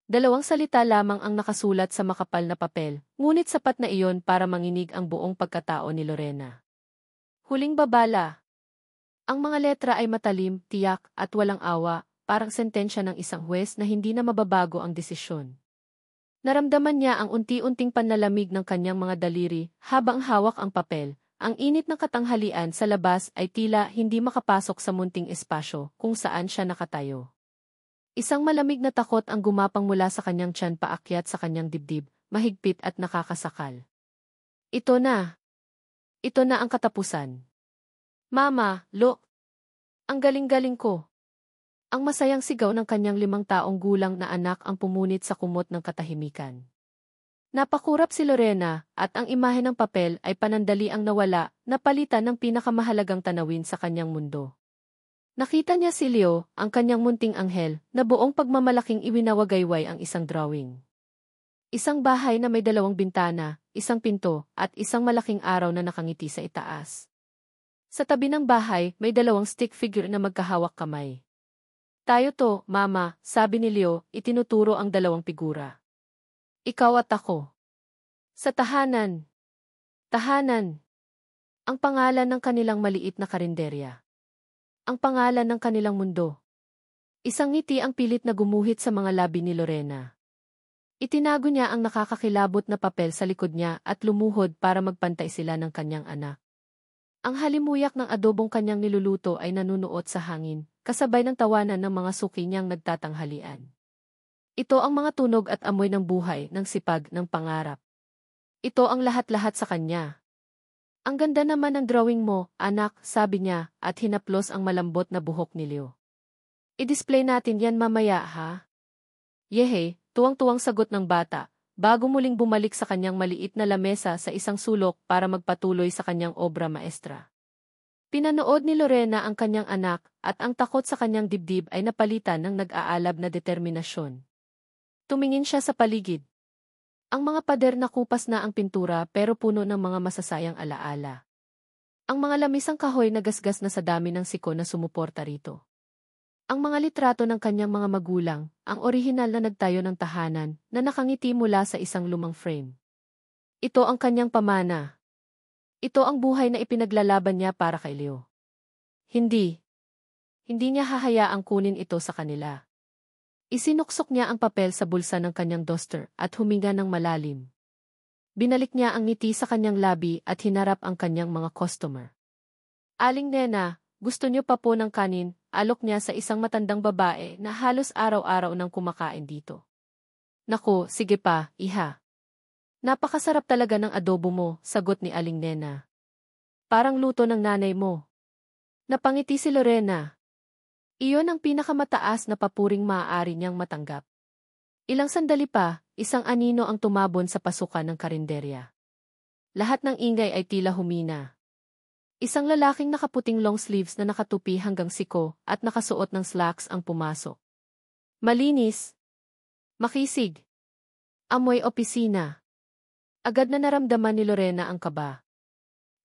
Dalawang salita lamang ang nakasulat sa makapal na papel, ngunit sapat na iyon para manginig ang buong pagkatao ni Lorena. Huling babala. Ang mga letra ay matalim, tiyak, at walang awa, parang sentensya ng isang huwes na hindi na mababago ang desisyon. Naramdaman niya ang unti-unting panlalamig ng kanyang mga daliri habang hawak ang papel. Ang init ng katanghalian sa labas ay tila hindi makapasok sa munting espasyo kung saan siya nakatayo. Isang malamig na takot ang gumapang mula sa kanyang tiyan paakyat sa kanyang dibdib, mahigpit at nakakasakal. Ito na. Ito na ang katapusan. Mama, Lo, ang galing-galing ko. Ang masayang sigaw ng kanyang 5 taong gulang na anak ang pumunit sa kumot ng katahimikan. Napakurap si Lorena at ang imahe ng papel ay panandali ang nawala, napalitan ng pinakamahalagang tanawin sa kanyang mundo. Nakita niya si Leo, ang kanyang munting anghel, na buong pagmamalaking iwinawagayway ang isang drawing. Isang bahay na may 2 bintana, isang pinto, at isang malaking araw na nakangiti sa itaas. Sa tabi ng bahay, may 2 stick figure na magkahawak kamay. Tayo to, Mama, sabi ni Leo, itinuturo ang 2 figura. Ikaw at ako. Sa tahanan. Tahanan. Ang pangalan ng kanilang maliit na karinderya. Ang pangalan ng kanilang mundo. Isang ngiti ang pilit na gumuhit sa mga labi ni Lorena. Itinago niya ang nakakakilabot na papel sa likod niya at lumuhod para magpantay sila ng kanyang anak. Ang halimuyak ng adobong kanyang niluluto ay nanunuot sa hangin, kasabay ng tawanan ng mga suki niyang nagtatanghalian. Ito ang mga tunog at amoy ng buhay, ng sipag, ng pangarap. Ito ang lahat-lahat sa kanya. Ang ganda naman ng drawing mo, anak, sabi niya, at hinaplos ang malambot na buhok ni Leo. I-display natin yan mamaya, ha? Yehe, tuwang-tuwang sagot ng bata, bago muling bumalik sa kanyang maliit na lamesa sa isang sulok para magpatuloy sa kanyang obra maestra. Pinanood ni Lorena ang kanyang anak, at ang takot sa kanyang dibdib ay napalitan ng nag-aalab na determinasyon. Tumingin siya sa paligid. Ang mga pader na kupas na ang pintura pero puno ng mga masasayang alaala. Ang mga lamisang kahoy na gasgas na sa dami ng siko na sumuporta rito. Ang mga litrato ng kanyang mga magulang, ang orihinal na nagtayo ng tahanan, na nakangiti mula sa isang lumang frame. Ito ang kanyang pamana. Ito ang buhay na ipinaglalaban niya para kay Leo. Hindi. Hindi niya hahayaang kunin ito sa kanila. Isinuksok niya ang papel sa bulsa ng kanyang duster at huminga ng malalim. Binalik niya ang ngiti sa kanyang labi at hinarap ang kanyang mga customer. Aling Nena, gusto niyo pa po ng kanin? Alok niya sa isang matandang babae na halos araw-araw nang kumakain dito. Naku, sige pa, iha. Napakasarap talaga ng adobo mo, sagot ni Aling Nena. Parang luto ng nanay mo. Napangiti si Lorena. Iyon ang pinakamataas na papuring maaari niyang matanggap. Ilang sandali pa, isang anino ang tumabon sa pasukan ng karinderya. Lahat ng ingay ay tila humina. Isang lalaking nakaputing long sleeves na nakatupi hanggang siko at nakasuot ng slacks ang pumasok. Malinis. Makisig. Amoy opisina. Agad na naramdaman ni Lorena ang kaba.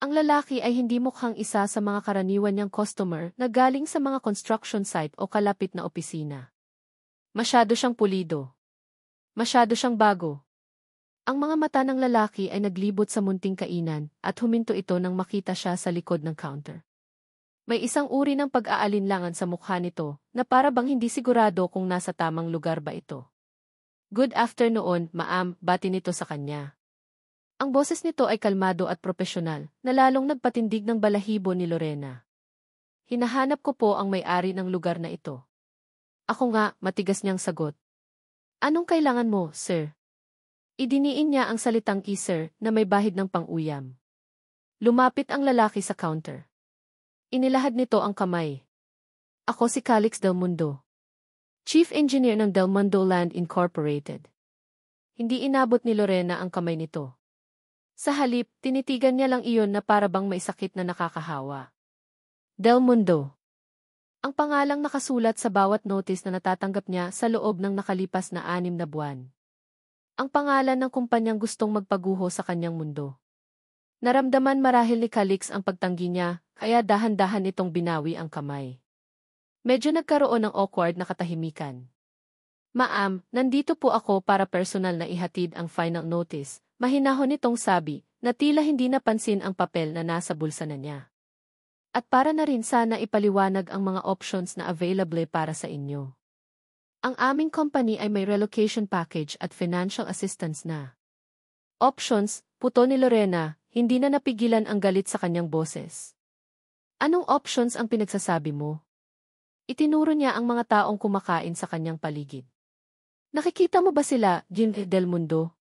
Ang lalaki ay hindi mukhang isa sa mga karaniwan niyang customer na galing sa mga construction site o kalapit na opisina. Masyado siyang pulido. Masyado siyang bago. Ang mga mata ng lalaki ay naglibot sa munting kainan at huminto ito nang makita siya sa likod ng counter. May isang uri ng pag-aalinlangan sa mukha nito na para bang hindi sigurado kung nasa tamang lugar ba ito. Good afternoon, ma'am, bati nito sa kanya. Ang boses nito ay kalmado at propesyonal, na lalong nagpatindig ng balahibo ni Lorena. Hinahanap ko po ang may-ari ng lugar na ito. Ako nga, matigas niyang sagot. Anong kailangan mo, sir? Idiniin niya ang salitang sir na may bahid ng pang-uyam. Lumapit ang lalaki sa counter. Inilahad nito ang kamay. Ako si Calix Del Mundo. Chief Engineer ng Del Mundo Land Incorporated. Hindi inabot ni Lorena ang kamay nito. Sa halip, tinitigan niya lang iyon na para bang may sakit na nakakahawa. Del Mundo. Ang pangalang nakasulat sa bawat notice na natatanggap niya sa loob ng nakalipas na 6 na buwan. Ang pangalan ng kumpanyang gustong magpaguho sa kanyang mundo. Naramdaman marahil ni Calix ang pagtanggi niya, kaya dahan-dahan itong binawi ang kamay. Medyo nagkaroon ng awkward na katahimikan. Ma'am, nandito po ako para personal na ihatid ang final notice. Mahinahon nitong sabi, na tila hindi napansin ang papel na nasa bulsa na niya. At para na rin sana ipaliwanag ang mga options na available para sa inyo. Ang aming company ay may relocation package at financial assistance na. Options, puto ni Lorena, hindi na napigilan ang galit sa kanyang boses. Anong options ang pinagsasabi mo? Itinuro niya ang mga taong kumakain sa kanyang paligid. Nakikita mo ba sila, Jean Del Mundo?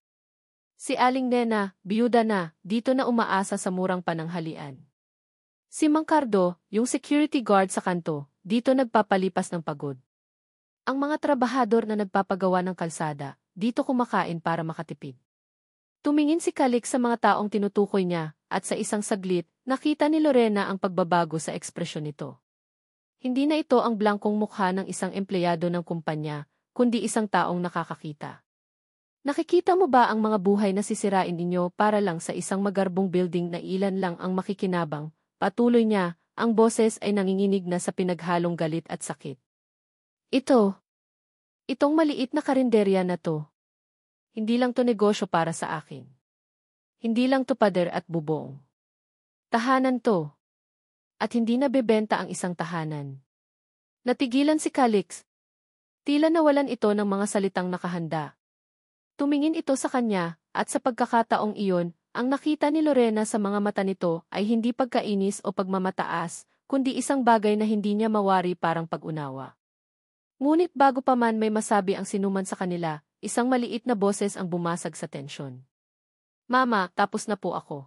Si Aling Nena, biyuda na, dito na umaasa sa murang pananghalian. Si Mang Cardo, yung security guard sa kanto, dito nagpapalipas ng pagod. Ang mga trabahador na nagpapagawa ng kalsada, dito kumakain para makatipid. Tumingin si Calix sa mga taong tinutukoy niya, at sa isang saglit, nakita ni Lorena ang pagbabago sa ekspresyon nito. Hindi na ito ang blankong mukha ng isang empleyado ng kumpanya, kundi isang taong nakakakita. Nakikita mo ba ang mga buhay na sisirain ninyo para lang sa isang magarbong building na ilan lang ang makikinabang? Patuloy niya, ang boses ay nanginginig na sa pinaghalong galit at sakit. Itong maliit na karinderya na to. Hindi lang to negosyo para sa akin. Hindi lang to pader at bubong. Tahanan to. At hindi nabebenta ang isang tahanan. Natigilan si Calix. Tila nawalan ito ng mga salitang nakahanda. Tumingin ito sa kanya, at sa pagkakataong iyon, ang nakita ni Lorena sa mga mata nito ay hindi pagkainis o pagmamataas, kundi isang bagay na hindi niya mawari parang pag-unawa. Ngunit bago pa man may masabi ang sinuman sa kanila, isang maliit na boses ang bumasag sa tensyon. Mama, tapos na po ako.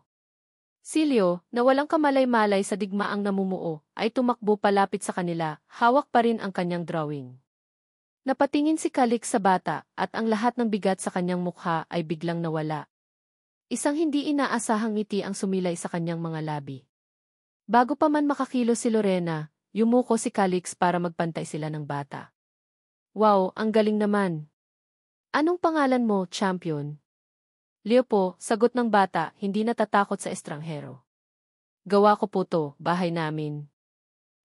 Silio, na walang kamalay-malay sa digmaang namumuo, ay tumakbo palapit sa kanila, hawak pa rin ang kanyang drawing. Napatingin si Calix sa bata, at ang lahat ng bigat sa kanyang mukha ay biglang nawala. Isang hindi inaasahang ngiti ang sumilay sa kanyang mga labi. Bago pa man makakilos si Lorena, yumuko si Calix para magpantay sila ng bata. Wow, ang galing naman. Anong pangalan mo, champion? Leo po, sagot ng bata, hindi natatakot sa estranghero. Gawa ko po to, bahay namin.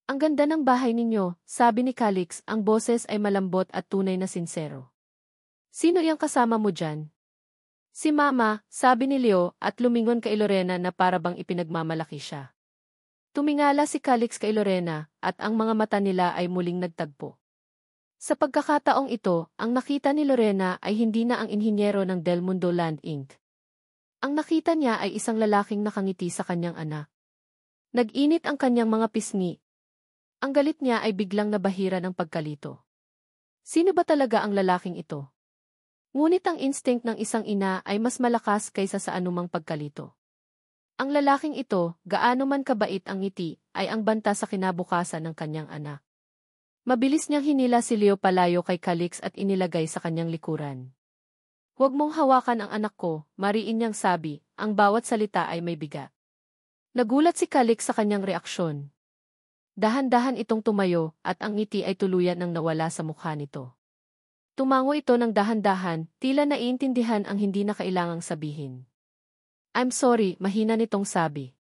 Ang ganda ng bahay ninyo, sabi ni Calix, ang boses ay malambot at tunay na sinsero. Sino yang kasama mo dyan? Si Mama, sabi ni Leo at lumingon kay Lorena na parabang ipinagmamalaki siya. Tumingala si Calix kay Lorena at ang mga mata nila ay muling nagtagpo. Sa pagkakataong ito, ang nakita ni Lorena ay hindi na ang inhinyero ng Del Mundo Land Inc. Ang nakita niya ay isang lalaking nakangiti sa kanyang anak. Nag-init ang kanyang mga pisngi. Ang galit niya ay biglang nabahira ng pagkalito. Sino ba talaga ang lalaking ito? Ngunit ang instinct ng isang ina ay mas malakas kaysa sa anumang pagkalito. Ang lalaking ito, gaano man kabait ang ngiti, ay ang banta sa kinabukasan ng kanyang anak. Mabilis niyang hinila si Leo palayo kay Calix at inilagay sa kanyang likuran. Huwag mong hawakan ang anak ko, mariin niyang sabi, ang bawat salita ay may bigat. Nagulat si Calix sa kanyang reaksyon. Dahan-dahan itong tumayo at ang ngiti ay tuluyan nang nawala sa mukha nito. Tumango ito ng dahan-dahan, tila naiintindihan ang hindi na kailangang sabihin. I'm sorry, mahina nitong sabi.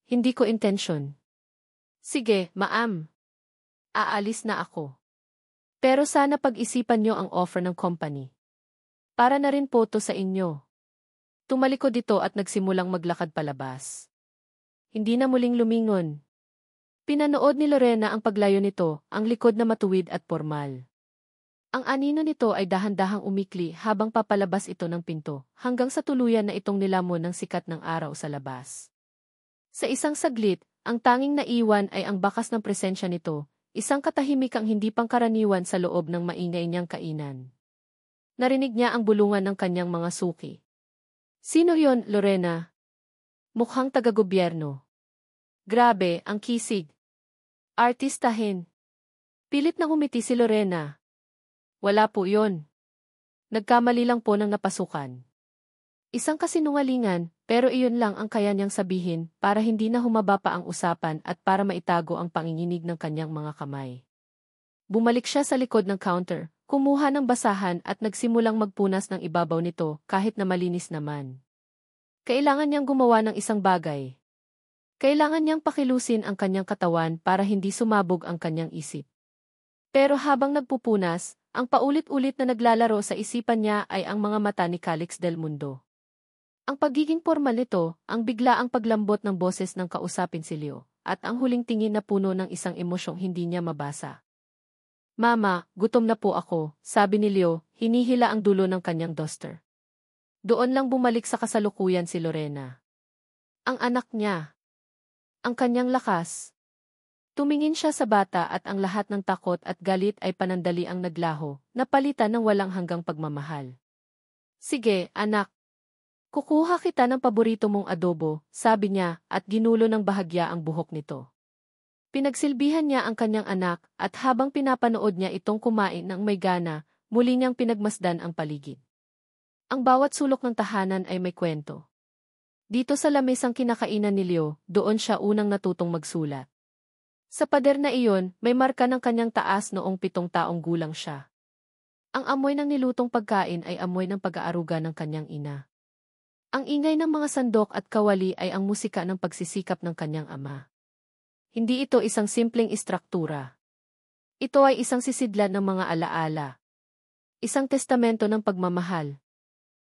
Hindi ko intensyon. Sige, ma'am. Aalis na ako. Pero sana pag-isipan niyo ang offer ng company. Para na rin po to sa inyo. Tumalikod ito at nagsimulang maglakad palabas. Hindi na muling lumingon. Pinanood ni Lorena ang paglayo nito, ang likod na matuwid at formal. Ang anino nito ay dahan-dahang umikli habang papalabas ito ng pinto, hanggang sa tuluyan na itong nilamon ng sikat ng araw sa labas. Sa isang saglit, ang tanging naiwan ay ang bakas ng presensya nito, isang katahimikang hindi pangkaraniwan sa loob ng maingay niyang kainan. Narinig niya ang bulungan ng kanyang mga suki. Sino yon, Lorena? Mukhang taga-gobyerno. Grabe, ang kisig. Artistahin. Pilit na ngumiti si Lorena. Wala po yon. Nagkamali lang po ng napasukan. Isang kasinungalingan, pero iyon lang ang kaya niyang sabihin para hindi na humaba pa ang usapan at para maitago ang panginginig ng kanyang mga kamay. Bumalik siya sa likod ng counter, kumuha ng basahan at nagsimulang magpunas ng ibabaw nito kahit na malinis naman. Kailangan niyang gumawa ng isang bagay. Kailangan niyang pakilusin ang kanyang katawan para hindi sumabog ang kanyang isip. Pero habang nagpupunas, Ang paulit-ulit na naglalaro sa isipan niya ay ang mga mata ni Calix del Mundo. Ang pagiging formal nito, ang biglaang paglambot ng boses ng kausapin si Leo, at ang huling tingin na puno ng isang emosyong hindi niya mabasa. Mama, gutom na po ako, sabi ni Leo, hinihila ang dulo ng kanyang duster. Doon lang bumalik sa kasalukuyan si Lorena. Ang anak niya. Ang kanyang lakas. Tumingin siya sa bata at ang lahat ng takot at galit ay panandali ang naglaho, napalitan ng walang hanggang pagmamahal. Sige, anak. Kukuha kita ng paborito mong adobo, sabi niya, at ginulo ng bahagya ang buhok nito. Pinagsilbihan niya ang kanyang anak, at habang pinapanood niya itong kumain ng may gana, muli niyang pinagmasdan ang paligid. Ang bawat sulok ng tahanan ay may kwento. Dito sa lamesang kinakainan ni Leo, doon siya unang natutong magsulat. Sa pader na iyon, may marka ng kanyang taas noong 7 taong gulang siya. Ang amoy ng nilutong pagkain ay amoy ng pag-aaruga ng kanyang ina. Ang ingay ng mga sandok at kawali ay ang musika ng pagsisikap ng kanyang ama. Hindi ito isang simpleng istruktura. Ito ay isang sisidlan ng mga alaala. Isang testamento ng pagmamahal.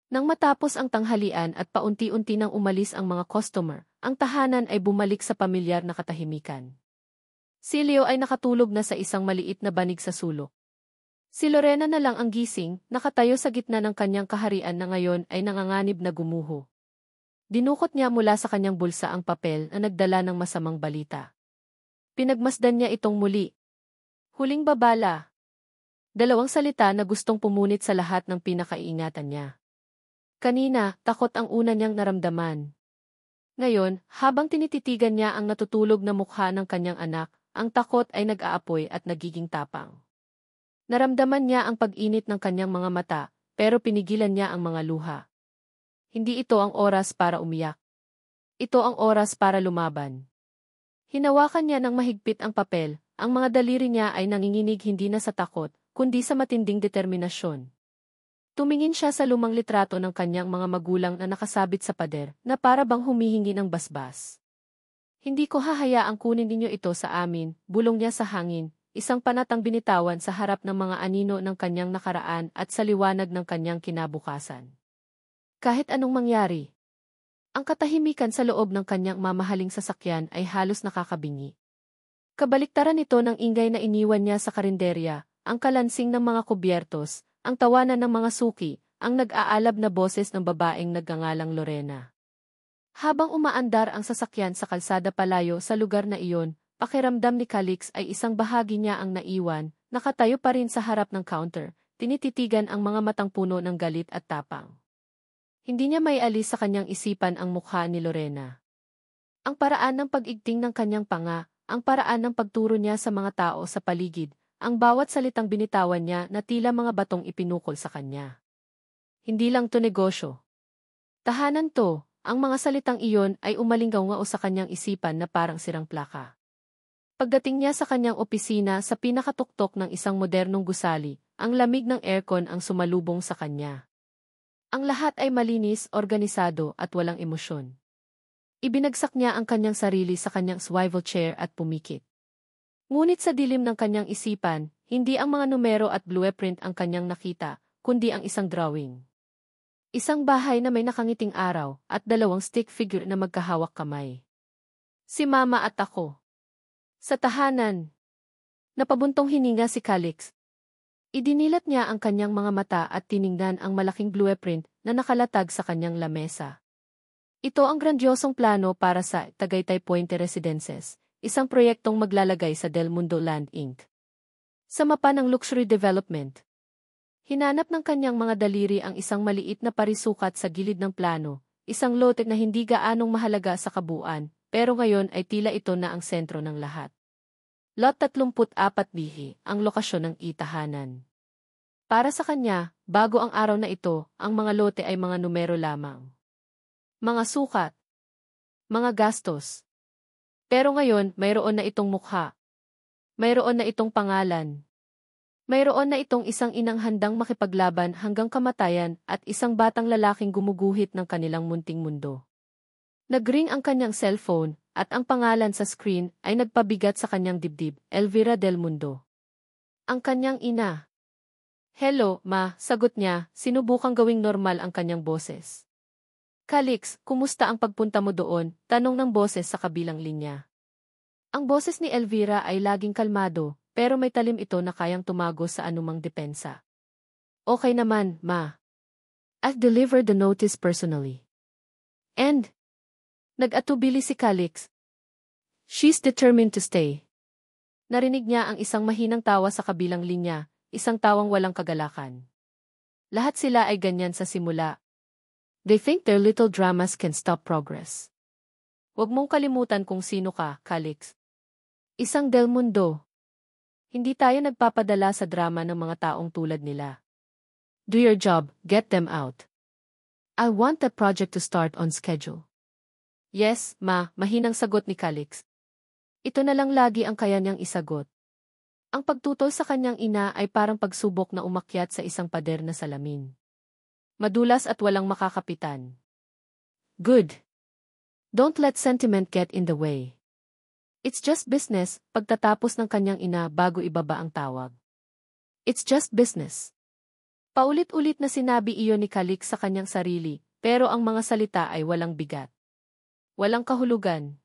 Nang matapos ang tanghalian at paunti-unti nang umalis ang mga customer, ang tahanan ay bumalik sa pamilyar na katahimikan. Si Leo ay nakatulog na sa isang maliit na banig sa sulok. Si Lorena na lang ang gising, nakatayo sa gitna ng kanyang kaharian na ngayon ay nanganganib na gumuho. Dinukot niya mula sa kanyang bulsa ang papel na nagdala ng masamang balita. Pinagmasdan niya itong muli. Huling babala. 2 salita na gustong pumunit sa lahat ng pinakaiingatan niya. Kanina, takot ang una niyang naramdaman. Ngayon, habang tinititigan niya ang natutulog na mukha ng kanyang anak, ang takot ay nag-aapoy at nagiging tapang. Naramdaman niya ang pag-init ng kanyang mga mata, pero pinigilan niya ang mga luha. Hindi ito ang oras para umiyak. Ito ang oras para lumaban. Hinawakan niya ng mahigpit ang papel, ang mga daliri niya ay nanginginig hindi na sa takot, kundi sa matinding determinasyon. Tumingin siya sa lumang litrato ng kanyang mga magulang na nakasabit sa pader, na para bang humihingi ng basbas. Hindi ko hahayaang kunin ninyo ito sa amin, bulong niya sa hangin, isang panatang binitawan sa harap ng mga anino ng kanyang nakaraan at sa liwanag ng kanyang kinabukasan. Kahit anong mangyari. Ang katahimikan sa loob ng kanyang mamahaling sasakyan ay halos nakakabingi. Kabaliktaran nito ng ingay na iniwan niya sa karinderya, ang kalansing ng mga kubyertos, ang tawanan ng mga suki, ang nag-aalab na boses ng babaeng nagngangalang Lorena. Habang umaandar ang sasakyan sa kalsada palayo sa lugar na iyon, pakiramdam ni Calix ay isang bahagi niya ang naiwan, nakatayo pa rin sa harap ng counter, tinititigan ang mga matang puno ng galit at tapang. Hindi niya maialis sa kanyang isipan ang mukha ni Lorena. Ang paraan ng pag-igting ng kanyang panga, ang paraan ng pagturo niya sa mga tao sa paligid, ang bawat salitang binitawan niya na tila mga batong ipinukol sa kanya. Hindi lang to negosyo. Tahanan to, ang mga salitang iyon ay umalinggaw-ngao sa kanyang isipan na parang sirang plaka. Pagdating niya sa kanyang opisina sa pinakatuktok ng isang modernong gusali, ang lamig ng aircon ang sumalubong sa kanya. Ang lahat ay malinis, organisado at walang emosyon. Ibinagsak niya ang kanyang sarili sa kanyang swivel chair at pumikit. Ngunit sa dilim ng kanyang isipan, hindi ang mga numero at blueprint ang kanyang nakita, kundi ang isang drawing. Isang bahay na may nakangiting araw at 2 stick figure na magkahawak kamay. Si Mama at ako. Sa tahanan. Napabuntong hininga si Calix. Idinilat niya ang kanyang mga mata at tiningnan ang malaking blueprint na nakalatag sa kanyang lamesa. Ito ang grandiosong plano para sa Tagaytay Puente Residences, isang proyektong maglalagay sa Del Mundo Land Inc. Sa mapa ng luxury development. Hinanap ng kanyang mga daliri ang isang maliit na parisukat sa gilid ng plano, isang lote na hindi gaanong mahalaga sa kabuuan, pero ngayon ay tila ito na ang sentro ng lahat. Lot 34B, ang lokasyon ng itahanan. Para sa kanya, bago ang araw na ito, ang mga lote ay mga numero lamang. Mga sukat. Mga gastos. Pero ngayon, mayroon na itong mukha. Mayroon na itong pangalan. Mayroon na itong isang inang handang makipaglaban hanggang kamatayan at isang batang lalaking gumuguhit ng kanilang munting mundo. Nagring ang kanyang cellphone, at ang pangalan sa screen ay nagpabigat sa kanyang dibdib, Elvira Del Mundo. Ang kanyang ina. Hello, ma, sagot niya, sinubukang gawing normal ang kanyang boses. Calix, kumusta ang pagpunta mo doon? Tanong ng boses sa kabilang linya. Ang boses ni Elvira ay laging kalmado, pero may talim ito na kayang tumago sa anumang depensa. Okay naman, ma. I've delivered the notice personally. And? Nag-atubili si Calix. She's determined to stay. Narinig niya ang isang mahinang tawa sa kabilang linya, isang tawang walang kagalakan. Lahat sila ay ganyan sa simula. They think their little dramas can stop progress. Huwag mong kalimutan kung sino ka, Calix. Isang Del Mundo. Hindi tayo nagpapadala sa drama ng mga taong tulad nila. Do your job, get them out. I want the project to start on schedule. Yes, ma, mahinang sagot ni Calix. Ito na lang lagi ang kaya niyang isagot. Ang pagtutol sa kanyang ina ay parang pagsubok na umakyat sa isang pader na salamin. Madulas at walang makakapitan. Good. Don't let sentiment get in the way. It's just business, pagtatapos ng kanyang ina bago ibaba ang tawag. It's just business. Paulit-ulit na sinabi iyon ni Calix sa kanyang sarili, pero ang mga salita ay walang bigat. Walang kahulugan.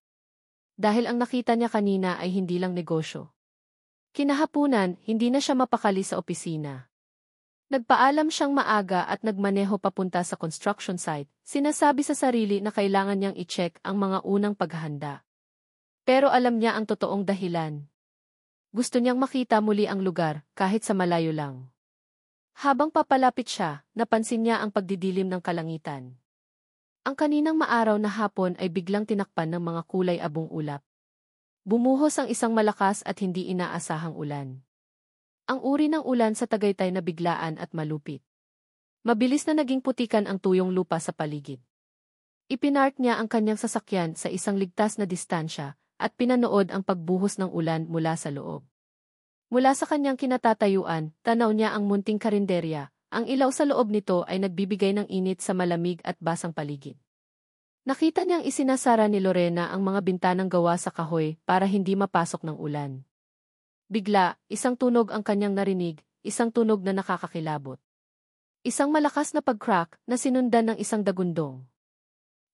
Dahil ang nakita niya kanina ay hindi lang negosyo. Kinahapunan, hindi na siya mapakali sa opisina. Nagpaalam siyang maaga at nagmaneho papunta sa construction site, sinasabi sa sarili na kailangan niyang i-check ang mga unang paghahanda. Pero alam niya ang totoong dahilan. Gusto niyang makita muli ang lugar, kahit sa malayo lang. Habang papalapit siya, napansin niya ang pagdidilim ng kalangitan. Ang kaninang maaraw na hapon ay biglang tinakpan ng mga kulay abong ulap. Bumuhos ang isang malakas at hindi inaasahang ulan. Ang uri ng ulan sa Tagaytay na biglaan at malupit. Mabilis na naging putikan ang tuyong lupa sa paligid. Ipinark niya ang kanyang sasakyan sa isang ligtas na distansya at pinanood ang pagbuhos ng ulan mula sa loob. Mula sa kanyang kinatatayuan, tanaw niya ang munting karinderya. Ang ilaw sa loob nito ay nagbibigay ng init sa malamig at basang paligid. Nakita niyang isinasara ni Lorena ang mga bintanang gawa sa kahoy para hindi mapasok ng ulan. Bigla, isang tunog ang kanyang narinig, isang tunog na nakakakilabot. Isang malakas na pag-crack na sinundan ng isang dagundong.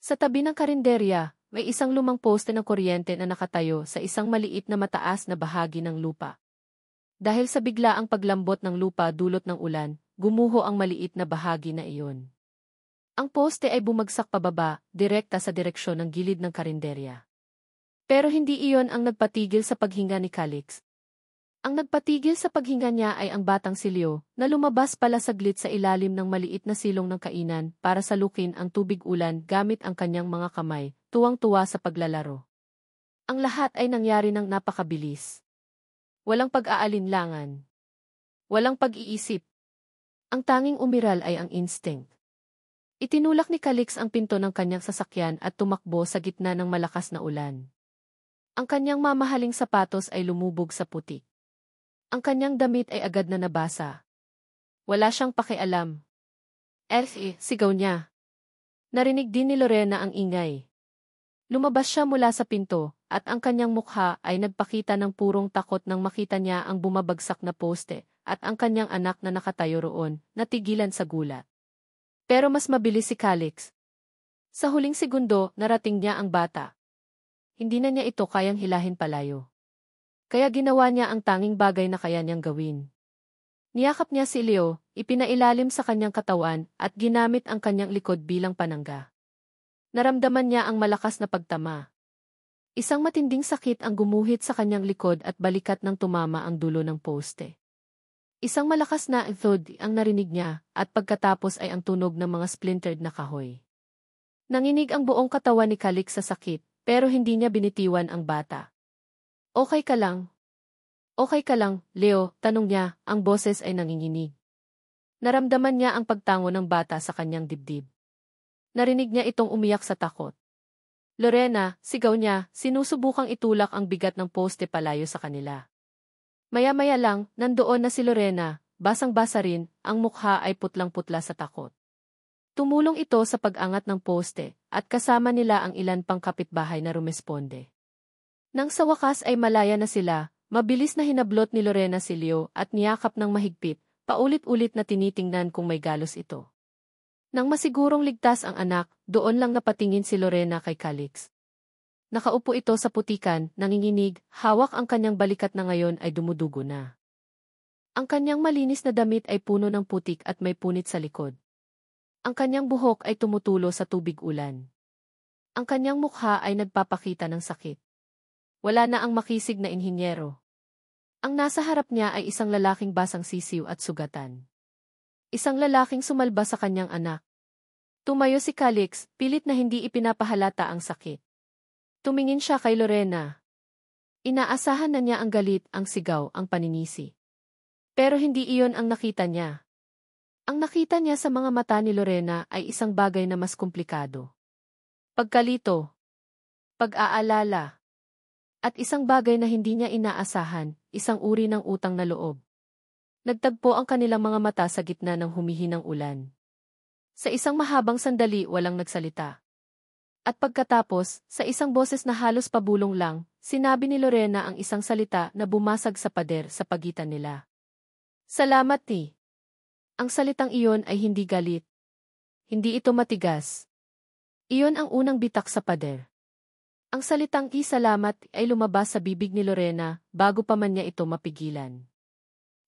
Sa tabi ng karinderya, may isang lumang poste ng kuryente na nakatayo sa isang maliit na mataas na bahagi ng lupa. Dahil sa biglaang paglambot ng lupa dulot ng ulan, gumuho ang maliit na bahagi na iyon. Ang poste ay bumagsak pababa, direkta sa direksyon ng gilid ng karinderya. Pero hindi iyon ang nagpatigil sa paghinga ni Calix. Ang nagpatigil sa paghinga niya ay ang batang si Leo, na lumabas pala saglit sa ilalim ng maliit na silong ng kainan para salukin ang tubig ulan gamit ang kanyang mga kamay, tuwang-tuwa sa paglalaro. Ang lahat ay nangyari ng napakabilis. Walang pag-aalinlangan. Walang pag-iisip. Ang tanging umiral ay ang instinct. Itinulak ni Calix ang pinto ng kanyang sasakyan at tumakbo sa gitna ng malakas na ulan. Ang kanyang mamahaling sapatos ay lumubog sa putik. Ang kanyang damit ay agad na nabasa. Wala siyang pakialam. Sigaw niya. Narinig din ni Lorena ang ingay. Lumabas siya mula sa pinto, at ang kanyang mukha ay nagpakita ng purong takot nang makita niya ang bumabagsak na poste, at ang kanyang anak na nakatayo roon, natigilan sa gulat. Pero mas mabilis si Calix. Sa huling segundo, narating niya ang bata. Hindi na niya ito kayang hilahin palayo. Kaya ginawa niya ang tanging bagay na kaya niyang gawin. Niyakap niya si Leo, ipinailalim sa kanyang katawan, at ginamit ang kanyang likod bilang panangga. Naramdaman niya ang malakas na pagtama. Isang matinding sakit ang gumuhit sa kanyang likod at balikat nang tumama ang dulo ng poste. Isang malakas na thud ang narinig niya, at pagkatapos ay ang tunog ng mga splintered na kahoy. Nanginig ang buong katawan ni Calix sa sakit, pero hindi niya binitiwan ang bata. Okay ka lang? Okay ka lang, Leo, tanong niya, ang boses ay nanginginig. Naramdaman niya ang pagtango ng bata sa kanyang dibdib. Narinig niya itong umiyak sa takot. Lorena, sigaw niya, sinusubukang itulak ang bigat ng poste palayo sa kanila. Maya-maya lang, nandoon na si Lorena, basang-basa rin, ang mukha ay putlang-putla sa takot. Tumulong ito sa pag-angat ng poste, at kasama nila ang ilan pang kapitbahay na rumesponde. Nang sa wakas ay malaya na sila, mabilis na hinablot ni Lorena si Leo at niyakap ng mahigpit, Paulit-ulit na tinitingnan kung may galos ito. Nang masigurong ligtas ang anak, doon lang napatingin si Lorena kay Calix. Nakaupo ito sa putikan, nanginginig, hawak ang kanyang balikat na ngayon ay dumudugo na. Ang kanyang malinis na damit ay puno ng putik at may punit sa likod. Ang kanyang buhok ay tumutulo sa tubig ulan. Ang kanyang mukha ay nagpapakita ng sakit. Wala na ang makisig na inhinyero. Ang nasa harap niya ay isang lalaking basang sisiw at sugatan. Isang lalaking sumalba sa kanyang anak. Tumayo si Calix, pilit na hindi ipinapahalata ang sakit. Tumingin siya kay Lorena. Inaasahan na niya ang galit, ang sigaw, ang paninisi. Pero hindi iyon ang nakita niya. Ang nakita niya sa mga mata ni Lorena ay isang bagay na mas komplikado. Pagkalito, pag-aalala, at isang bagay na hindi niya inaasahan, isang uri ng utang na loob. Nagtagpo ang kanilang mga mata sa gitna ng humihinang ulan. Sa isang mahabang sandali walang nagsalita. At pagkatapos, sa isang boses na halos pabulong lang, sinabi ni Lorena ang isang salita na bumasag sa pader sa pagitan nila. Salamat ni. Ang salitang iyon ay hindi galit. Hindi ito matigas. Iyon ang unang bitak sa pader. Ang salitang salamat ay lumabas sa bibig ni Lorena bago pa man niya ito mapigilan.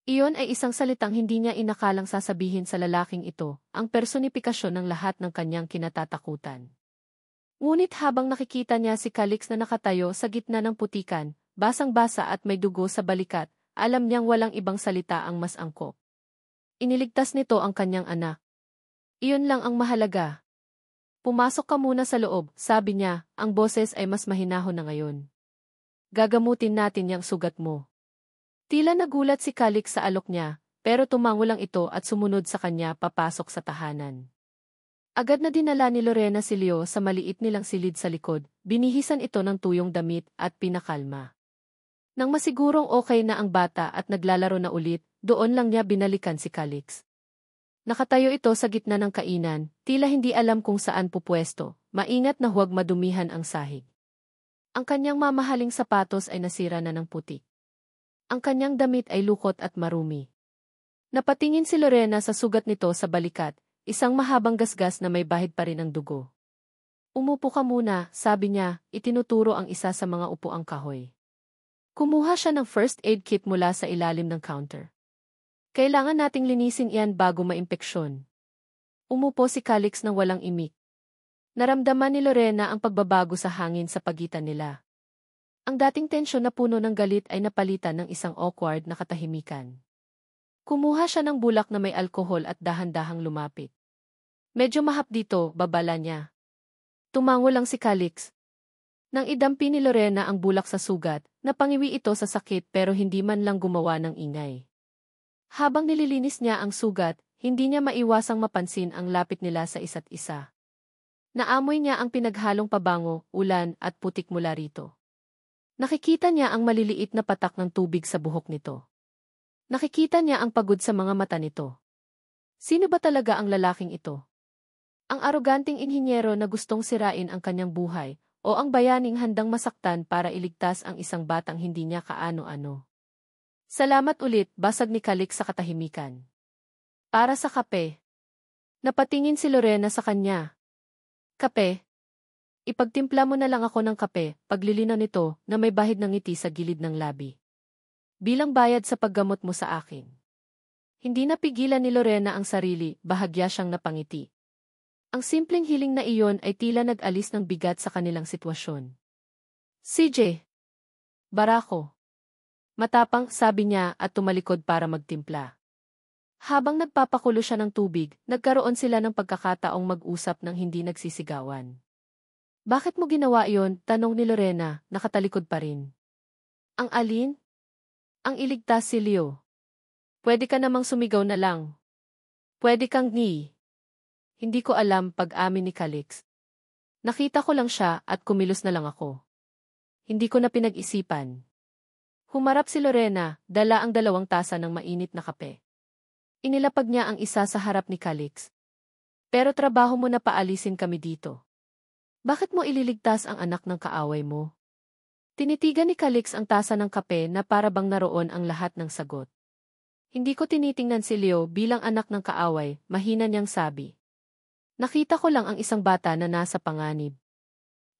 Iyon ay isang salitang hindi niya inakalang sasabihin sa lalaking ito, ang personifikasyon ng lahat ng kanyang kinatatakutan. Ngunit habang nakikita niya si Calix na nakatayo sa gitna ng putikan, basang-basa at may dugo sa balikat, alam niyang walang ibang salita ang mas angkop. Iniligtas nito ang kanyang anak. Iyon lang ang mahalaga. Pumasok ka muna sa loob, sabi niya, ang boses ay mas mahinahon na ngayon. Gagamutin natin yang sugat mo. Tila nagulat si Calix sa alok niya, pero tumango lang ito at sumunod sa kanya papasok sa tahanan. Agad na dinala ni Lorena si Leo sa maliit nilang silid sa likod, binihisan ito ng tuyong damit at pinakalma. Nang masigurong okay na ang bata at naglalaro na ulit, doon lang niya binalikan si Calix. Nakatayo ito sa gitna ng kainan, tila hindi alam kung saan pupwesto, maingat na huwag madumihan ang sahig. Ang kanyang mamahaling sapatos ay nasira na ng putik. Ang kanyang damit ay lukot at marumi. Napatingin si Lorena sa sugat nito sa balikat, isang mahabang gasgas na may bahid pa rin ng dugo. Umupo ka muna, sabi niya, itinuturo ang isa sa mga upuang kahoy. Kumuha siya ng first aid kit mula sa ilalim ng counter. Kailangan nating linisin iyan bago maimpeksyon. Umupo si Calix nang walang imik. Naramdaman ni Lorena ang pagbabago sa hangin sa pagitan nila. Ang dating tensyon na puno ng galit ay napalitan ng isang awkward na katahimikan. Kumuha siya ng bulak na may alkohol at dahan-dahang lumapit. Medyo mahap dito, babala niya. Tumango lang si Calix. Nang idampi ni Lorena ang bulak sa sugat, napangiwi ito sa sakit pero hindi man lang gumawa ng ingay. Habang nililinis niya ang sugat, hindi niya maiwasang mapansin ang lapit nila sa isa't isa. Naamoy niya ang pinaghalong pabango, ulan at putik mula rito. Nakikita niya ang maliliit na patak ng tubig sa buhok nito. Nakikita niya ang pagod sa mga mata nito. Sino ba talaga ang lalaking ito? Ang aroganting inhinyero na gustong sirain ang kanyang buhay, o ang bayaning handang masaktan para iligtas ang isang batang hindi niya kaano-ano? Salamat ulit, basag ni Calix sa katahimikan. Para sa kape. Napatingin si Lorena sa kanya. Kape? Ipagtimpla mo na lang ako ng kape, paglilinaw nito na may bahid ng ngiti sa gilid ng labi. Bilang bayad sa paggamot mo sa akin. Hindi napigilan ni Lorena ang sarili, bahagya siyang napangiti. Ang simpleng hiling na iyon ay tila nag-alis ng bigat sa kanilang sitwasyon. CJ. Barako. Matapang, sabi niya at tumalikod para magtimpla. Habang nagpapakulo siya ng tubig, nagkaroon sila ng pagkakataong mag-usap ng hindi nagsisigawan. Bakit mo ginawa iyon? Tanong ni Lorena, nakatalikod pa rin. Ang alin? Ang iligtas si Leo. Pwede ka namang sumigaw na lang. Pwede kang ni. Hindi ko alam, pag-amin ni Calix. Nakita ko lang siya at kumilos na lang ako. Hindi ko na pinag-isipan. Humarap si Lorena, dala ang 2 tasa ng mainit na kape. Inilapag niya ang isa sa harap ni Calix. Pero trabaho mo na paalisin kami dito. Bakit mo ililigtas ang anak ng kaaway mo? Tinitigan ni Calix ang tasa ng kape na para bang naroon ang lahat ng sagot. Hindi ko tinitingnan si Leo bilang anak ng kaaway, mahina niyang sabi. Nakita ko lang ang isang bata na nasa panganib.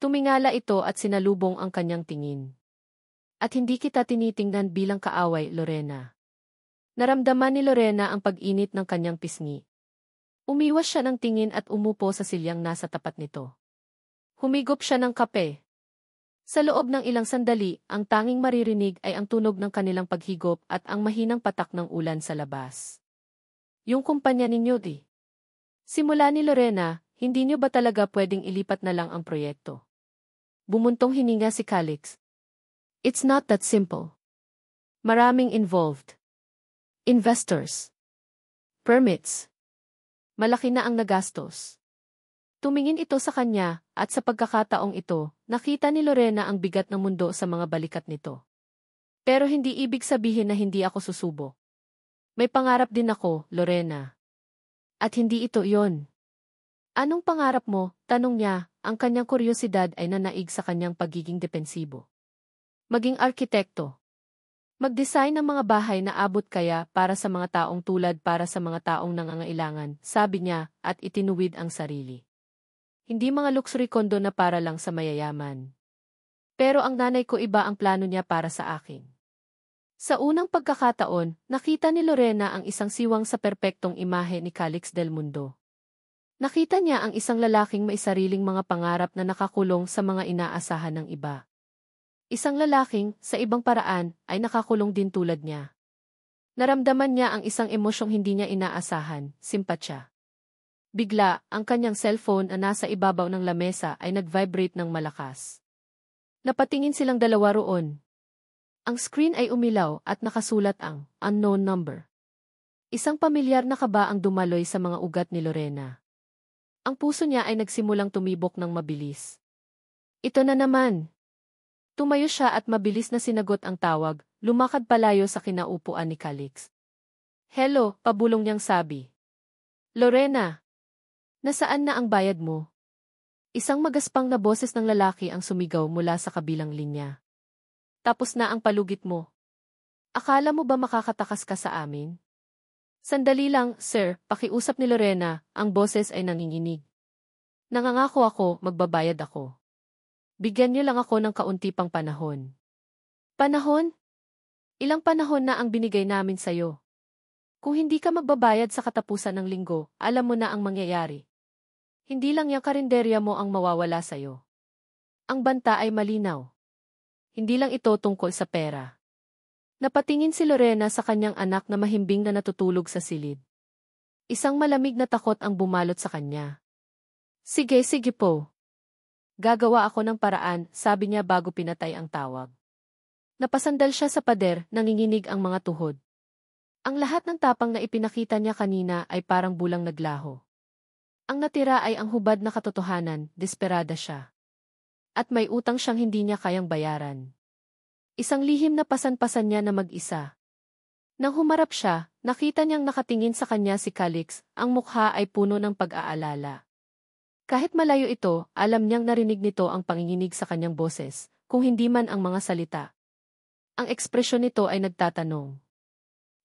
Tumingala ito at sinalubong ang kanyang tingin. At hindi kita tinitingnan bilang kaaway, Lorena. Naramdaman ni Lorena ang pag-init ng kanyang pisngi. Umiwas siya ng tingin at umupo sa silyang nasa tapat nito. Humigop siya ng kape. Sa loob ng ilang sandali, ang tanging maririnig ay ang tunog ng kanilang paghigop at ang mahinang patak ng ulan sa labas. Yung kumpanya ninyo di. Simula ni Lorena, hindi niyo ba talaga pwedeng ilipat na lang ang proyekto? Bumuntong hininga si Calix. It's not that simple. Maraming involved. Investors. Permits. Malaki na ang nagastos. Tumingin ito sa kanya, at sa pagkakataong ito, nakita ni Lorena ang bigat ng mundo sa mga balikat nito. Pero hindi ibig sabihin na hindi ako susubo. May pangarap din ako, Lorena. At hindi ito yon. Anong pangarap mo? Tanong niya, ang kanyang kuryosidad ay nanaig sa kanyang pagiging depensibo. Maging arkitekto. Mag-design ng mga bahay na abot kaya para sa mga taong tulad para sa mga taong nangangailangan, sabi niya, at itinuwid ang sarili. Hindi mga luxury condo na para lang sa mayayaman. Pero ang nanay ko iba ang plano niya para sa akin. Sa unang pagkakataon, nakita ni Lorena ang isang siwang sa perpektong imahe ni Calix del Mundo. Nakita niya ang isang lalaking may sariling mga pangarap na nakakulong sa mga inaasahan ng iba. Isang lalaking, sa ibang paraan, ay nakakulong din tulad niya. Naramdaman niya ang isang emosyong hindi niya inaasahan, simpatya. Bigla, ang kanyang cellphone na nasa ibabaw ng lamesa ay nag-vibrate ng malakas. Napatingin silang dalawa roon. Ang screen ay umilaw at nakasulat ang unknown number. Isang pamilyar na kaba ang dumaloy sa mga ugat ni Lorena. Ang puso niya ay nagsimulang tumibok ng mabilis. Ito na naman. Tumayo siya at mabilis na sinagot ang tawag, lumakad palayo sa kinaupuan ni Calix. Hello, pabulong niyang sabi. Lorena. Nasaan na ang bayad mo? Isang magaspang na boses ng lalaki ang sumigaw mula sa kabilang linya. Tapos na ang palugit mo. Akala mo ba makakatakas ka sa amin? Sandali lang, sir, pakiusap ni Lorena, ang boses ay nanginginig. Nangangako ako, magbabayad ako. Bigyan niyo lang ako ng kaunti pang panahon. Panahon? Ilang panahon na ang binigay namin sa'yo? Kung hindi ka magbabayad sa katapusan ng linggo, alam mo na ang mangyayari. Hindi lang yung karinderya mo ang mawawala sa'yo. Ang banta ay malinaw. Hindi lang ito tungkol sa pera. Napatingin si Lorena sa kanyang anak na mahimbing na natutulog sa silid. Isang malamig na takot ang bumalot sa kanya. Sige po. Gagawa ako ng paraan, sabi niya bago pinatay ang tawag. Napasandal siya sa pader, nanginginig ang mga tuhod. Ang lahat ng tapang na ipinakita niya kanina ay parang bulang naglaho. Ang natira ay ang hubad na katotohanan, desperada siya. At may utang siyang hindi niya kayang bayaran. Isang lihim na pasan-pasan niya na mag-isa. Nang humarap siya, nakita niyang nakatingin sa kanya si Calix, ang mukha ay puno ng pag-aalala. Kahit malayo ito, alam niyang narinig nito ang panginginig sa kanyang boses, kung hindi man ang mga salita. Ang ekspresyon nito ay nagtatanong.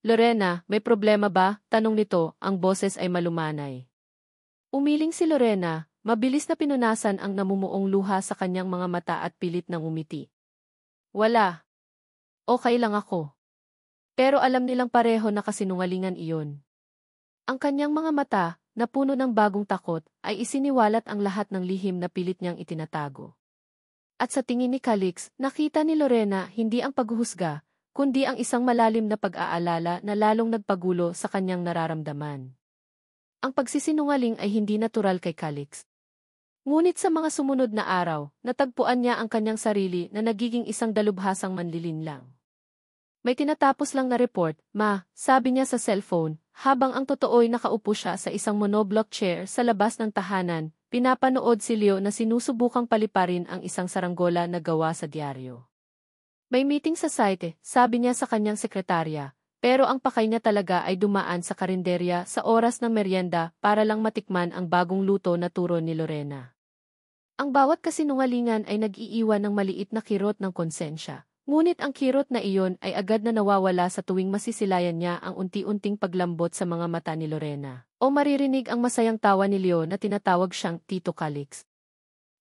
Lorena, may problema ba? Tanong nito, ang boses ay malumanay. Umiling si Lorena, mabilis na pinunasan ang namumuong luha sa kanyang mga mata at pilit ng umiti. Wala. Okay lang ako. Pero alam nilang pareho na kasinungalingan iyon. Ang kanyang mga mata, na puno ng bagong takot, ay isiniwalat ang lahat ng lihim na pilit niyang itinatago. At sa tingin ni Calix, nakita ni Lorena hindi ang paghuhusga, kundi ang isang malalim na pag-aalala na lalong nagpagulo sa kanyang nararamdaman. Ang pagsisinungaling ay hindi natural kay Calix. Ngunit sa mga sumunod na araw, natagpuan niya ang kanyang sarili na nagiging isang dalubhasang manlilinlang. May tinatapos lang na report, ma, sabi niya sa cellphone, habang ang totoo'y nakaupo siya sa isang monoblock chair sa labas ng tahanan, pinapanood si Leo na sinusubukang paliparin ang isang saranggola na gawa sa dyaryo. May meeting sa site, sabi niya sa kanyang sekretarya, pero ang pakay niya talaga ay dumaan sa karinderya sa oras ng merienda para lang matikman ang bagong luto na turo ni Lorena. Ang bawat kasinungalingan ay nag-iiwan ng maliit na kirot ng konsensya, Ngunit ang kirot na iyon ay agad na nawawala sa tuwing masisilayan niya ang unti-unting paglambot sa mga mata ni Lorena. O maririnig ang masayang tawa ni Leo na tinatawag siyang Tito Calix.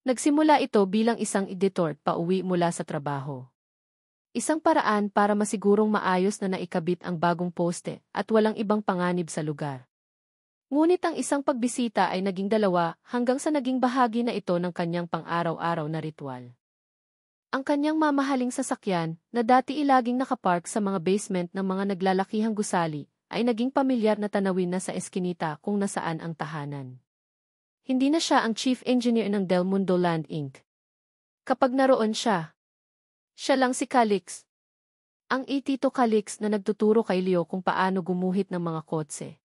Nagsimula ito bilang isang editor pauwi mula sa trabaho. Isang paraan para masigurong maayos na naikabit ang bagong poste at walang ibang panganib sa lugar. Ngunit ang isang pagbisita ay naging dalawa hanggang sa naging bahagi na ito ng kanyang pang-araw-araw na ritual. Ang kanyang mamahaling sasakyan, na dati ilaging nakapark sa mga basement ng mga naglalakihang gusali, ay naging pamilyar na tanawin na sa eskinita kung nasaan ang tahanan. Hindi na siya ang chief engineer ng Del Mundo Land Inc. Kapag naroon siya lang si Calix. Ang Tito Calix na nagtuturo kay Leo kung paano gumuhit ng mga kotse.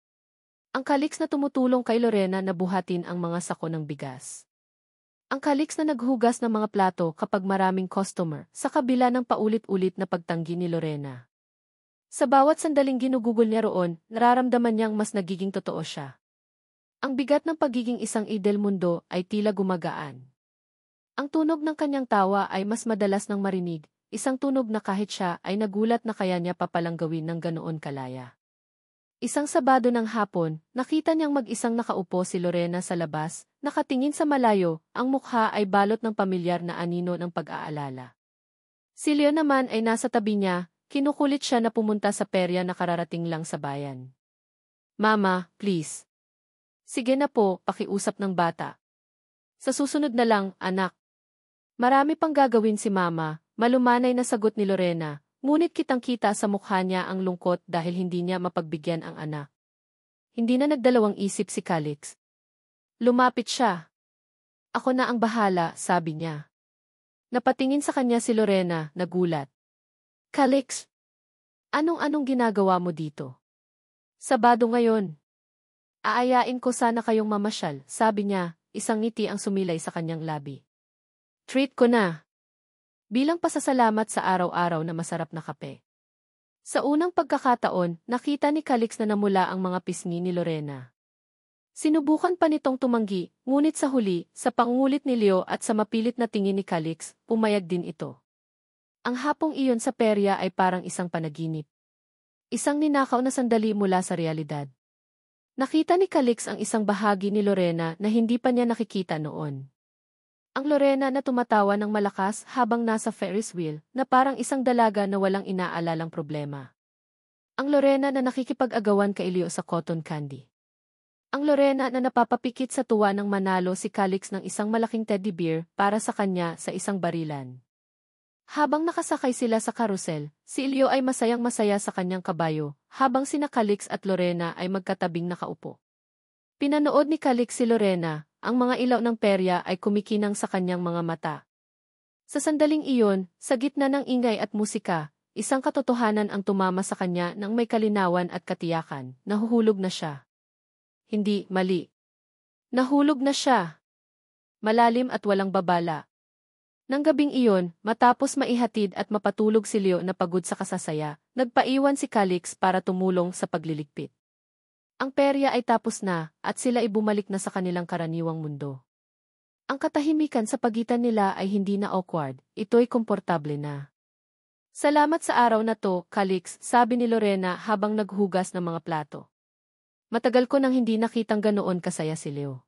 Ang Calix na tumutulong kay Lorena na buhatin ang mga sako ng bigas. Ang Calix na naghugas ng mga plato kapag maraming customer sa kabila ng paulit-ulit na pagtanggi ni Lorena. Sa bawat sandaling ginugugol niya roon, nararamdaman niyang mas nagiging totoo siya. Ang bigat ng pagiging isang Del Mundo ay tila gumagaan. Ang tunog ng kanyang tawa ay mas madalas nang marinig, isang tunog na kahit siya ay nagulat na kaya niya papalang gawin ng ganoon kalaya. Isang Sabado ng hapon, nakita niyang mag-isang nakaupo si Lorena sa labas, nakatingin sa malayo, ang mukha ay balot ng pamilyar na anino ng pag-aalala. Si Leo naman ay nasa tabi niya, kinukulit siya na pumunta sa perya na kararating lang sa bayan. Mama, please. Sige na po, pakiusap ng bata. Sa susunod na lang, anak. Marami pang gagawin si Mama, malumanay na sagot ni Lorena, ngunit kitang-kita sa mukha niya ang lungkot dahil hindi niya mapagbigyan ang anak. Hindi na nagdalawang isip si Calix. Lumapit siya. Ako na ang bahala, sabi niya. Napatingin sa kanya si Lorena, nagulat. Calix, anong ginagawa mo dito? Sabado ngayon. Aayain ko sana kayong mamasyal, sabi niya, isang ngiti ang sumilay sa kanyang labi. Treat ko na. Bilang pasasalamat sa araw-araw na masarap na kape. Sa unang pagkakataon, nakita ni Calix na namula ang mga pisngi ni Lorena. Sinubukan pa nitong tumanggi, ngunit sa huli, sa pangungulit ni Leo at sa mapilit na tingin ni Calix, pumayag din ito. Ang hapong iyon sa perya ay parang isang panaginip. Isang ninakaw na sandali mula sa realidad. Nakita ni Calix ang isang bahagi ni Lorena na hindi pa niya nakikita noon. Ang Lorena na tumatawa ng malakas habang nasa Ferris wheel na parang isang dalaga na walang inaalalang problema. Ang Lorena na nakikipag-agawan kay Leo sa cotton candy. Ang Lorena na napapapikit sa tuwa ng manalo si Calix ng isang malaking teddy bear para sa kanya sa isang barilan. Habang nakasakay sila sa karusel, si Leo ay masayang-masaya sa kanyang kabayo, habang sina Calix at Lorena ay magkatabing nakaupo. Pinanood ni Calix si Lorena, ang mga ilaw ng perya ay kumikinang sa kanyang mga mata. Sa sandaling iyon, sa gitna ng ingay at musika, isang katotohanan ang tumama sa kanya nang may kalinawan at katiyakan, nahuhulog na siya. Hindi, mali. Nahulog na siya. Malalim at walang babala. Nang gabing iyon, matapos maihatid at mapatulog si Leo na pagod sa kasasaya, nagpaiwan si Calix para tumulong sa pagliligpit. Ang perya ay tapos na, at sila ay bumalik na sa kanilang karaniwang mundo. Ang katahimikan sa pagitan nila ay hindi na awkward, ito'y komportable na. Salamat sa araw na to, Calix, sabi ni Lorena habang naghugas ng mga plato. Matagal ko nang hindi nakitang ganoon kasaya si Leo.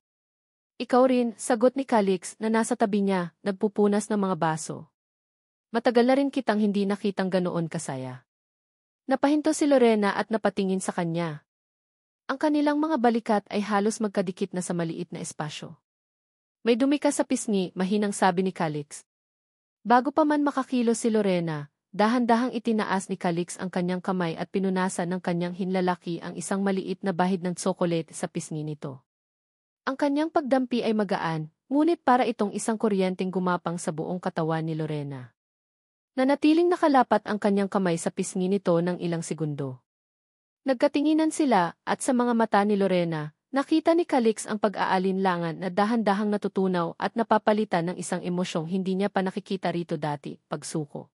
Ikaw rin, sagot ni Calix na nasa tabi niya, nagpupunas ng mga baso. Matagal na rin kitang hindi nakitang ganoon kasaya. Napahinto si Lorena at napatingin sa kanya. Ang kanilang mga balikat ay halos magkadikit na sa maliit na espasyo. May dumi ka sa pisngi, mahinang sabi ni Calix. Bago pa man makakilos si Lorena, dahan-dahang itinaas ni Calix ang kanyang kamay at pinunasan ng kanyang hinlalaki ang isang maliit na bahid ng tsokolate sa pisngi nito. Ang kanyang pagdampi ay magaan, ngunit para itong isang kuryenteng gumapang sa buong katawan ni Lorena. Nanatiling nakalapat ang kanyang kamay sa pisngi nito ng ilang segundo. Nagkatinginan sila, at sa mga mata ni Lorena, nakita ni Calix ang pag-aalinlangan na dahan-dahang natutunaw at napapalitan ng isang emosyong hindi niya pa nakikita rito dati, pagsuko.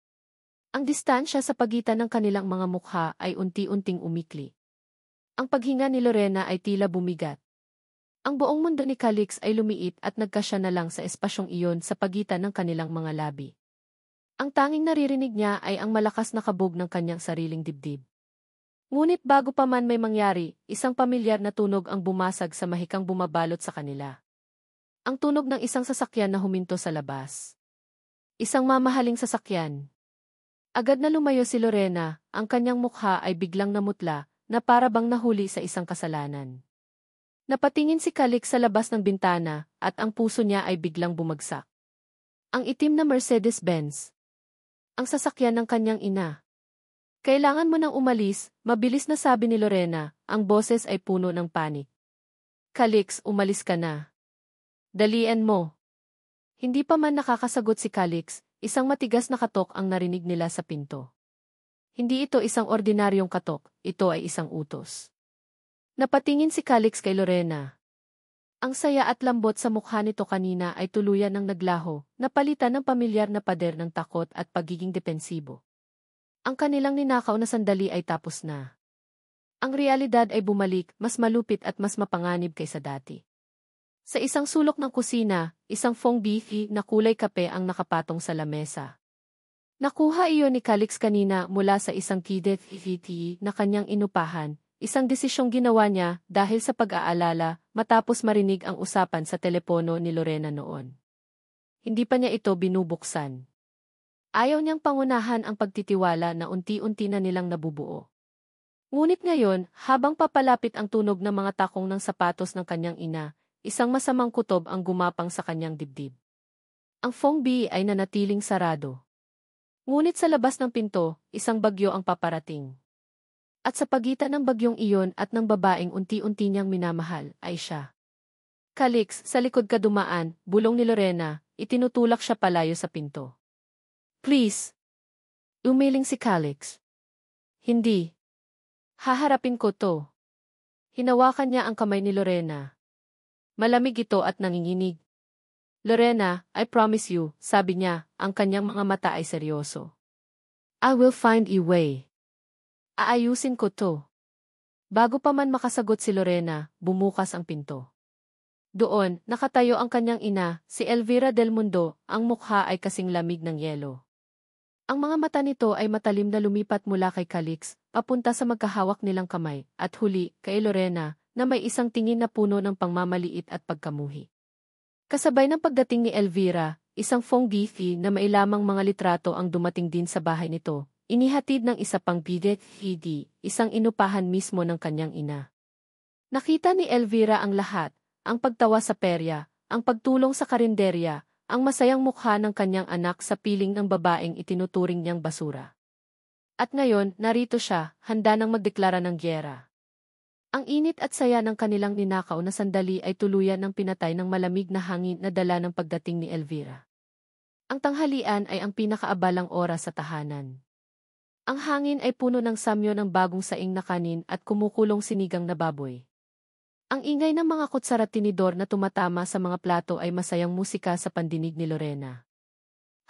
Ang distansya sa pagitan ng kanilang mga mukha ay unti-unting umikli. Ang paghinga ni Lorena ay tila bumigat. Ang buong mundo ni Calix ay lumiit at nagkasya na lang sa espasyong iyon sa pagitan ng kanilang mga labi. Ang tanging naririnig niya ay ang malakas na kabog ng kanyang sariling dibdib. Ngunit bago pa man may mangyari, isang pamilyar na tunog ang bumasag sa mahikang bumabalot sa kanila. Ang tunog ng isang sasakyan na huminto sa labas. Isang mamahaling sasakyan. Agad na lumayo si Lorena, ang kanyang mukha ay biglang namutla, na para bang nahuli sa isang kasalanan. Napatingin si Calix sa labas ng bintana, at ang puso niya ay biglang bumagsak. Ang itim na Mercedes-Benz. Ang sasakyan ng kanyang ina. Kailangan mo nang umalis, mabilis na sabi ni Lorena, ang boses ay puno ng panik. Calix, umalis ka na. Dalian mo. Hindi pa man nakakasagot si Calix, isang matigas na katok ang narinig nila sa pinto. Hindi ito isang ordinaryong katok, ito ay isang utos. Napatingin si Calix kay Lorena. Ang saya at lambot sa mukha nito kanina ay tuluyan ng naglaho, napalitan ng pamilyar na pader ng takot at pagiging depensibo. Ang kanilang ninakaw na sandali ay tapos na. Ang realidad ay bumalik, mas malupit at mas mapanganib kaysa dati. Sa isang sulok ng kusina, isang fong beefy na kulay kape ang nakapatong sa lamesa. Nakuha iyon ni Calix kanina mula sa isang kidet EVT na kanyang inupahan, isang desisyong ginawa niya dahil sa pag-aalala matapos marinig ang usapan sa telepono ni Lorena noon. Hindi pa niya ito binubuksan. Ayaw niyang pangunahan ang pagtitiwala na unti-unti na nilang nabubuo. Ngunit ngayon, habang papalapit ang tunog ng mga takong ng sapatos ng kanyang ina, isang masamang kutob ang gumapang sa kanyang dibdib. Ang fong bi ay nanatiling sarado. Ngunit sa labas ng pinto, isang bagyo ang paparating. At sa pagitan ng bagyong iyon at ng babaeng unti-unti niyang minamahal, ay siya. Calix, sa likod ka dumaan, bulong ni Lorena, itinutulak siya palayo sa pinto. Please. Umiling si Calix. Hindi. Haharapin ko to. Hinawakan niya ang kamay ni Lorena. Malamig ito at nanginginig. Lorena, I promise you, sabi niya, ang kanyang mga mata ay seryoso. I will find a way. Aayusin ko to. Bago pa man makasagot si Lorena, bumukas ang pinto. Doon, nakatayo ang kanyang ina, si Elvira del Mundo, ang mukha ay kasing lamig ng yelo. Ang mga mata nito ay matalim na lumipat mula kay Calix, papunta sa magkahawak nilang kamay, at huli, kay Lorena, na may isang tingin na puno ng pangmamaliit at pagkamuhi. Kasabay ng pagdating ni Elvira, isang fong beefy na may lamang mga litrato ang dumating din sa bahay nito, inihatid ng isa pang bidet hindi, isang inupahan mismo ng kanyang ina. Nakita ni Elvira ang lahat, ang pagtawa sa perya, ang pagtulong sa karinderya, ang masayang mukha ng kanyang anak sa piling ng babaeng itinuturing niyang basura. At ngayon, narito siya, handa nang magdeklara ng gyera. Ang init at saya ng kanilang ninakaw na sandali ay tuluyan ng pinatay ng malamig na hangin na dala ng pagdating ni Elvira. Ang tanghalian ay ang pinakaabalang oras sa tahanan. Ang hangin ay puno ng samyo ng bagong saing na kanin at kumukulong sinigang na baboy. Ang ingay ng mga kutsara at tinidor na tumatama sa mga plato ay masayang musika sa pandinig ni Lorena.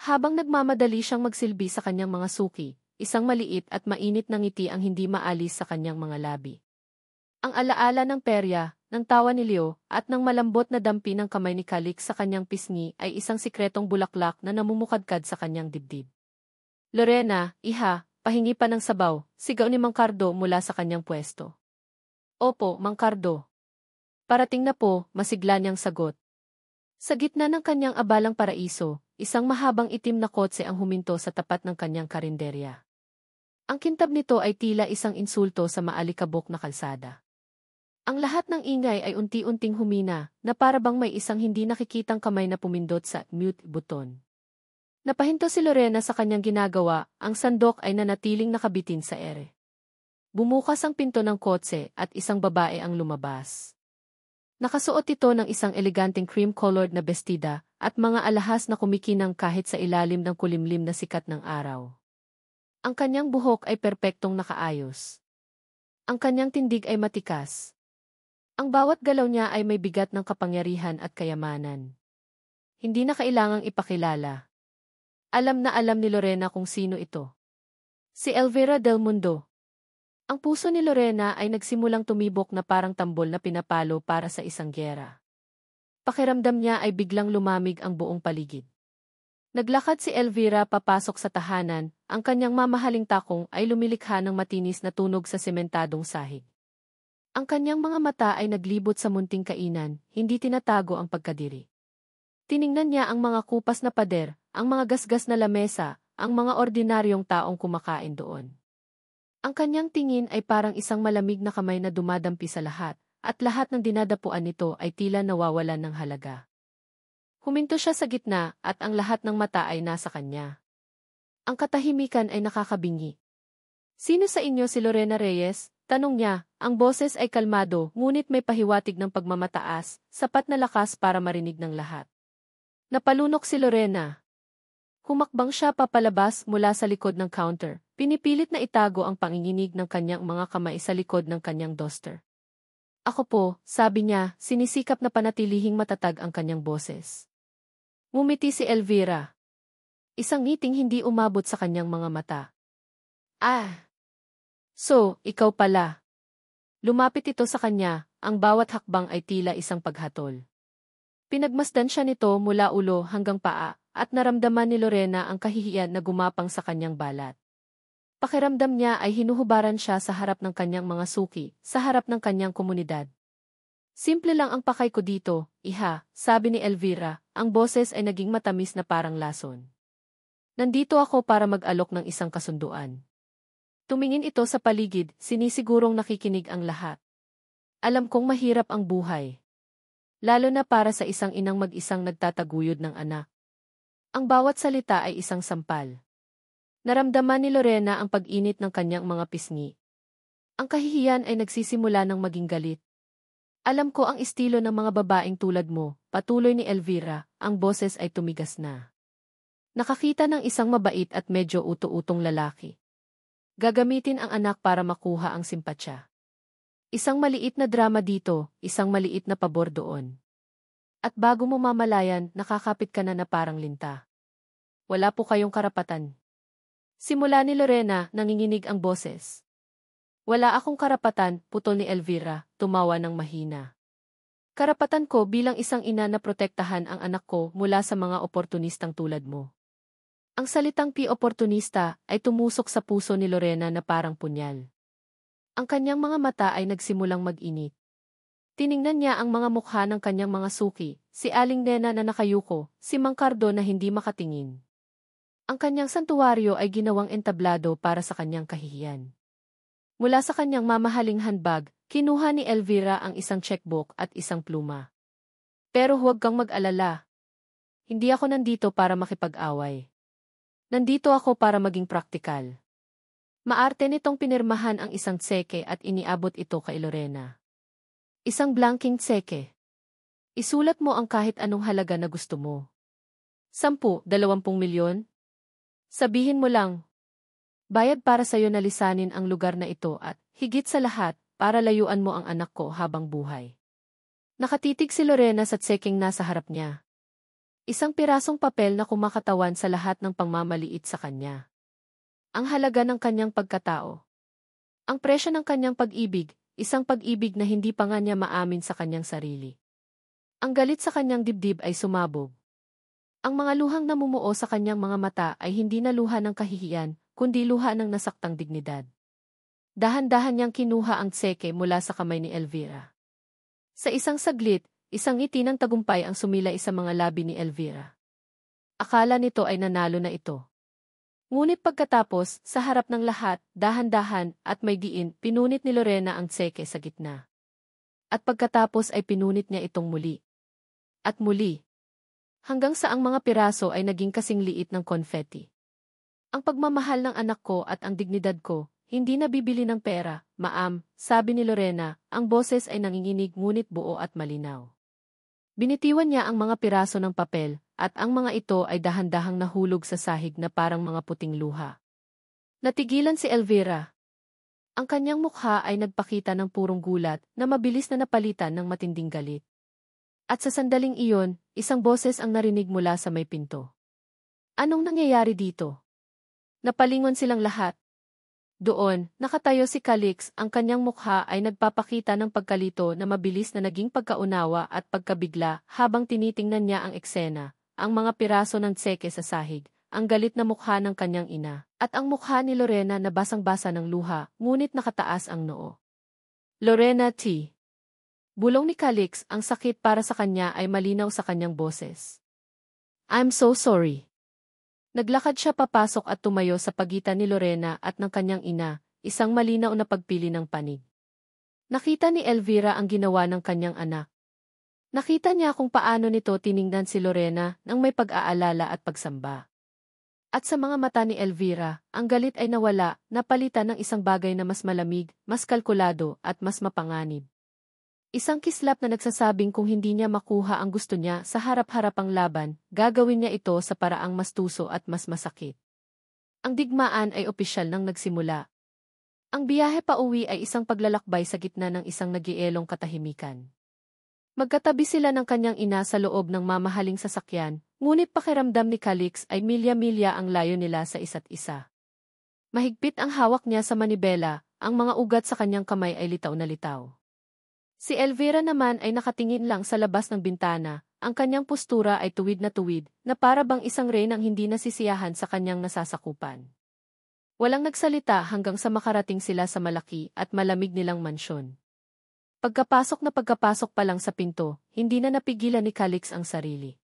Habang nagmamadali siyang magsilbi sa kanyang mga suki, isang maliit at mainit na ngiti ang hindi maalis sa kanyang mga labi. Ang alaala ng perya, ng tawa ni Leo, at ng malambot na dampi ng kamay ni Calix sa kanyang pisngi ay isang sikretong bulaklak na namumukadkad sa kanyang dibdib. Lorena, iha, pahingi pa ng sabaw, sigaw ni Mang Cardo mula sa kanyang pwesto. Opo, Mang Cardo. Parating na po, masigla niyang sagot. Sa gitna ng kanyang abalang paraiso, isang mahabang itim na kotse ang huminto sa tapat ng kanyang karinderya. Ang kintab nito ay tila isang insulto sa maalikabok na kalsada. Ang lahat ng ingay ay unti-unting humina, na para bang may isang hindi nakikitang kamay na pumindot sa mute button. Napahinto si Lorena sa kanyang ginagawa, ang sandok ay nanatiling nakabitin sa ere. Bumukas ang pinto ng kotse at isang babae ang lumabas. Nakasuot ito ng isang eleganteng cream-colored na bestida at mga alahas na kumikinang kahit sa ilalim ng kulimlim na sikat ng araw. Ang kanyang buhok ay perpektong nakaayos. Ang kanyang tindig ay matikas. Ang bawat galaw niya ay may bigat ng kapangyarihan at kayamanan. Hindi na kailangang ipakilala. Alam na alam ni Lorena kung sino ito. Si Elvira del Mundo. Ang puso ni Lorena ay nagsimulang tumibok na parang tambol na pinapalo para sa isang gyera. Pakiramdam niya ay biglang lumamig ang buong paligid. Naglakad si Elvira papasok sa tahanan, ang kanyang mamahaling takong ay lumilikha ng matinis na tunog sa sementadong sahig. Ang kanyang mga mata ay naglibot sa munting kainan, hindi tinatago ang pagkadiri. Tiningnan niya ang mga kupas na pader, ang mga gasgas na lamesa, ang mga ordinaryong taong kumakain doon. Ang kanyang tingin ay parang isang malamig na kamay na dumadampi sa lahat, at lahat ng dinadapuan nito ay tila nawawalan ng halaga. Huminto siya sa gitna at ang lahat ng mata ay nasa kanya. Ang katahimikan ay nakakabingi. Sino sa inyo si Lorena Reyes? Tanong niya, ang boses ay kalmado ngunit may pahiwatig ng pagmamataas, sapat na lakas para marinig ng lahat. Napalunok si Lorena. Humakbang siya papalabas mula sa likod ng counter, pinipilit na itago ang panginginig ng kanyang mga kamay sa likod ng kanyang duster. Ako po, sabi niya, sinisikap na panatilihing matatag ang kanyang boses. Ngumiti si Elvira. Isang ngiting hindi umabot sa kanyang mga mata. Ah! So, ikaw pala. Lumapit ito sa kanya, ang bawat hakbang ay tila isang paghatol. Pinagmasdan siya nito mula ulo hanggang paa, at naramdaman ni Lorena ang kahihiyan na gumapang sa kanyang balat. Pakiramdam niya ay hinuhubaran siya sa harap ng kanyang mga suki, sa harap ng kanyang komunidad. Simple lang ang pakay ko dito, iha, sabi ni Elvira, ang boses ay naging matamis na parang lason. Nandito ako para mag-alok ng isang kasunduan. Tumingin ito sa paligid, sinisigurong nakikinig ang lahat. Alam kong mahirap ang buhay. Lalo na para sa isang inang mag-isang nagtataguyod ng anak. Ang bawat salita ay isang sampal. Naramdaman ni Lorena ang pag-init ng kanyang mga pisngi. Ang kahihiyan ay nagsisimula ng maging galit. Alam ko ang estilo ng mga babaeng tulad mo, patuloy ni Elvira, ang boses ay tumigas na. Nakakita ng isang mabait at medyo uto-utong lalaki. Gagamitin ang anak para makuha ang simpatsya. Isang maliit na drama dito, isang maliit na pabor doon. At bago mo mamalayan, nakakapit ka na parang linta. Wala po kayong karapatan. Simula ni Lorena, nanginginig ang boses. Wala akong karapatan, putol ni Elvira, tumawa ng mahina. Karapatan ko bilang isang ina na protektahan ang anak ko mula sa mga oportunistang tulad mo. Ang salitang oportunista ay tumusok sa puso ni Lorena na parang punyal. Ang kanyang mga mata ay nagsimulang mag-init. Tiningnan niya ang mga mukha ng kanyang mga suki, si Aling Nena na nakayuko, si Mang Cardo na hindi makatingin. Ang kanyang santuwaryo ay ginawang entablado para sa kanyang kahihiyan. Mula sa kanyang mamahaling handbag, kinuha ni Elvira ang isang checkbook at isang pluma. Pero huwag kang mag-alala. Hindi ako nandito para makipag-away. Nandito ako para maging praktikal. Maarte nitong pinirmahan ang isang tseke at iniabot ito kay Lorena. Isang blanking tseke. Isulat mo ang kahit anong halaga na gusto mo. 10, 20 milyon? Sabihin mo lang. Bayad para sa'yo na lisanin ang lugar na ito at, higit sa lahat, para layuan mo ang anak ko habang buhay. Nakatitig si Lorena sa tseking nasa harap niya. Isang pirasong papel na kumakatawan sa lahat ng pangmamaliit sa kanya. Ang halaga ng kanyang pagkatao. Ang presyo ng kanyang pag-ibig, isang pag-ibig na hindi pa nga niya maamin sa kanyang sarili. Ang galit sa kanyang dibdib ay sumabog. Ang mga luhang namumuo sa kanyang mga mata ay hindi na luha ng kahihiyan, kundi luha ng nasaktang dignidad. Dahan-dahan niyang kinuha ang tseke mula sa kamay ni Elvira. Sa isang saglit, isang ngiti ng tagumpay ang sumilay sa mga labi ni Elvira. Akala nito ay nanalo na ito. Ngunit pagkatapos, sa harap ng lahat, dahan-dahan at may diin, pinunit ni Lorena ang tseke sa gitna. At pagkatapos ay pinunit niya itong muli. At muli. Hanggang sa ang mga piraso ay naging kasing liit ng confetti. Ang pagmamahal ng anak ko at ang dignidad ko, hindi nabibili ng pera, maam, sabi ni Lorena, ang boses ay nanginginig ngunit buo at malinaw. Binitiwan niya ang mga piraso ng papel, at ang mga ito ay dahan-dahang nahulog sa sahig na parang mga puting luha. Natigilan si Elvira. Ang kanyang mukha ay nagpakita ng purong gulat na mabilis na napalitan ng matinding galit. At sa sandaling iyon, isang boses ang narinig mula sa may pinto. Anong nangyayari dito? Napalingon silang lahat. Doon, nakatayo si Calix, ang kanyang mukha ay nagpapakita ng pagkalito na mabilis na naging pagkaunawa at pagkabigla habang tinitingnan niya ang eksena, ang mga piraso ng tseke sa sahig, ang galit na mukha ng kanyang ina, at ang mukha ni Lorena na basang-basa ng luha, ngunit nakataas ang noo. Lorena T. Bulong ni Calix, ang sakit para sa kanya ay malinaw sa kanyang boses. I'm so sorry. Naglakad siya papasok at tumayo sa pagitan ni Lorena at ng kanyang ina, isang malinaw na pagpili ng panig. Nakita ni Elvira ang ginawa ng kanyang anak. Nakita niya kung paano nito tiningnan si Lorena nang may pag-aalala at pagsamba. At sa mga mata ni Elvira, ang galit ay nawala, napalitan ng isang bagay na mas malamig, mas kalkulado, at mas mapanganib. Isang kislap na nagsasabing kung hindi niya makuha ang gusto niya sa harap-harapang laban, gagawin niya ito sa paraang mas tuso at mas masakit. Ang digmaan ay opisyal nang nagsimula. Ang biyahe pa uwi ay isang paglalakbay sa gitna ng isang nagielong katahimikan. Magkatabi sila ng kanyang ina sa loob ng mamahaling sasakyan, ngunit pakiramdam ni Calix ay milya-milya ang layo nila sa isa't isa. Mahigpit ang hawak niya sa manibela, ang mga ugat sa kanyang kamay ay litaw na litaw. Si Elvira naman ay nakatingin lang sa labas ng bintana, ang kanyang postura ay tuwid na para bang isang reynang hindi nasisiyahan sa kanyang nasasakupan. Walang nagsalita hanggang sa makarating sila sa malaki at malamig nilang mansyon. Pagkapasok pa lang sa pinto, hindi na napigilan ni Calix ang sarili.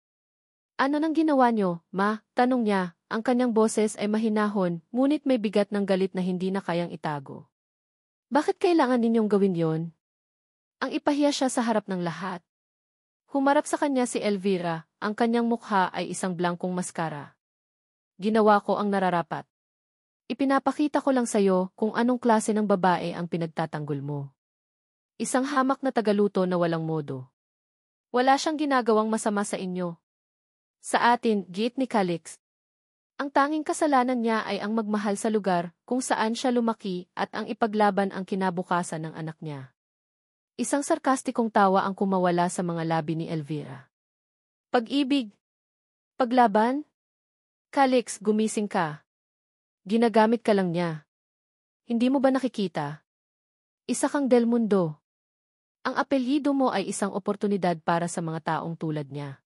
Ano nang ginawa niyo, ma? Tanong niya, ang kanyang boses ay mahinahon, ngunit may bigat ng galit na hindi na kayang itago. Bakit kailangan ninyong gawin yon? Ang ipahiya siya sa harap ng lahat. Humarap sa kanya si Elvira, ang kanyang mukha ay isang blankong maskara. Ginawa ko ang nararapat. Ipinapakita ko lang sa'yo kung anong klase ng babae ang pinagtatanggol mo. Isang hamak na tagaluto na walang modo. Wala siyang ginagawang masama sa inyo. Sa atin, giit ni Calix. Ang tanging kasalanan niya ay ang magmahal sa lugar kung saan siya lumaki at ang ipaglaban ang kinabukasan ng anak niya. Isang sarkastikong tawa ang kumawala sa mga labi ni Elvira. Pag-ibig? Paglaban? Calix, gumising ka. Ginagamit ka lang niya. Hindi mo ba nakikita? Isa kang Del Mundo. Ang apelyido mo ay isang oportunidad para sa mga taong tulad niya.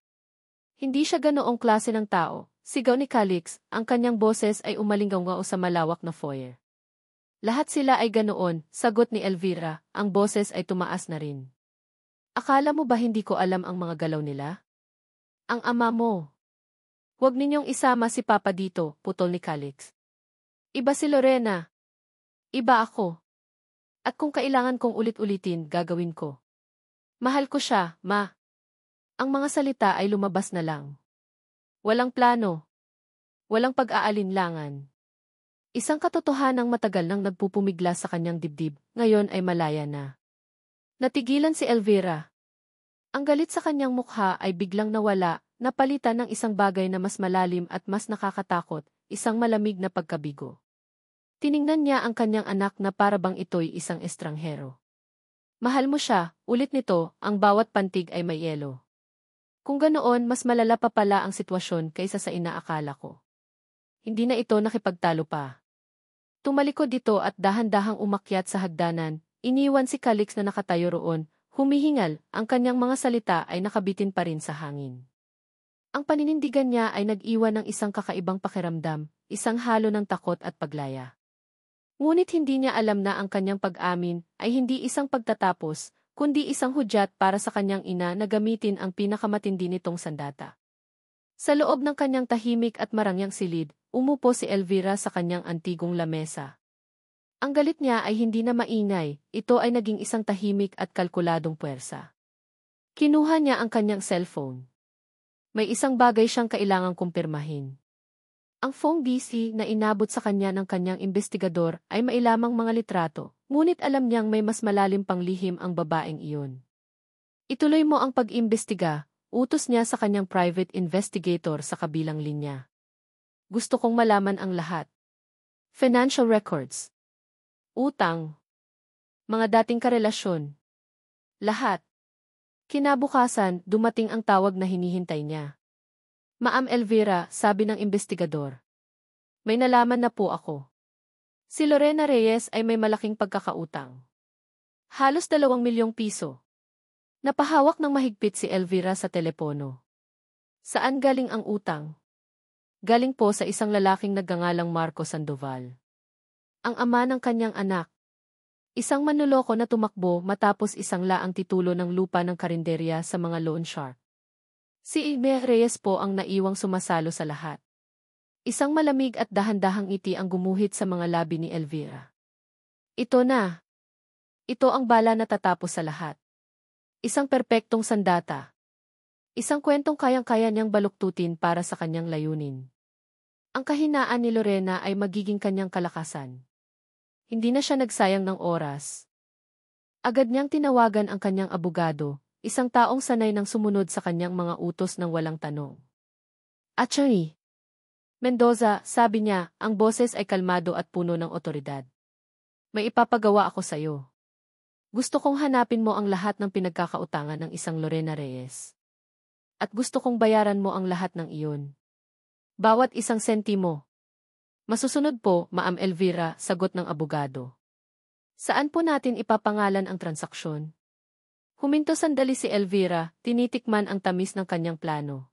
Hindi siya ganoong klase ng tao, sigaw ni Calix, ang kanyang boses ay umalinggaw sa malawak na foyer. Lahat sila ay ganoon, sagot ni Elvira, ang boses ay tumaas na rin. Akala mo ba hindi ko alam ang mga galaw nila? Ang ama mo. Huwag ninyong isama si Papa dito, putol ni Calix. Iba si Lorena. Iba ako. At kung kailangan kong ulit-ulitin, gagawin ko. Mahal ko siya, ma. Ang mga salita ay lumabas na lang. Walang plano. Walang pag-aalinlangan. Isang katotohanang matagal nang nagpupumigla sa kanyang dibdib, ngayon ay malaya na. Natigilan si Elvira. Ang galit sa kanyang mukha ay biglang nawala, napalitan ng isang bagay na mas malalim at mas nakakatakot, isang malamig na pagkabigo. Tiningnan niya ang kanyang anak na para bang ito'y isang estranghero. Mahal mo siya, ulit nito, ang bawat pantig ay may yelo. Kung ganoon, mas malala pa pala ang sitwasyon kaysa sa inaakala ko. Hindi na ito nakipagtalo pa. Tumalikod dito at dahan-dahang umakyat sa hagdanan, iniwan si Calix na nakatayo roon, humihingal, ang kanyang mga salita ay nakabitin pa rin sa hangin. Ang paninindigan niya ay nag-iwan ng isang kakaibang pakiramdam, isang halo ng takot at paglaya. Ngunit hindi niya alam na ang kanyang pag-amin ay hindi isang pagtatapos, kundi isang hudyat para sa kanyang ina na gamitin ang pinakamatindi nitong sandata. Sa loob ng kanyang tahimik at marangyang silid, umupo si Elvira sa kanyang antigong lamesa. Ang galit niya ay hindi na maingay, ito ay naging isang tahimik at kalkuladong puwersa. Kinuha niya ang kanyang cellphone. May isang bagay siyang kailangang kumpirmahin. Ang phone busy na inabot sa kanya ng kanyang investigador ay mailamang mga litrato, ngunit alam niyang may mas malalim pang lihim ang babaeng iyon. Ituloy mo ang pag-imbestiga, utos niya sa kanyang private investigator sa kabilang linya. Gusto kong malaman ang lahat. Financial records. Utang. Mga dating karelasyon. Lahat. Kinabukasan, dumating ang tawag na hinihintay niya. Ma'am Elvira, sabi ng investigador. May nalaman na po ako. Si Lorena Reyes ay may malaking pagkakautang. Halos 2 milyong piso. Napahawak ng mahigpit si Elvira sa telepono. Saan galing ang utang? Galing po sa isang lalaking nagngangalang Marco Sandoval. Ang ama ng kanyang anak. Isang manloloko na tumakbo matapos isang laang titulo ng lupa ng karinderya sa mga loan shark. Si Igme Reyes po ang naiwang sumasalo sa lahat. Isang malamig at dahan-dahang ngiti ang gumuhit sa mga labi ni Elvira. Ito na. Ito ang bala na tatapos sa lahat. Isang perpektong sandata. Isang kwentong kayang-kaya niyang baluktutin para sa kanyang layunin. Ang kahinaan ni Lorena ay magiging kanyang kalakasan. Hindi na siya nagsayang ng oras. Agad niyang tinawagan ang kanyang abogado, isang taong sanay ng sumunod sa kanyang mga utos ng walang tanong. Attorney Mendoza, sabi niya, ang boses ay kalmado at puno ng otoridad. May ipapagawa ako sa'yo. Gusto kong hanapin mo ang lahat ng pinagkakautangan ng isang Lorena Reyes. At gusto kong bayaran mo ang lahat ng iyon. Bawat isang sentimo. Masusunod po, Ma'am Elvira, sagot ng abogado. Saan po natin ipapangalan ang transaksyon? Huminto sandali si Elvira, tinitikman ang tamis ng kanyang plano.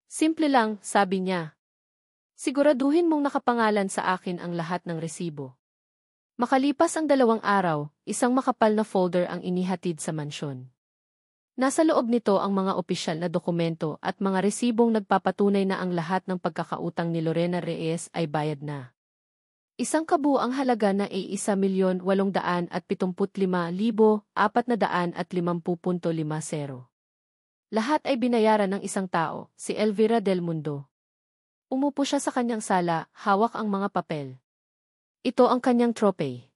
Simple lang, sabi niya. Siguraduhin mong nakapangalan sa akin ang lahat ng resibo. Makalipas ang 2 araw, isang makapal na folder ang inihatid sa mansyon. Nasa loob nito ang mga opisyal na dokumento at mga resibong nagpapatunay na ang lahat ng pagkakautang ni Lorena Reyes ay bayad na. Isang kabuuang halaga na ay 1,875,450.50. Lahat ay binayaran ng isang tao, si Elvira Del Mundo. Umupo siya sa kanyang sala, hawak ang mga papel. Ito ang kanyang trophy.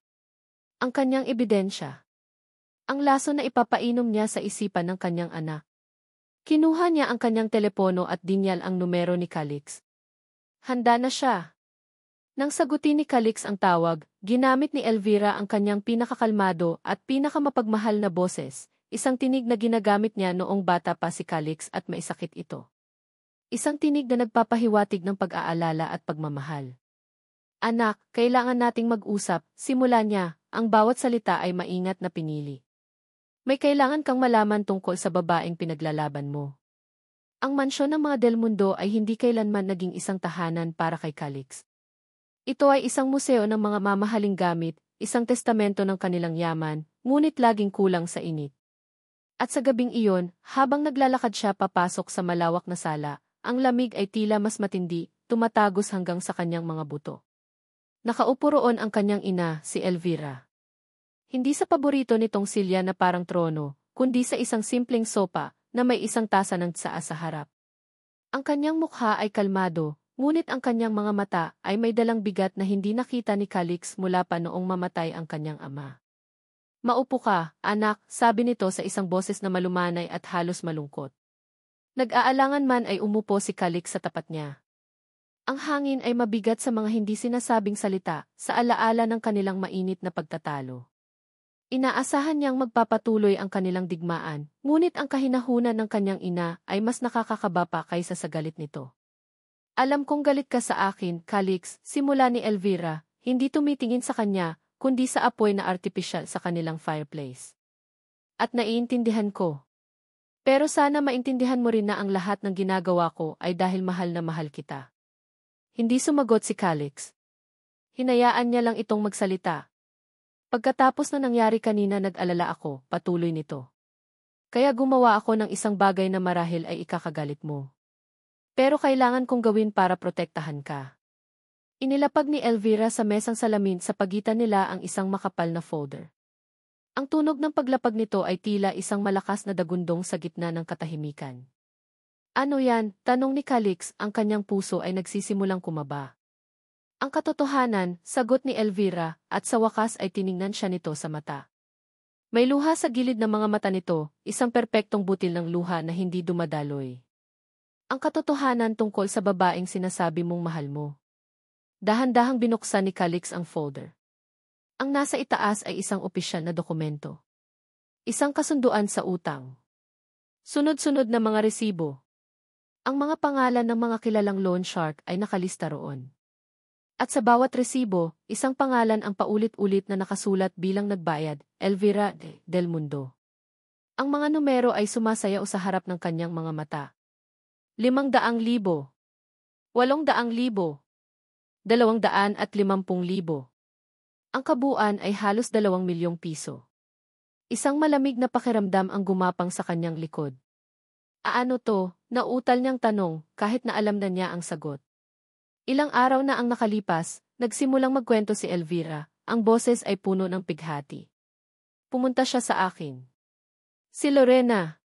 Ang kanyang ebidensya. Ang laso na ipapainom niya sa isipan ng kanyang anak. Kinuha niya ang kanyang telepono at dinyal ang numero ni Calix. Handa na siya. Nang sagutin ni Calix ang tawag, ginamit ni Elvira ang kanyang pinakakalmado at pinakamapagmahal na boses, isang tinig na ginagamit niya noong bata pa si Calix at maisakit ito. Isang tinig na nagpapahiwatig ng pag-aalala at pagmamahal. Anak, kailangan nating mag-usap, simula niya, ang bawat salita ay maingat na pinili. May kailangan kang malaman tungkol sa babaeng pinaglalaban mo. Ang mansyon ng mga Del Mundo ay hindi kailanman naging isang tahanan para kay Calix. Ito ay isang museo ng mga mamahaling gamit, isang testamento ng kanilang yaman, ngunit laging kulang sa init. At sa gabing iyon, habang naglalakad siya papasok sa malawak na sala, ang lamig ay tila mas matindi, tumatagos hanggang sa kanyang mga buto. Nakaupo roon ang kanyang ina, si Elvira. Hindi sa paborito nitong silya na parang trono, kundi sa isang simpleng sopa na may isang tasa ng tsaa sa harap. Ang kanyang mukha ay kalmado, ngunit ang kanyang mga mata ay may dalang bigat na hindi nakita ni Calix mula pa noong mamatay ang kanyang ama. Maupo ka, anak, sabi nito sa isang boses na malumanay at halos malungkot. Nag-aalangan man ay umupo si Calix sa tapat niya. Ang hangin ay mabigat sa mga hindi sinasabing salita, sa alaala ng kanilang mainit na pagtatalo. Inaasahan niyang magpapatuloy ang kanilang digmaan, ngunit ang kahinahunan ng kanyang ina ay mas nakakakaba pa kaysa sa galit nito. Alam kong galit ka sa akin, Calix, simula ni Elvira, hindi tumitingin sa kanya, kundi sa apoy na artipisyal sa kanilang fireplace. At naiintindihan ko. Pero sana maintindihan mo rin na ang lahat ng ginagawa ko ay dahil mahal na mahal kita. Hindi sumagot si Calix. Hinayaan niya lang itong magsalita. Pagkatapos na nangyari kanina nag-alala ako, patuloy nito. Kaya gumawa ako ng isang bagay na marahil ay ikakagalit mo. Pero kailangan kong gawin para protektahan ka. Inilapag ni Elvira sa mesang salamin sa pagitan nila ang isang makapal na folder. Ang tunog ng paglapag nito ay tila isang malakas na dagundong sa gitna ng katahimikan. Ano yan? Tanong ni Calix, ang kanyang puso ay nagsisimulang kumaba. Ang katotohanan, sagot ni Elvira, at sa wakas ay tiningnan siya nito sa mata. May luha sa gilid ng mga mata nito, isang perpektong butil ng luha na hindi dumadaloy. Ang katotohanan tungkol sa babaeng sinasabi mong mahal mo. Dahan-dahang binuksan ni Calix ang folder. Ang nasa itaas ay isang opisyal na dokumento. Isang kasunduan sa utang. Sunod-sunod na mga resibo. Ang mga pangalan ng mga kilalang loan shark ay nakalista roon. At sa bawat resibo, isang pangalan ang paulit-ulit na nakasulat bilang nagbayad, Elvira Del Mundo. Ang mga numero ay sumasayaw sa harap ng kanyang mga mata. 500,000, 800,000, 250,000. Ang kabuuan ay halos 2 milyong piso. Isang malamig na pakiramdam ang gumapang sa kanyang likod. Aano to? Nauutal niyang tanong kahit na alam na niya ang sagot. Ilang araw na ang nakalipas, nagsimulang magkwento si Elvira, ang boses ay puno ng pighati. Pumunta siya sa akin. Si Lorena.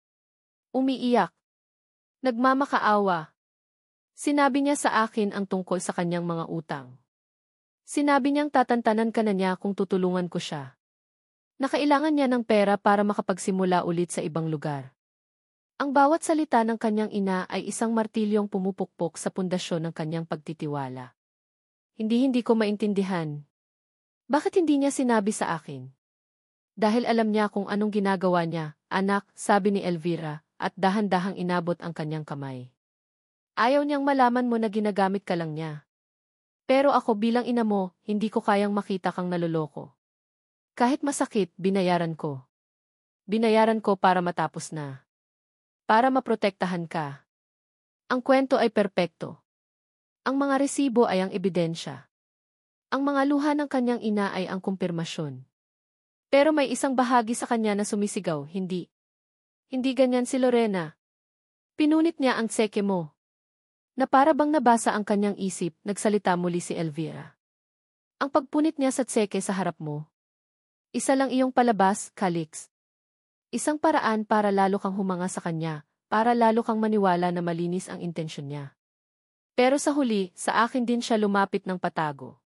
Umiiyak. Nagmamakaawa. Sinabi niya sa akin ang tungkol sa kanyang mga utang. Sinabi niyang tatantanan ka na niya kung tutulungan ko siya. Nakailangan niya ng pera para makapagsimula ulit sa ibang lugar. Ang bawat salita ng kanyang ina ay isang martilyong pumupukpok sa pundasyon ng kanyang pagtitiwala. Hindi ko maintindihan. Bakit hindi niya sinabi sa akin? Dahil alam niya kung anong ginagawa niya, anak, sabi ni Elvira, at dahan-dahang inabot ang kanyang kamay. Ayaw niyang malaman mo na ginagamit ka lang niya. Pero ako bilang ina mo, hindi ko kayang makita kang naloloko. Kahit masakit, binayaran ko. Binayaran ko para matapos na. Para maprotektahan ka. Ang kwento ay perpekto. Ang mga resibo ay ang ebidensya. Ang mga luha ng kanyang ina ay ang kumpirmasyon. Pero may isang bahagi sa kanya na sumisigaw, hindi. Hindi ganyan si Lorena. Pinunit niya ang tseke mo. Na para bang nabasa ang kanyang isip, nagsalita muli si Elvira. Ang pagpunit niya sa tseke sa harap mo. Isa lang iyong palabas, Calix. Isang paraan para lalo kang humanga sa kanya, para lalo kang maniwala na malinis ang intensyon niya. Pero sa huli, sa akin din siya lumapit ng patago.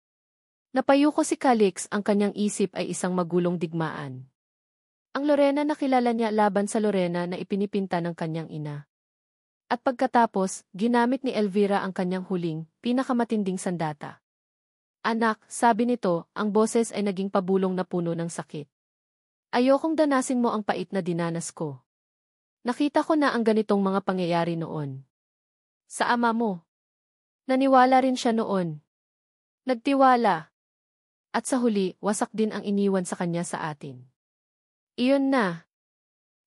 Napayuko si Calix, ang kanyang isip ay isang magulong digmaan. Ang Lorena na kilala niya laban sa Lorena na ipinipinta ng kanyang ina. At pagkatapos, ginamit ni Elvira ang kanyang huling, pinakamatinding sandata. Anak, sabi nito, ang boses ay naging pabulong na puno ng sakit. Ayokong danasin mo ang pait na dinanas ko. Nakita ko na ang ganitong mga pangyayari noon. Sa ama mo. Naniwala rin siya noon. Nagtiwala. At sa huli, wasak din ang iniwan sa kanya sa atin. Iyon na.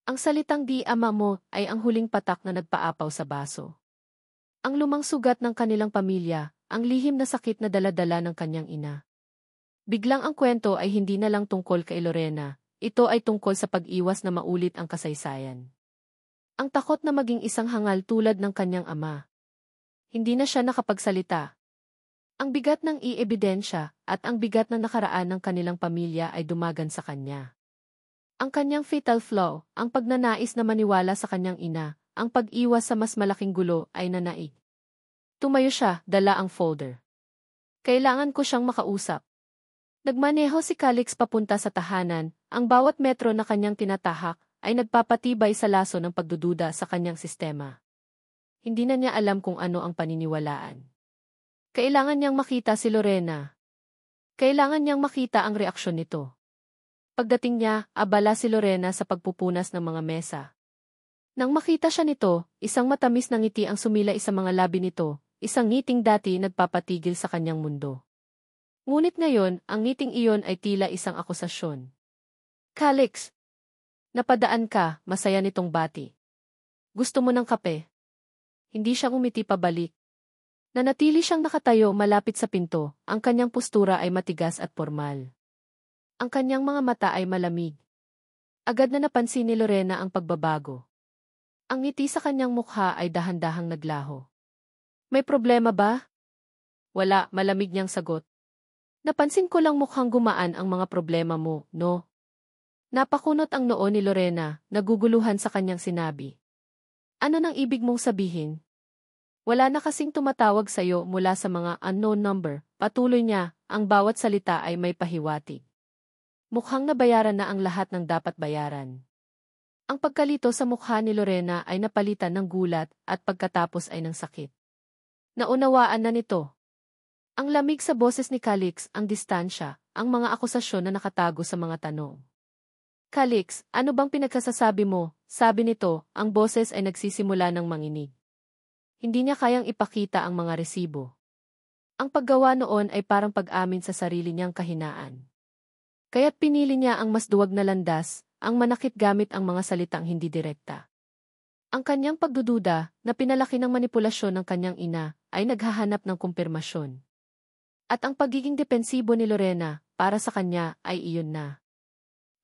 Ang salitang di ama mo ay ang huling patak na nagpaapaw sa baso. Ang lumang sugat ng kanilang pamilya, ang lihim na sakit na dala-dala ng kanyang ina. Biglang ang kwento ay hindi na lang tungkol kay Lorena, ito ay tungkol sa pag-iwas na maulit ang kasaysayan. Ang takot na maging isang hangal tulad ng kanyang ama. Hindi na siya nakapagsalita. Ang bigat ng iebidensya at ang bigat ng nakaraan ng kanilang pamilya ay dumagan sa kanya. Ang kanyang fatal flaw, ang pagnanais na maniwala sa kanyang ina, ang pag-iwas sa mas malaking gulo ay nanaig. Tumayo siya, dala ang folder. Kailangan ko siyang makausap. Nagmaneho si Calix papunta sa tahanan, ang bawat metro na kanyang tinatahak ay nagpapatibay sa laso ng pagdududa sa kanyang sistema. Hindi na niya alam kung ano ang paniniwalaan. Kailangan niyang makita si Lorena. Kailangan niyang makita ang reaksyon nito. Pagdating niya, abala si Lorena sa pagpupunas ng mga mesa. Nang makita siya nito, isang matamis na ngiti ang sumilay sa mga labi nito, isang ngiting dati nagpapatigil sa kanyang mundo. Ngunit ngayon, ang ngiting iyon ay tila isang akusasyon. Calix! Napadaan ka, masaya nitong bati. Gusto mo ng kape? Hindi siya umiti pabalik. Nanatili siyang nakatayo malapit sa pinto, ang kanyang postura ay matigas at formal. Ang kanyang mga mata ay malamig. Agad na napansin ni Lorena ang pagbabago. Ang ngiti sa kanyang mukha ay dahan-dahang naglaho. May problema ba? Wala, malamig niyang sagot. Napansin ko lang mukhang gumaan ang mga problema mo, no? Napakunot ang noo ni Lorena, naguguluhan sa kanyang sinabi. Ano nang ibig mong sabihin? Wala na kasing tumatawag sa'yo mula sa mga unknown number, patuloy niya, ang bawat salita ay may pahiwatig. Mukhang nabayaran na ang lahat ng dapat bayaran. Ang pagkalito sa mukha ni Lorena ay napalitan ng gulat at pagkatapos ay ng sakit. Naunawaan na nito. Ang lamig sa boses ni Calix, ang distansya, ang mga akusasyon na nakatago sa mga tanong. Calix, ano bang pinagsasabi mo? Sabi nito, ang boses ay nagsisimula ng manginig. Hindi niya kayang ipakita ang mga resibo. Ang paggawa noon ay parang pag-amin sa sarili niyang kahinaan. Kaya't pinili niya ang mas duwag na landas, ang manakit gamit ang mga salitang hindi direkta. Ang kanyang pagdududa, na pinalaki ng manipulasyon ng kanyang ina, ay naghahanap ng kumpirmasyon. At ang pagiging depensibo ni Lorena, para sa kanya, ay iyon na.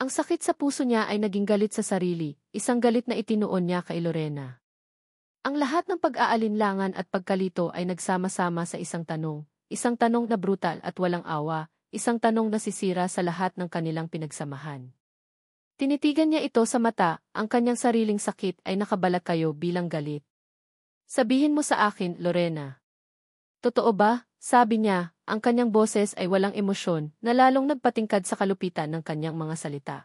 Ang sakit sa puso niya ay naging galit sa sarili, isang galit na itinuon niya kay Lorena. Ang lahat ng pag-aalinlangan at pagkalito ay nagsama-sama sa isang tanong na brutal at walang awa, isang tanong na sisira sa lahat ng kanilang pinagsamahan. Tinitigan niya ito sa mata, ang kanyang sariling sakit ay nakabalat kayo bilang galit. Sabihin mo sa akin, Lorena. Totoo ba? Sabi niya, ang kanyang boses ay walang emosyon na lalong nagpatingkad sa kalupitan ng kanyang mga salita.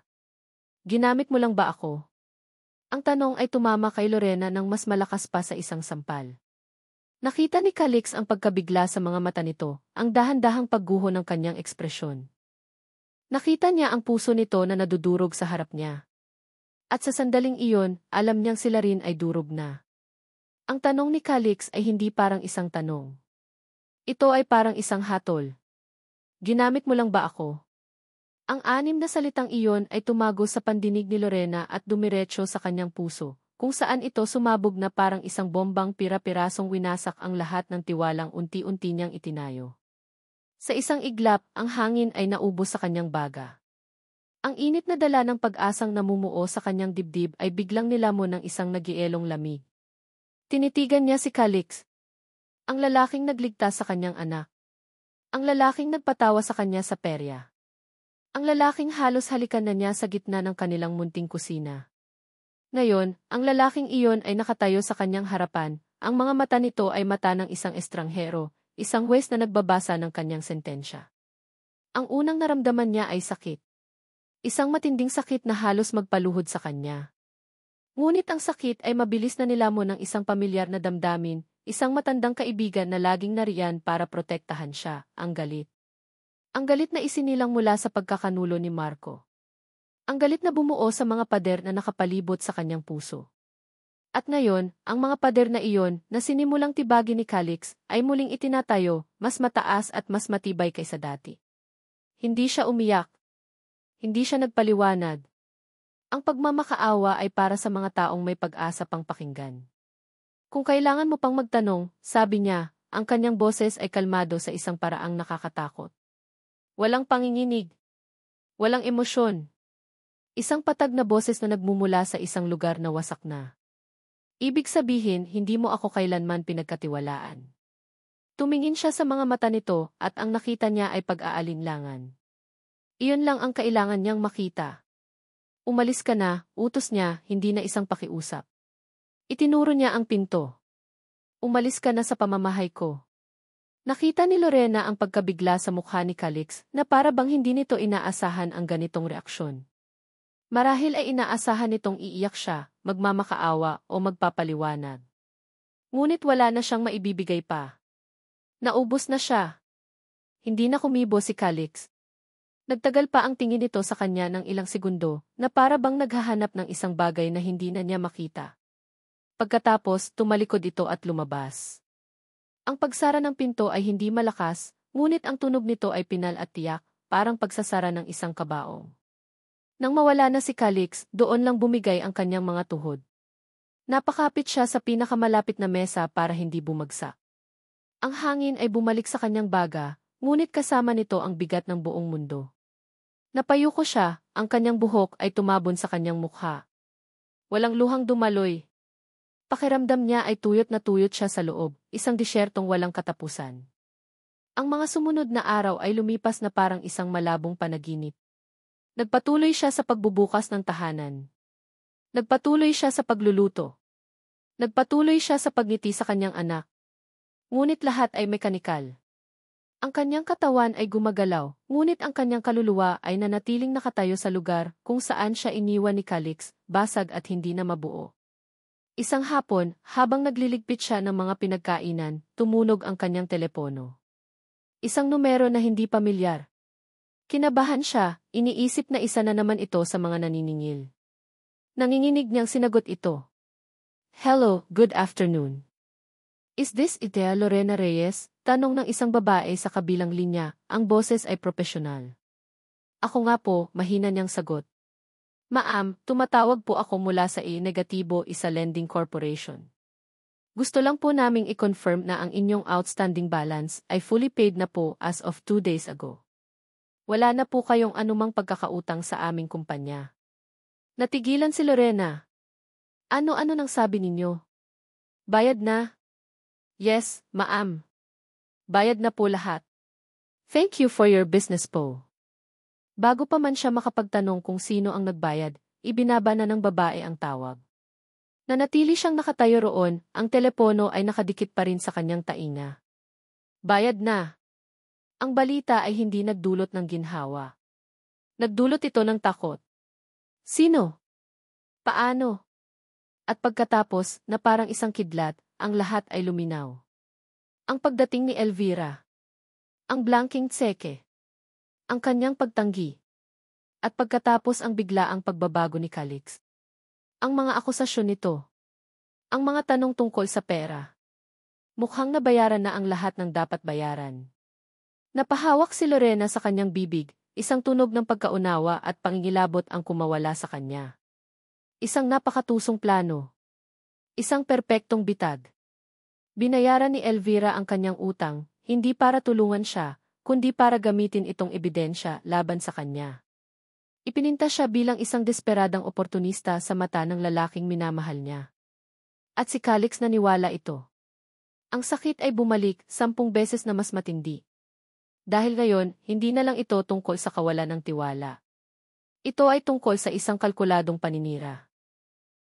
Ginamit mo lang ba ako? Ang tanong ay tumama kay Lorena ng mas malakas pa sa isang sampal. Nakita ni Calix ang pagkabigla sa mga mata nito, ang dahan-dahang pagguho ng kanyang ekspresyon. Nakita niya ang puso nito na nadudurog sa harap niya. At sa sandaling iyon, alam niyang sila rin ay durog na. Ang tanong ni Calix ay hindi parang isang tanong. Ito ay parang isang hatol. Ginamit mo lang ba ako? Ang anim na salitang iyon ay tumago sa pandinig ni Lorena at dumiretso sa kanyang puso, kung saan ito sumabog na parang isang bombang pira-pirasong winasak ang lahat ng tiwalang unti-unti niyang itinayo. Sa isang iglap, ang hangin ay naubos sa kanyang baga. Ang init na dala ng pag-asang namumuo sa kanyang dibdib ay biglang nilamon ng isang nagielong lamig. Tinitigan niya si Calix. Ang lalaking nagligtas sa kanyang anak. Ang lalaking nagpatawa sa kanya sa perya. Ang lalaking halos halikan na niya sa gitna ng kanilang munting kusina. Ngayon, ang lalaking iyon ay nakatayo sa kanyang harapan, ang mga mata nito ay mata ng isang estranghero, isang huwes na nagbabasa ng kanyang sentensya. Ang unang naramdaman niya ay sakit. Isang matinding sakit na halos magpaluhod sa kanya. Ngunit ang sakit ay mabilis na nilamon ng isang pamilyar na damdamin, isang matandang kaibigan na laging nariyan para protektahan siya, ang galit. Ang galit na isinilang mula sa pagkakanulo ni Marco. Ang galit na bumuo sa mga pader na nakapalibot sa kanyang puso. At ngayon, ang mga pader na iyon, na sinimulang tibagi ni Calix, ay muling itinatayo, mas mataas at mas matibay kaysa dati. Hindi siya umiyak. Hindi siya nagpaliwanag. Ang pagmamakaawa ay para sa mga taong may pag-asa pang pakinggan. Kung kailangan mo pang magtanong, sabi niya, ang kanyang boses ay kalmado sa isang paraang nakakatakot. Walang panginginig. Walang emosyon. Isang patag na boses na nagmumula sa isang lugar na wasak na. Ibig sabihin, hindi mo ako kailanman pinagkatiwalaan. Tumingin siya sa mga mata nito at ang nakita niya ay pag-aalinlangan. Iyon lang ang kailangan niyang makita. Umalis ka na, utos niya, hindi na isang pakiusap. Itinuro niya ang pinto. Umalis ka na sa pamamahay ko. Nakita ni Lorena ang pagkabigla sa mukha ni Calix na para bang hindi nito inaasahan ang ganitong reaksyon. Marahil ay inaasahan nitong iiyak siya, magmamakaawa o magpapaliwanag. Ngunit wala na siyang maibibigay pa. Naubos na siya. Hindi na kumibo si Calix. Nagtagal pa ang tingin nito sa kanya ng ilang segundo na para bang naghahanap ng isang bagay na hindi na niya makita. Pagkatapos, tumalikod ito at lumabas. Ang pagsara ng pinto ay hindi malakas, ngunit ang tunog nito ay pinal at tiyak, parang pagsasara ng isang kabaong. Nang mawala na si Calix, doon lang bumigay ang kanyang mga tuhod. Napakapit siya sa pinakamalapit na mesa para hindi bumagsak. Ang hangin ay bumalik sa kanyang baga, ngunit kasama nito ang bigat ng buong mundo. Napayuko siya, ang kanyang buhok ay tumabon sa kanyang mukha. Walang luhang dumaloy. Pakiramdam niya ay tuyot na tuyot siya sa loob, isang disyertong walang katapusan. Ang mga sumunod na araw ay lumipas na parang isang malabong panaginip. Nagpatuloy siya sa pagbubukas ng tahanan. Nagpatuloy siya sa pagluluto. Nagpatuloy siya sa pagngiti sa kanyang anak. Ngunit lahat ay mekanikal. Ang kanyang katawan ay gumagalaw, ngunit ang kanyang kaluluwa ay nanatiling nakatayo sa lugar kung saan siya iniwan ni Calix, basag at hindi na mabuo. Isang hapon, habang nagliligpit siya ng mga pinagkainan, tumunog ang kanyang telepono. Isang numero na hindi pamilyar. Kinabahan siya, iniisip na isa na naman ito sa mga naniningil. Nanginginig niyang sinagot ito. Hello, good afternoon. Is this Idea Lorena Reyes? Tanong ng isang babae sa kabilang linya, ang boses ay propesyonal. Ako nga po, mahina niyang sagot. Ma'am, tumatawag po ako mula sa negatibo isa lending corporation. Gusto lang po naming i-confirm na ang inyong outstanding balance ay fully paid na po as of 2 days ago. Wala na po kayong anumang pagkakautang sa aming kumpanya. Natigilan si Lorena. Ano-ano nang sabi ninyo? Bayad na? Yes, ma'am. Bayad na po lahat. Thank you for your business po. Bago pa man siya makapagtanong kung sino ang nagbayad, ibinaba na ng babae ang tawag. Nanatili siyang nakatayo roon, ang telepono ay nakadikit pa rin sa kanyang tainga. Bayad na. Ang balita ay hindi nagdulot ng ginhawa. Nagdulot ito ng takot. Sino? Paano? At pagkatapos, na parang isang kidlat, ang lahat ay luminaw. Ang pagdating ni Elvira. Ang blanking tseke. Ang kanyang pagtanggi. At pagkatapos ang biglaang pagbabago ni Calix. Ang mga akusasyon nito. Ang mga tanong tungkol sa pera. Mukhang nabayaran na ang lahat ng dapat bayaran. Napahawak si Lorena sa kanyang bibig, isang tunog ng pagkaunawa at pangingilabot ang kumawala sa kanya. Isang napakatusong plano. Isang perpektong bitag. Binayaran ni Elvira ang kanyang utang, hindi para tulungan siya, kundi para gamitin itong ebidensya laban sa kanya. Ipininta siya bilang isang desperadang oportunista sa mata ng lalaking minamahal niya. At si Calix naniwala ito. Ang sakit ay bumalik 10 beses na mas matindi. Dahil ngayon, hindi na lang ito tungkol sa kawalan ng tiwala. Ito ay tungkol sa isang kalkuladong paninira.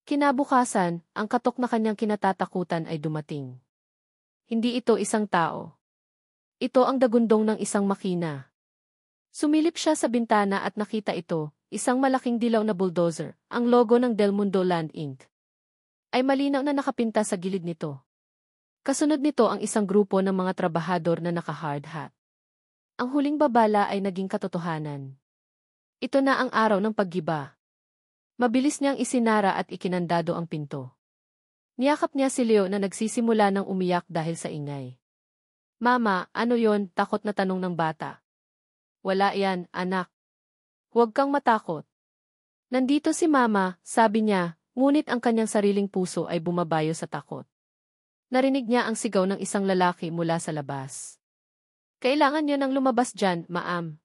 Kinabukasan, ang katok na kanyang kinatatakutan ay dumating. Hindi ito isang tao. Ito ang dagundong ng isang makina. Sumilip siya sa bintana at nakita ito, isang malaking dilaw na bulldozer, ang logo ng Del Mundo Land Inc. Ay malinaw na nakapinta sa gilid nito. Kasunod nito ang isang grupo ng mga trabahador na naka-hard hat. Ang huling babala ay naging katotohanan. Ito na ang araw ng paggiba. Mabilis niyang isinara at ikinandado ang pinto. Niyakap niya si Leo na nagsisimula ng umiyak dahil sa ingay. Mama, ano yon? Takot na tanong ng bata. Wala yan, anak. Huwag kang matakot. Nandito si Mama, sabi niya, ngunit ang kanyang sariling puso ay bumabayo sa takot. Narinig niya ang sigaw ng isang lalaki mula sa labas. Kailangan niyo nang lumabas dyan, Maam.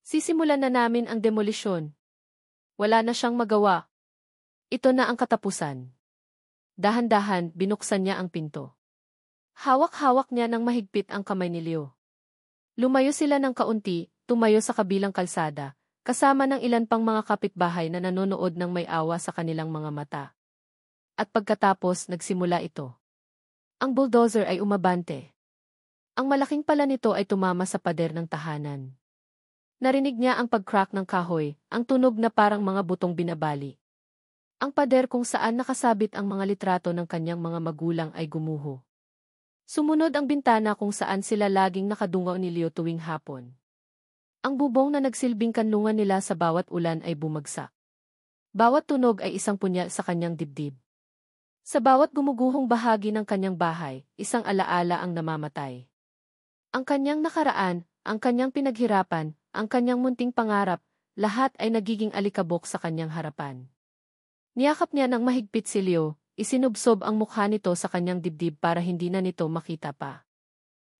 Sisimulan na namin ang demolisyon. Wala na siyang magawa. Ito na ang katapusan. Dahan-dahan, binuksan niya ang pinto. Hawak-hawak niya ng mahigpit ang kamay ni Leo. Lumayo sila ng kaunti, tumayo sa kabilang kalsada, kasama ng ilan pang mga kapitbahay na nanonood ng may awa sa kanilang mga mata. At pagkatapos, nagsimula ito. Ang bulldozer ay umabante. Ang malaking pala nito ay tumama sa pader ng tahanan. Narinig niya ang pag-crack ng kahoy, ang tunog na parang mga butong binabali. Ang pader kung saan nakasabit ang mga litrato ng kanyang mga magulang ay gumuho. Sumunod ang bintana kung saan sila laging nakadungaw ni Leo tuwing hapon. Ang bubong na nagsilbing kanlungan nila sa bawat ulan ay bumagsak. Bawat tunog ay isang punya sa kanyang dibdib. Sa bawat gumuguhong bahagi ng kanyang bahay, isang alaala ang namamatay. Ang kanyang nakaraan, ang kanyang pinaghirapan, ang kanyang munting pangarap, lahat ay nagiging alikabok sa kanyang harapan. Niyakap niya ng mahigpit si Leo, isinubsob ang mukha nito sa kanyang dibdib para hindi na nito makita pa.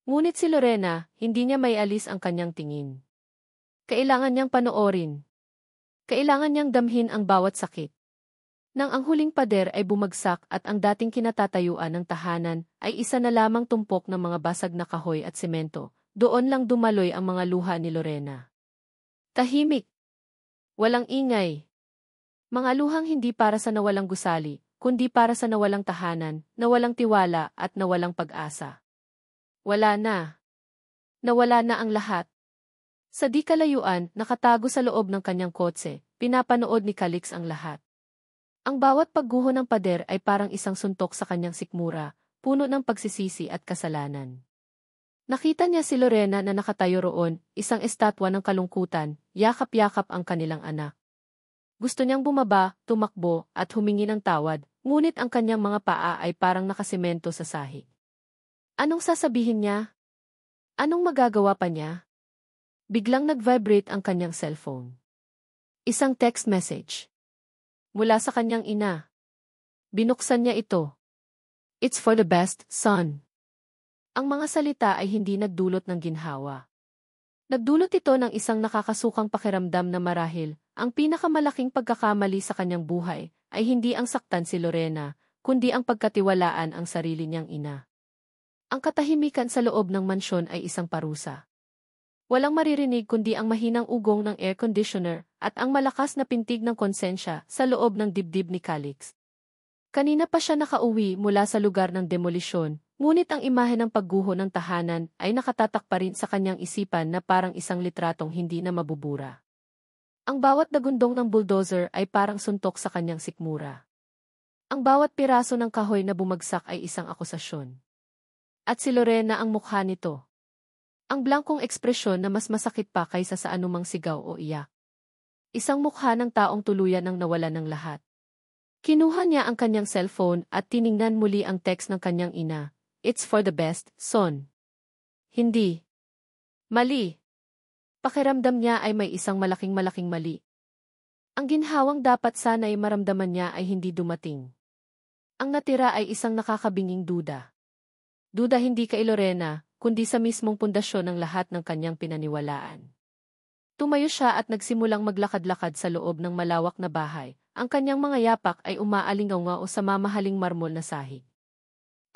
Ngunit si Lorena, hindi niya maialis ang kanyang tingin. Kailangan niyang panoorin. Kailangan niyang damhin ang bawat sakit. Nang ang huling pader ay bumagsak at ang dating kinatatayuan ng tahanan ay isa na lamang tumpok ng mga basag na kahoy at semento, doon lang dumaloy ang mga luha ni Lorena. Tahimik. Walang ingay. Mga luhang hindi para sa nawalang gusali, kundi para sa nawalang tahanan, nawalang tiwala at nawalang pag-asa. Wala na. Nawala na ang lahat. Sa di kalayuan, nakatago sa loob ng kanyang kotse, pinapanood ni Calix ang lahat. Ang bawat pagguho ng pader ay parang isang suntok sa kanyang sikmura, puno ng pagsisisi at kasalanan. Nakita niya si Lorena na nakatayo roon, isang estatwa ng kalungkutan, yakap-yakap ang kanilang anak. Gusto niyang bumaba, tumakbo, at humingi ng tawad, ngunit ang kanyang mga paa ay parang nakasemento sa sahig. Anong sasabihin niya? Anong magagawa pa niya? Biglang nag-vibrate ang kanyang cellphone. Isang text message. Mula sa kanyang ina. Binuksan niya ito. It's for the best, son. Ang mga salita ay hindi nagdulot ng ginhawa. Nagdulot ito ng isang nakakasukang pakiramdam na marahil, ang pinakamalaking pagkakamali sa kanyang buhay, ay hindi ang saktan si Lorena, kundi ang pagkatiwalaan ang sarili niyang ina. Ang katahimikan sa loob ng mansyon ay isang parusa. Walang maririnig kundi ang mahinang ugong ng air conditioner at ang malakas na pintig ng konsensya sa loob ng dibdib ni Calix. Kanina pa siya nakauwi mula sa lugar ng demolisyon, ngunit ang imahe ng pagguho ng tahanan ay nakatatak pa rin sa kanyang isipan na parang isang litratong hindi na mabubura. Ang bawat dagundong ng bulldozer ay parang suntok sa kanyang sikmura. Ang bawat piraso ng kahoy na bumagsak ay isang akusasyon. At si Lorena ang mukha nito. Ang blankong ekspresyon na mas masakit pa kaysa sa anumang sigaw o iyak. Isang mukha ng taong tuluyan ang nawala ng lahat. Kinuha niya ang kanyang cellphone at tiningnan muli ang text ng kanyang ina. It's for the best, son. Hindi. Mali. Pakiramdam niya ay may isang malaking mali. Ang ginhawang dapat sana ay maramdaman niya ay hindi dumating. Ang natira ay isang nakakabinging duda. Duda hindi kay Lorena, kundi sa mismong pundasyon ng lahat ng kanyang pinaniwalaan. Tumayo siya at nagsimulang maglakad-lakad sa loob ng malawak na bahay. Ang kanyang mga yapak ay umaalingaw sa mamahaling marmol na sahig.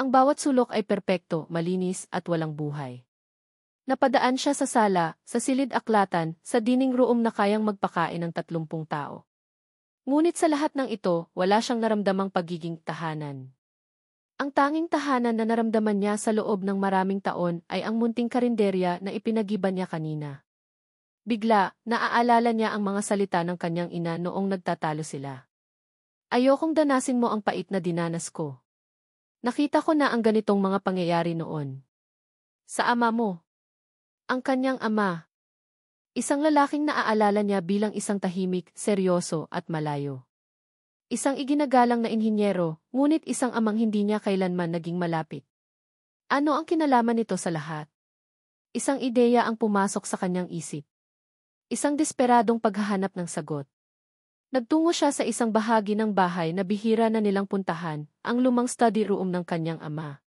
Ang bawat sulok ay perpekto, malinis at walang buhay. Napadaan siya sa sala, sa silid-aklatan, sa dining room na kayang magpakain ng 30 tao. Ngunit sa lahat ng ito, wala siyang naramdamang pagiging tahanan. Ang tanging tahanan na naramdaman niya sa loob ng maraming taon ay ang munting karinderya na ipinagiban niya kanina. Bigla, naaalala niya ang mga salita ng kanyang ina noong nagtatalo sila. Ayokong danasin mo ang pait na dinanas ko. Nakita ko na ang ganitong mga pangyayari noon. Sa ama mo. Ang kanyang ama. Isang lalaking naaalala niya bilang isang tahimik, seryoso at malayo. Isang iginagalang na inhinyero, ngunit isang amang hindi niya kailanman naging malapit. Ano ang kinalaman nito sa lahat? Isang ideya ang pumasok sa kanyang isip. Isang desperadong paghahanap ng sagot. Nagtungo siya sa isang bahagi ng bahay na bihira na nilang puntahan, ang lumang study room ng kanyang ama.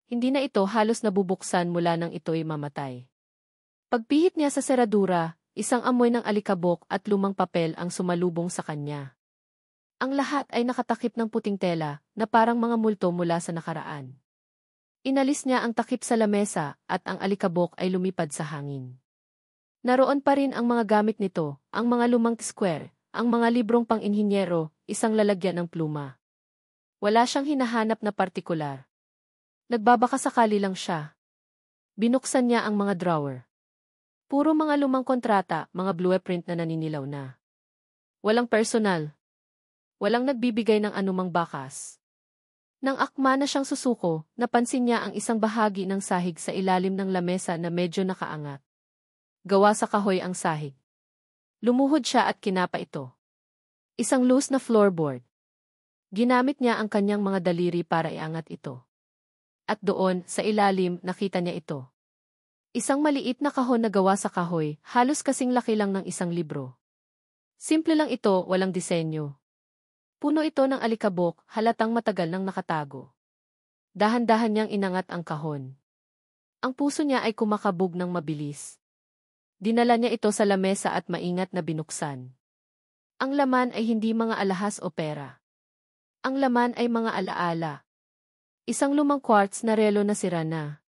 Hindi na ito halos nabubuksan mula nang ito'y mamatay. Pagpihit niya sa seradura, isang amoy ng alikabok at lumang papel ang sumalubong sa kanya. Ang lahat ay nakatakip ng puting tela na parang mga multo mula sa nakaraan. Inalis niya ang takip sa lamesa at ang alikabok ay lumipad sa hangin. Naroon pa rin ang mga gamit nito, ang mga lumang square, ang mga librong pang-inhinyero, isang lalagyan ng pluma. Wala siyang hinahanap na partikular. Nagbabakasakali lang siya. Binuksan niya ang mga drawer. Puro mga lumang kontrata, mga blueprint na naninilaw na. Walang personal. Walang nagbibigay ng anumang bakas. Nang akma na siyang susuko, napansin niya ang isang bahagi ng sahig sa ilalim ng lamesa na medyo nakaangat. Gawa sa kahoy ang sahig. Lumuhod siya at kinapa ito. Isang loose na floorboard. Ginamit niya ang kanyang mga daliri para iangat ito. At doon, sa ilalim, nakita niya ito. Isang maliit na kahon na gawa sa kahoy, halos kasing laki lang ng isang libro. Simple lang ito, walang disenyo. Puno ito ng alikabok, halatang matagal nang nakatago. Dahan-dahan niyang inangat ang kahon. Ang puso niya ay kumakabog ng mabilis. Dinala niya ito sa lamesa at maingat na binuksan. Ang laman ay hindi mga alahas o pera. Ang laman ay mga alaala. Isang lumang quartz na relo na sira na.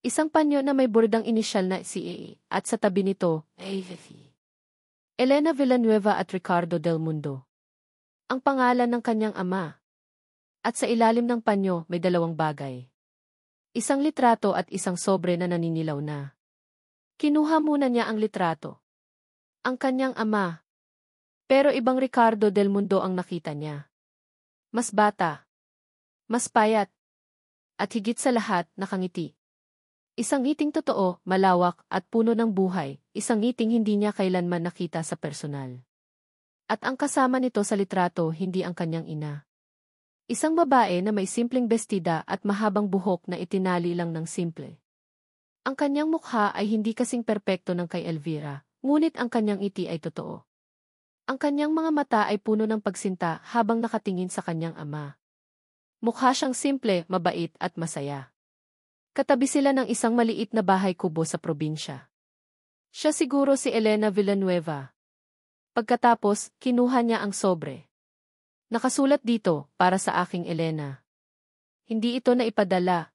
Isang panyo na may bordang inisyal na CA at sa tabi nito, Elena Villanueva at Ricardo Del Mundo. Ang pangalan ng kanyang ama. At sa ilalim ng panyo may dalawang bagay. Isang litrato at isang sobre na naninilaw na. Kinuha muna niya ang litrato. Ang kanyang ama. Pero ibang Ricardo Del Mundo ang nakita niya. Mas bata. Mas payat. At higit sa lahat, nakangiti. Isang ngiting totoo, malawak, at puno ng buhay. Isang ngiting hindi niya kailanman nakita sa personal. At ang kasama nito sa litrato hindi ang kanyang ina. Isang babae na may simpleng bestida at mahabang buhok na itinali lang ng simple. Ang kanyang mukha ay hindi kasing perpekto ng kay Elvira, ngunit ang kanyang ngiti ay totoo. Ang kanyang mga mata ay puno ng pagsinta habang nakatingin sa kanyang ama. Mukha siyang simple, mabait at masaya. Katabi sila ng isang maliit na bahay kubo sa probinsya. Siya siguro si Elena Villanueva. Pagkatapos, kinuha niya ang sobre. Nakasulat dito, para sa aking Elena. Hindi ito na ipadala.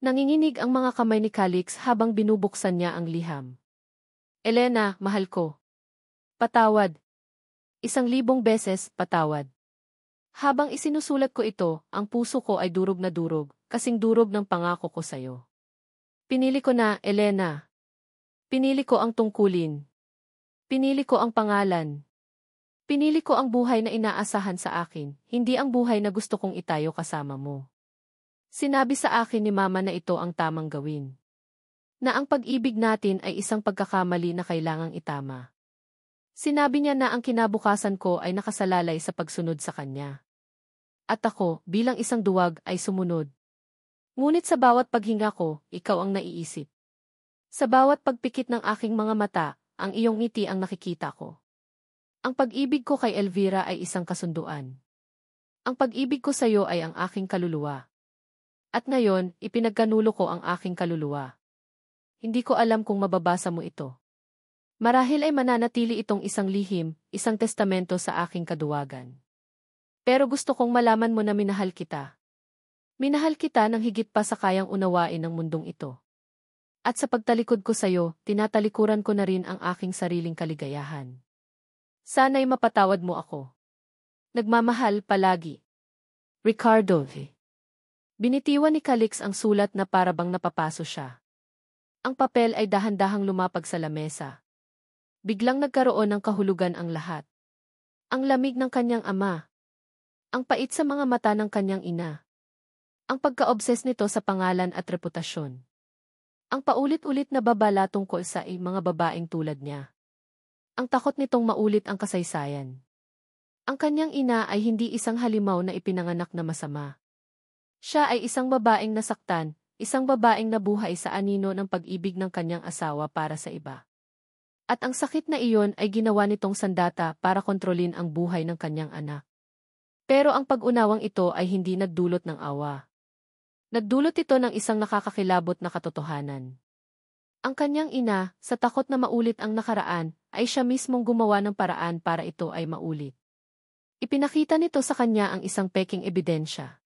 Nanginginig ang mga kamay ni Calix habang binubuksan niya ang liham. Elena, mahal ko. Patawad. 1,000 beses, patawad. Habang isinusulat ko ito, ang puso ko ay durog na durog, kasing durog ng pangako ko sa'yo. Pinili ko na, Elena. Pinili ko ang tungkulin. Pinili ko ang pangalan. Pinili ko ang buhay na inaasahan sa akin, hindi ang buhay na gusto kong itayo kasama mo. Sinabi sa akin ni Mama na ito ang tamang gawin. Na ang pag-ibig natin ay isang pagkakamali na kailangang itama. Sinabi niya na ang kinabukasan ko ay nakasalalay sa pagsunod sa kanya. At ako, bilang isang duwag, ay sumunod. Ngunit sa bawat paghinga ko, ikaw ang naiisip. Sa bawat pagpikit ng aking mga mata, ang iyong ngiti ang nakikita ko. Ang pag-ibig ko kay Elvira ay isang kasunduan. Ang pag-ibig ko sa iyo ay ang aking kaluluwa. At ngayon, ipinagkanulo ko ang aking kaluluwa. Hindi ko alam kung mababasa mo ito. Marahil ay mananatili itong isang lihim, isang testamento sa aking kaduwagan. Pero gusto kong malaman mo na minahal kita. Minahal kita ng higit pa sa kayang unawain ng mundong ito. At sa pagtalikod ko sa iyo, tinatalikuran ko na rin ang aking sariling kaligayahan. Sana'y mapatawad mo ako. Nagmamahal palagi. Ricardo. Binitiwan ni Calix ang sulat na parabang napapaso siya. Ang papel ay dahan-dahang lumapag sa lamesa. Biglang nagkaroon ng kahulugan ang lahat. Ang lamig ng kanyang ama. Ang pait sa mga mata ng kanyang ina. Ang pagka-obses nito sa pangalan at reputasyon. Ang paulit-ulit na babala tungkol sa mga babaeng tulad niya. Ang takot nitong maulit ang kasaysayan. Ang kanyang ina ay hindi isang halimaw na ipinanganak na masama. Siya ay isang babaeng nasaktan, isang babaeng nabuhay sa anino ng pag-ibig ng kanyang asawa para sa iba. At ang sakit na iyon ay ginawa nitong sandata para kontrolin ang buhay ng kanyang anak. Pero ang pag-unawang ito ay hindi nagdulot ng awa. Nagdulot ito ng isang nakakakilabot na katotohanan. Ang kanyang ina, sa takot na maulit ang nakaraan, ay siya mismong gumawa ng paraan para ito ay maulit. Ipinakita nito sa kanya ang isang peking ebidensya.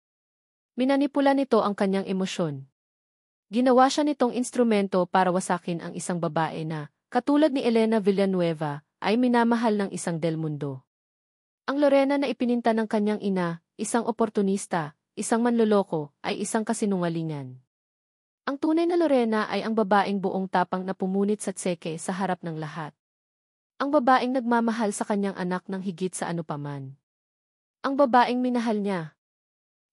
Minanipula nito ang kanyang emosyon. Ginawa siya nitong instrumento para wasakin ang isang babae na, katulad ni Elena Villanueva, ay minamahal ng isang Del Mundo. Ang Lorena na ipininta ng kanyang ina, isang oportunista, isang manloloko, ay isang kasinungalingan. Ang tunay na Lorena ay ang babaeng buong tapang na pumunit sa tseke sa harap ng lahat. Ang babaeng nagmamahal sa kanyang anak ng higit sa anupaman. Ang babaeng minahal niya.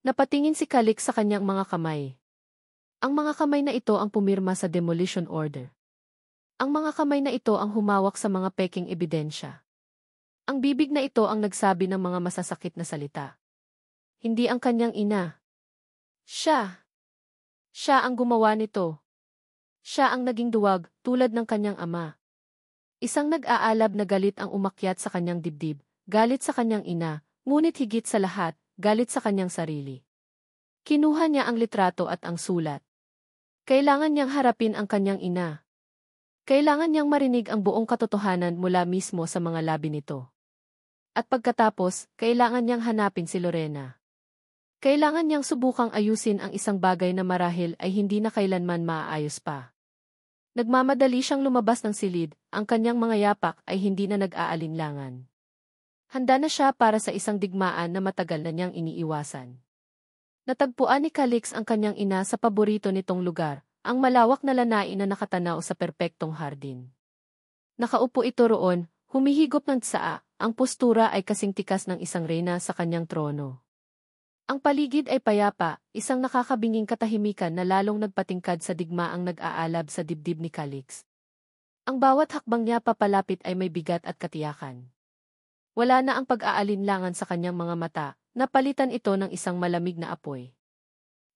Napatingin si Calix sa kanyang mga kamay. Ang mga kamay na ito ang pumirma sa demolition order. Ang mga kamay na ito ang humawak sa mga peking ebidensya. Ang bibig na ito ang nagsabi ng mga masasakit na salita. Hindi ang kanyang ina. Siya. Siya ang gumawa nito. Siya ang naging duwag, tulad ng kanyang ama. Isang nag-aalab na galit ang umakyat sa kanyang dibdib, galit sa kanyang ina, ngunit higit sa lahat, galit sa kanyang sarili. Kinuha niya ang litrato at ang sulat. Kailangan niyang harapin ang kanyang ina. Kailangan niyang marinig ang buong katotohanan mula mismo sa mga labi nito. At pagkatapos, kailangan niyang hanapin si Lorena. Kailangan niyang subukang ayusin ang isang bagay na marahil ay hindi na kailanman maaayos pa. Nagmamadali siyang lumabas ng silid, ang kanyang mga yapak ay hindi na nag-aalinlangan. Handa na siya para sa isang digmaan na matagal na niyang iniiwasan. Natagpuan ni Calix ang kanyang ina sa paborito nitong lugar, ang malawak na lanai na nakatanaw sa perpektong hardin. Nakaupo ito roon, humihigop ng tsaa, ang postura ay kasing tikas ng isang reyna sa kanyang trono. Ang paligid ay payapa, isang nakakabinging katahimikan na lalong nagpatingkad sa digmaang nag-aalab sa dibdib ni Calix. Ang bawat hakbang niya papalapit ay may bigat at katiyakan. Wala na ang pag-aalinlangan sa kanyang mga mata, napalitan ito ng isang malamig na apoy.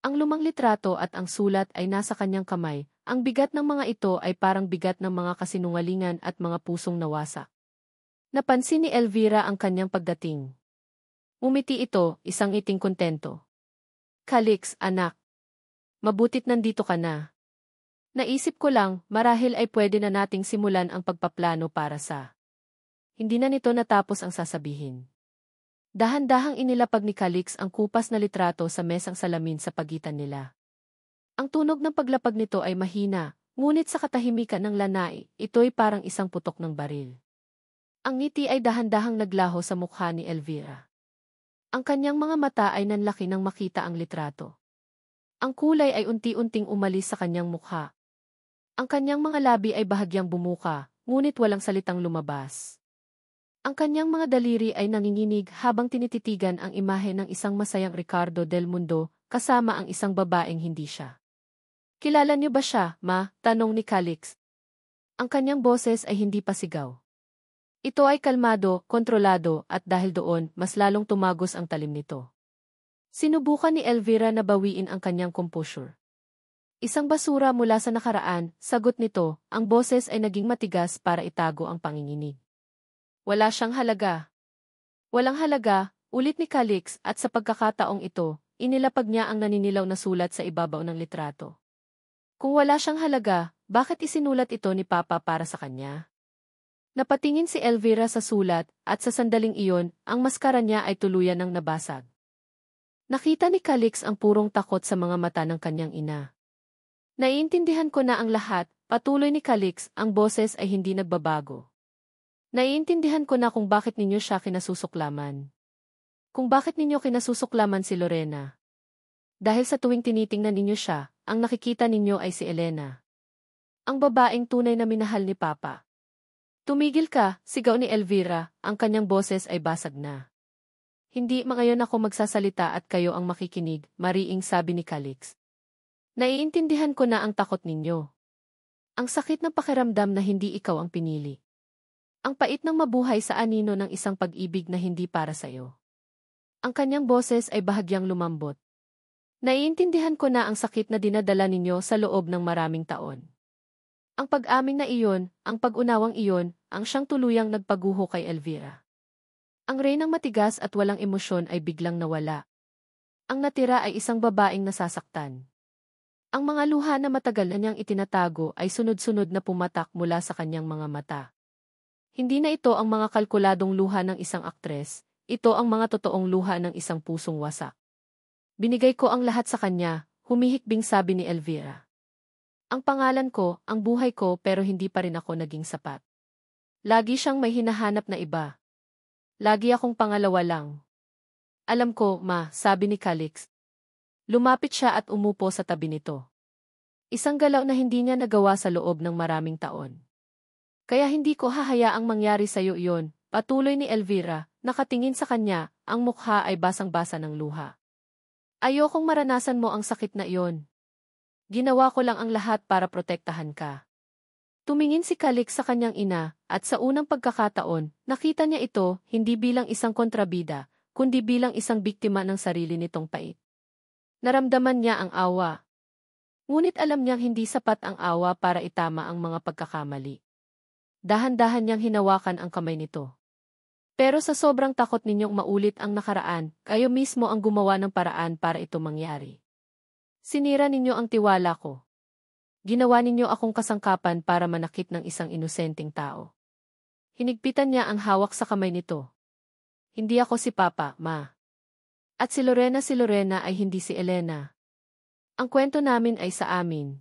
Ang lumang litrato at ang sulat ay nasa kanyang kamay, ang bigat ng mga ito ay parang bigat ng mga kasinungalingan at mga pusong nawasak. Napansin ni Elvira ang kanyang pagdating. Umiti ito, isang iting kontento. Calix, anak. Mabutit nandito ka na. Naisip ko lang, marahil ay pwede na nating simulan ang pagpaplano para sa... Hindi na nito natapos ang sasabihin. Dahan-dahang inilapag ni Calix ang kupas na litrato sa mesang salamin sa pagitan nila. Ang tunog ng paglapag nito ay mahina, ngunit sa katahimikan ng lanai, ito'y parang isang putok ng baril. Ang ngiti ay dahan-dahang naglaho sa mukha ni Elvira. Ang kanyang mga mata ay nanlaki nang makita ang litrato. Ang kulay ay unti-unting umalis sa kanyang mukha. Ang kanyang mga labi ay bahagyang bumuka, ngunit walang salitang lumabas. Ang kanyang mga daliri ay nanginginig habang tinititigan ang imahe ng isang masayang Ricardo del Mundo, kasama ang isang babaeng hindi siya. Kilala niyo ba siya, ma? Tanong ni Calix. Ang kanyang boses ay hindi pa sigaw. Ito ay kalmado, kontrolado, at dahil doon, mas lalong tumagos ang talim nito. Sinubukan ni Elvira na bawiin ang kanyang composure. Isang basura mula sa nakaraan, sagot nito, ang boses ay naging matigas para itago ang panginginig. Wala siyang halaga. Walang halaga, ulit ni Calix, at sa pagkakataong ito, inilapag niya ang naninilaw na sulat sa ibabaw ng litrato. Kung wala siyang halaga, bakit isinulat ito ni Papa para sa kanya? Napatingin si Elvira sa sulat, at sa sandaling iyon, ang maskara niya ay tuluyan ng nabasag. Nakita ni Calix ang purong takot sa mga mata ng kanyang ina. Naiintindihan ko na ang lahat, patuloy ni Calix, ang boses ay hindi nagbabago. Naiintindihan ko na kung bakit ninyo siya kinasusuklaman. Kung bakit ninyo kinasusuklaman si Lorena. Dahil sa tuwing tinitingnan ninyo siya, ang nakikita ninyo ay si Elena. Ang babaeng tunay na minahal ni Papa. Tumigil ka, sigaw ni Elvira, ang kanyang boses ay basag na. Hindi ngayon ako magsasalita at kayo ang makikinig, mariing sabi ni Calix. Naiintindihan ko na ang takot ninyo. Ang sakit ng pakiramdam na hindi ikaw ang pinili. Ang pait ng mabuhay sa anino ng isang pag-ibig na hindi para sa'yo. Ang kanyang boses ay bahagyang lumambot. Naiintindihan ko na ang sakit na dinadala ninyo sa loob ng maraming taon. Ang pag-amin na iyon, ang pag-unawang iyon, ang siyang tuluyang nagpaguho kay Elvira. Ang reynang matigas at walang emosyon ay biglang nawala. Ang natira ay isang babaeng nasasaktan. Ang mga luha na matagal na niyang itinatago ay sunod-sunod na pumatak mula sa kanyang mga mata. Hindi na ito ang mga kalkuladong luha ng isang aktres, ito ang mga totoong luha ng isang pusong wasak. Binigay ko ang lahat sa kanya, humihikbing sabi ni Elvira. Ang pangalan ko, ang buhay ko pero hindi pa rin ako naging sapat. Lagi siyang may hinahanap na iba. Lagi akong pangalawa lang. Alam ko, ma, sabi ni Calix. Lumapit siya at umupo sa tabi nito. Isang galaw na hindi niya nagawa sa loob ng maraming taon. Kaya hindi ko hahayaang mangyari sa'yo iyon, patuloy ni Elvira, nakatingin sa kanya, ang mukha ay basang-basa ng luha. Ayokong maranasan mo ang sakit na iyon. Ginawa ko lang ang lahat para protektahan ka. Tumingin si Calix sa kanyang ina, at sa unang pagkakataon, nakita niya ito, hindi bilang isang kontrabida, kundi bilang isang biktima ng sarili nitong pait. Naramdaman niya ang awa. Ngunit alam niyang hindi sapat ang awa para itama ang mga pagkakamali. Dahan-dahan niyang hinawakan ang kamay nito. Pero sa sobrang takot ninyong maulit ang nakaraan, kayo mismo ang gumawa ng paraan para ito mangyari. Sinira ninyo ang tiwala ko. Ginawa ninyo akong kasangkapan para manakit ng isang inosenteng tao. Hinigpitan niya ang hawak sa kamay nito. Hindi ako si Papa, ma. At si Lorena ay hindi si Elena. Ang kwento namin ay sa amin.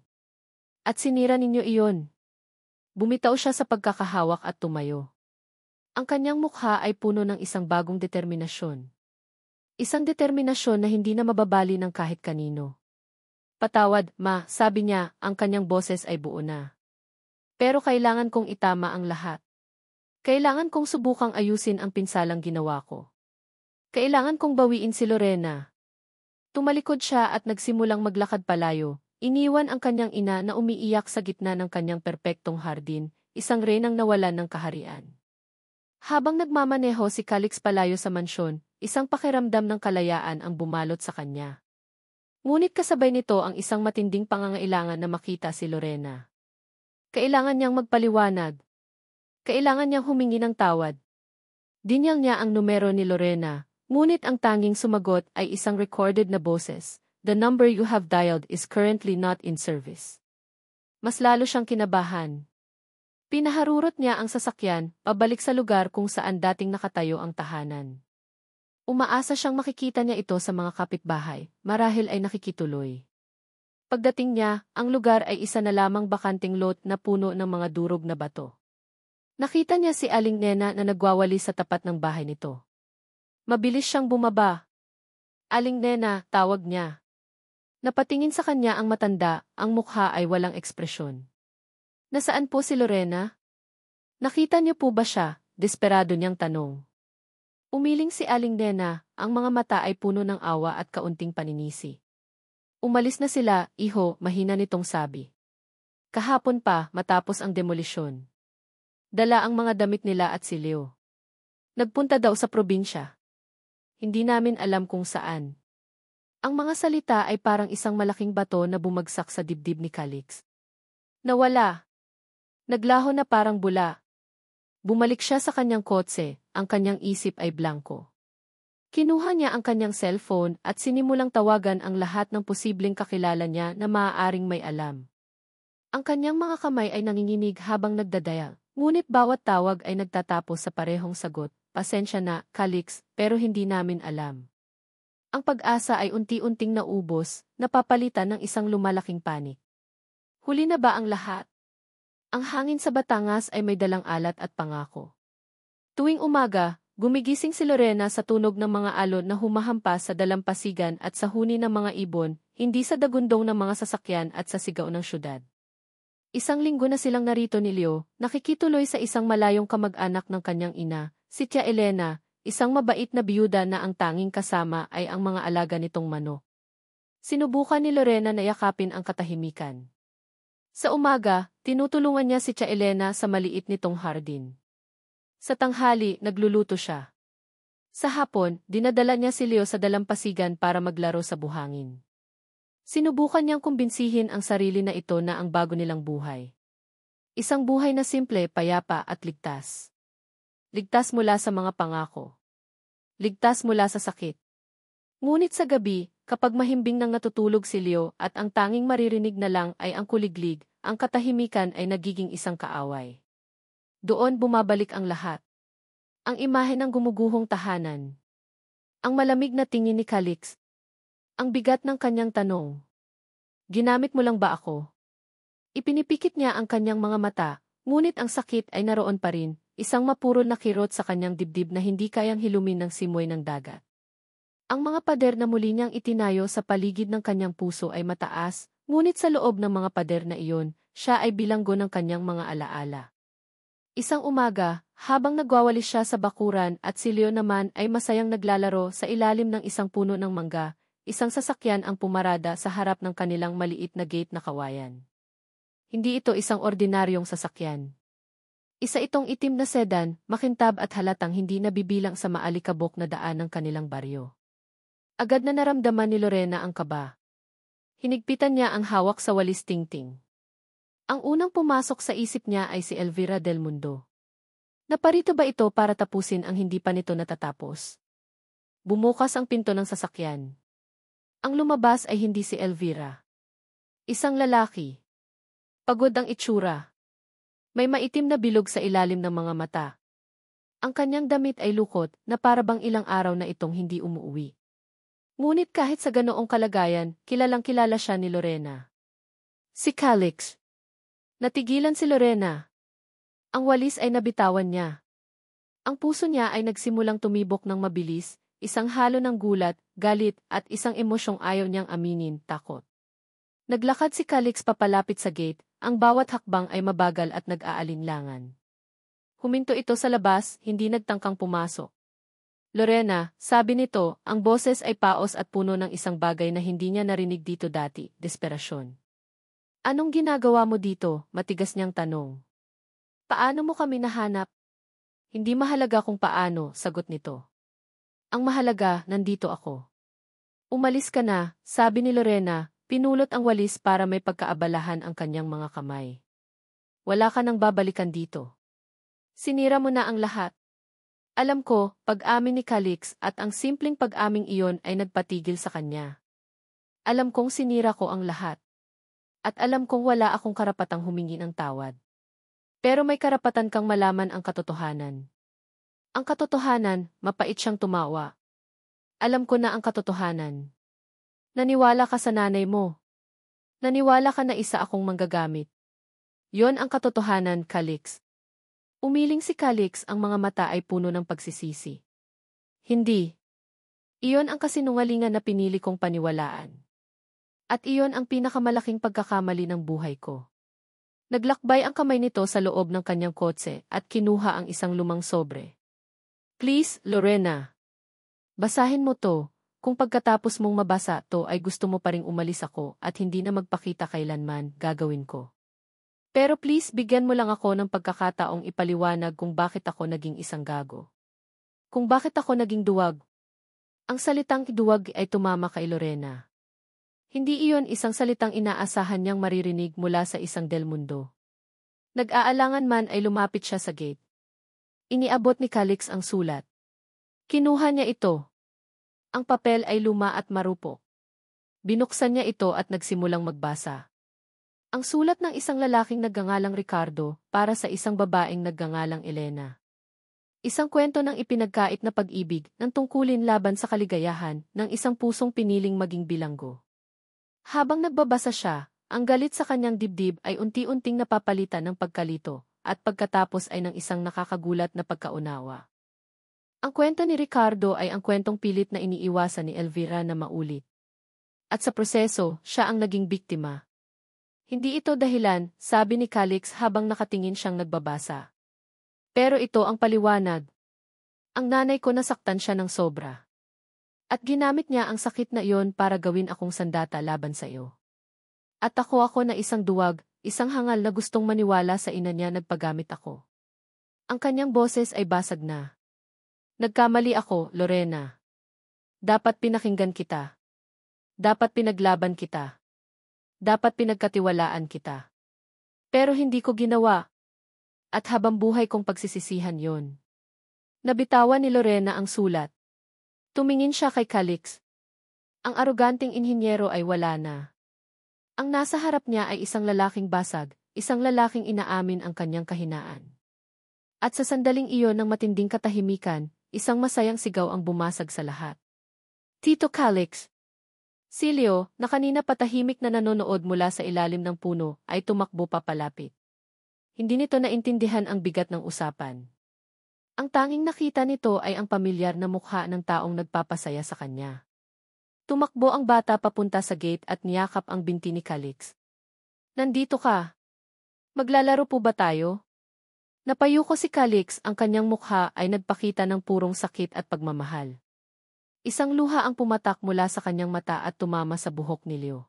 At sinira ninyo iyon. Bumitaw siya sa pagkakahawak at tumayo. Ang kanyang mukha ay puno ng isang bagong determinasyon. Isang determinasyon na hindi na mababali ng kahit kanino. Patawad, ma, sabi niya, ang kanyang boses ay buo na. Pero kailangan kong itama ang lahat. Kailangan kong subukang ayusin ang pinsalang ginawa ko. Kailangan kong bawiin si Lorena. Tumalikod siya at nagsimulang maglakad palayo. Iniwan ang kanyang ina na umiiyak sa gitna ng kanyang perpektong hardin, isang reynang nawalan ng kaharian. Habang nagmamaneho si Calix palayo sa mansyon, isang pakiramdam ng kalayaan ang bumalot sa kanya. Ngunit kasabay nito ang isang matinding pangangailangan na makita si Lorena. Kailangan niyang magpaliwanag. Kailangan niyang humingi ng tawad. Dinyal niya ang numero ni Lorena, ngunit ang tanging sumagot ay isang recorded na boses. The number you have dialed is currently not in service. Mas lalo siyang kinabahan. Pinaharurot niya ang sasakyan, pabalik sa lugar kung saan dating nakatayo ang tahanan. Umaasa siyang makikita niya ito sa mga kapitbahay, marahil ay nakikituloy. Pagdating niya, ang lugar ay isa na lamang bakanting lot na puno ng mga durog na bato. Nakita niya si Aling Nena na nagwawali sa tapat ng bahay nito. Mabilis siyang bumaba. Aling Nena, tawag niya. Napatingin sa kanya ang matanda, ang mukha ay walang ekspresyon. Nasaan po si Lorena? Nakita niyo po ba siya? Desperado niyang tanong. Umiling si Aling Nena, ang mga mata ay puno ng awa at kaunting paninisi. Umalis na sila, iho, mahina nitong sabi. Kahapon pa, matapos ang demolisyon. Dala ang mga damit nila at si Leo. Nagpunta daw sa probinsya. Hindi namin alam kung saan. Ang mga salita ay parang isang malaking bato na bumagsak sa dibdib ni Calix. Nawala. Naglaho na parang bula. Bumalik siya sa kanyang kotse, ang kanyang isip ay blanko. Kinuha niya ang kanyang cellphone at sinimulang tawagan ang lahat ng posibleng kakilala niya na maaaring may alam. Ang kanyang mga kamay ay nanginginig habang nagdadayal, ngunit bawat tawag ay nagtatapos sa parehong sagot, pasensya na, Calix, pero hindi namin alam. Ang pag-asa ay unti-unting naubos, napapalitan ng isang lumalaking panik. Huli na ba ang lahat? Ang hangin sa Batangas ay may dalang alat at pangako. Tuwing umaga, gumigising si Lorena sa tunog ng mga alon na humahampas sa dalampasigan at sa huni ng mga ibon, hindi sa dagundong ng mga sasakyan at sa sigaw ng syudad. Isang linggo na silang narito ni Leo, nakikituloy sa isang malayong kamag-anak ng kanyang ina, si Tia Elena, isang mabait na biyuda na ang tanging kasama ay ang mga alaga nitong manok. Sinubukan ni Lorena na yakapin ang katahimikan. Sa umaga, tinutulungan niya si Tia Elena sa maliit nitong hardin. Sa tanghali, nagluluto siya. Sa hapon, dinadala niya si Leo sa dalampasigan para maglaro sa buhangin. Sinubukan niyang kumbinsihin ang sarili na ito na ang bago nilang buhay. Isang buhay na simple, payapa at ligtas. Ligtas mula sa mga pangako. Ligtas mula sa sakit. Ngunit sa gabi, kapag mahimbing nang natutulog si Leo at ang tanging maririnig na lang ay ang kuliglig, ang katahimikan ay nagiging isang kaaway. Doon bumabalik ang lahat. Ang imahe ng gumuguhong tahanan. Ang malamig na tingin ni Calix. Ang bigat ng kanyang tanong. Ginamit mo lang ba ako? Ipinipikit niya ang kanyang mga mata, ngunit ang sakit ay naroon pa rin, isang mapurol na kirot sa kanyang dibdib na hindi kayang hilumin ng simoy ng dagat. Ang mga pader na muli niyang itinayo sa paligid ng kanyang puso ay mataas, ngunit sa loob ng mga pader na iyon, siya ay bilanggo ng kanyang mga alaala. Isang umaga, habang nagwawalis siya sa bakuran at si Leo naman ay masayang naglalaro sa ilalim ng isang puno ng mangga, isang sasakyan ang pumarada sa harap ng kanilang maliit na gate na kawayan. Hindi ito isang ordinaryong sasakyan. Isa itong itim na sedan, makintab at halatang hindi nabibilang sa maalikabok na daan ng kanilang baryo. Agad na naramdaman ni Lorena ang kaba. Hinigpitan niya ang hawak sa walis tingting. Ang unang pumasok sa isip niya ay si Elvira Del Mundo. Naparito ba ito para tapusin ang hindi pa nito natatapos? Bumukas ang pinto ng sasakyan. Ang lumabas ay hindi si Elvira. Isang lalaki. Pagod ang itsura. May maitim na bilog sa ilalim ng mga mata. Ang kanyang damit ay lukot na parabang ilang araw na itong hindi umuuwi. Ngunit kahit sa ganoong kalagayan, kilalang-kilala siya ni Lorena. Si Calix. Natigilan si Lorena. Ang walis ay nabitawan niya. Ang puso niya ay nagsimulang tumibok ng mabilis, isang halo ng gulat, galit, at isang emosyong ayaw niyang aminin, takot. Naglakad si Calix papalapit sa gate, ang bawat hakbang ay mabagal at nag-aalinlangan. Huminto ito sa labas, hindi nagtangkang pumasok. Lorena, sabi nito, ang boses ay paos at puno ng isang bagay na hindi niya narinig dito dati, desperasyon. Anong ginagawa mo dito? Matigas niyang tanong. Paano mo kami nahanap? Hindi mahalaga kung paano, sagot nito. Ang mahalaga, nandito ako. Umalis ka na, sabi ni Lorena, pinulot ang walis para may pagkaabalahan ang kanyang mga kamay. Wala ka nang babalikan dito. Sinira mo na ang lahat. Alam ko, pag-amin ni Calix at ang simpleng pag-aming iyon ay nagpatigil sa kanya. Alam kong sinira ko ang lahat. At alam kong wala akong karapatang humingi ng tawad. Pero may karapatan kang malaman ang katotohanan. Ang katotohanan, mapait siyang tumawa. Alam ko na ang katotohanan. Naniwala ka sa nanay mo. Naniwala ka na isa akong manggagamit. Yon ang katotohanan, Calix. Umiling si Calix, ang mga mata ay puno ng pagsisisi. Hindi. Iyon ang kasinungalingan na pinili kong paniwalaan. At iyon ang pinakamalaking pagkakamali ng buhay ko. Naglakbay ang kamay nito sa loob ng kanyang kotse at kinuha ang isang lumang sobre. Please, Lorena. Basahin mo to. Kung pagkatapos mong mabasa to ay gusto mo pa ring umalis ako at hindi na magpakita kailanman, gagawin ko. Pero please, bigyan mo lang ako ng pagkakataong ipaliwanag kung bakit ako naging isang gago. Kung bakit ako naging duwag. Ang salitang duwag ay tumama kay Lorena. Hindi iyon isang salitang inaasahan niyang maririnig mula sa isang Del Mundo. Nag-aalangan man ay lumapit siya sa gate. Iniabot ni Calix ang sulat. Kinuha niya ito. Ang papel ay luma at marupok. Binuksan niya ito at nagsimulang magbasa. Ang sulat ng isang lalaking nagngangalang Ricardo para sa isang babaeng nagngangalang Elena. Isang kwento ng ipinagkait na pag-ibig ng tungkulin laban sa kaligayahan ng isang pusong piniling maging bilanggo. Habang nagbabasa siya, ang galit sa kanyang dibdib ay unti-unting napapalitan ng pagkalito, at pagkatapos ay ng isang nakakagulat na pagkaunawa. Ang kwento ni Ricardo ay ang kwentong pilit na iniiwasan ni Elvira na maulit. At sa proseso, siya ang naging biktima. Hindi ito dahilan, sabi ni Calix habang nakatingin siyang nagbabasa. Pero ito ang paliwanag. Ang nanay ko nasaktan siya ng sobra. At ginamit niya ang sakit na iyon para gawin akong sandata laban sa iyo. At ako na isang duwag, isang hangal na gustong maniwala sa ina niya nagpagamit ako. Ang kanyang boses ay basag na. Nagkamali ako, Lorena. Dapat pinakinggan kita. Dapat pinaglaban kita. Dapat pinagkatiwalaan kita. Pero hindi ko ginawa. At habang buhay kong pagsisisihan yon. Nabitawan ni Lorena ang sulat. Tumingin siya kay Calix. Ang aroganting inhinyero ay wala na. Ang nasa harap niya ay isang lalaking basag, isang lalaking inaamin ang kanyang kahinaan. At sa sandaling iyon ng matinding katahimikan, isang masayang sigaw ang bumasag sa lahat. Tito Calix! Silio, na kanina patahimik na nanonood mula sa ilalim ng puno, ay tumakbo papalapit. Hindi nito naintindihan ang bigat ng usapan. Ang tanging nakita nito ay ang pamilyar na mukha ng taong nagpapasaya sa kanya. Tumakbo ang bata papunta sa gate at niyakap ang binti ni Calix. Nandito ka. Maglalaro po ba tayo? Napayuko si Calix, ang kanyang mukha ay nagpakita ng purong sakit at pagmamahal. Isang luha ang pumatak mula sa kanyang mata at tumama sa buhok ni Leo.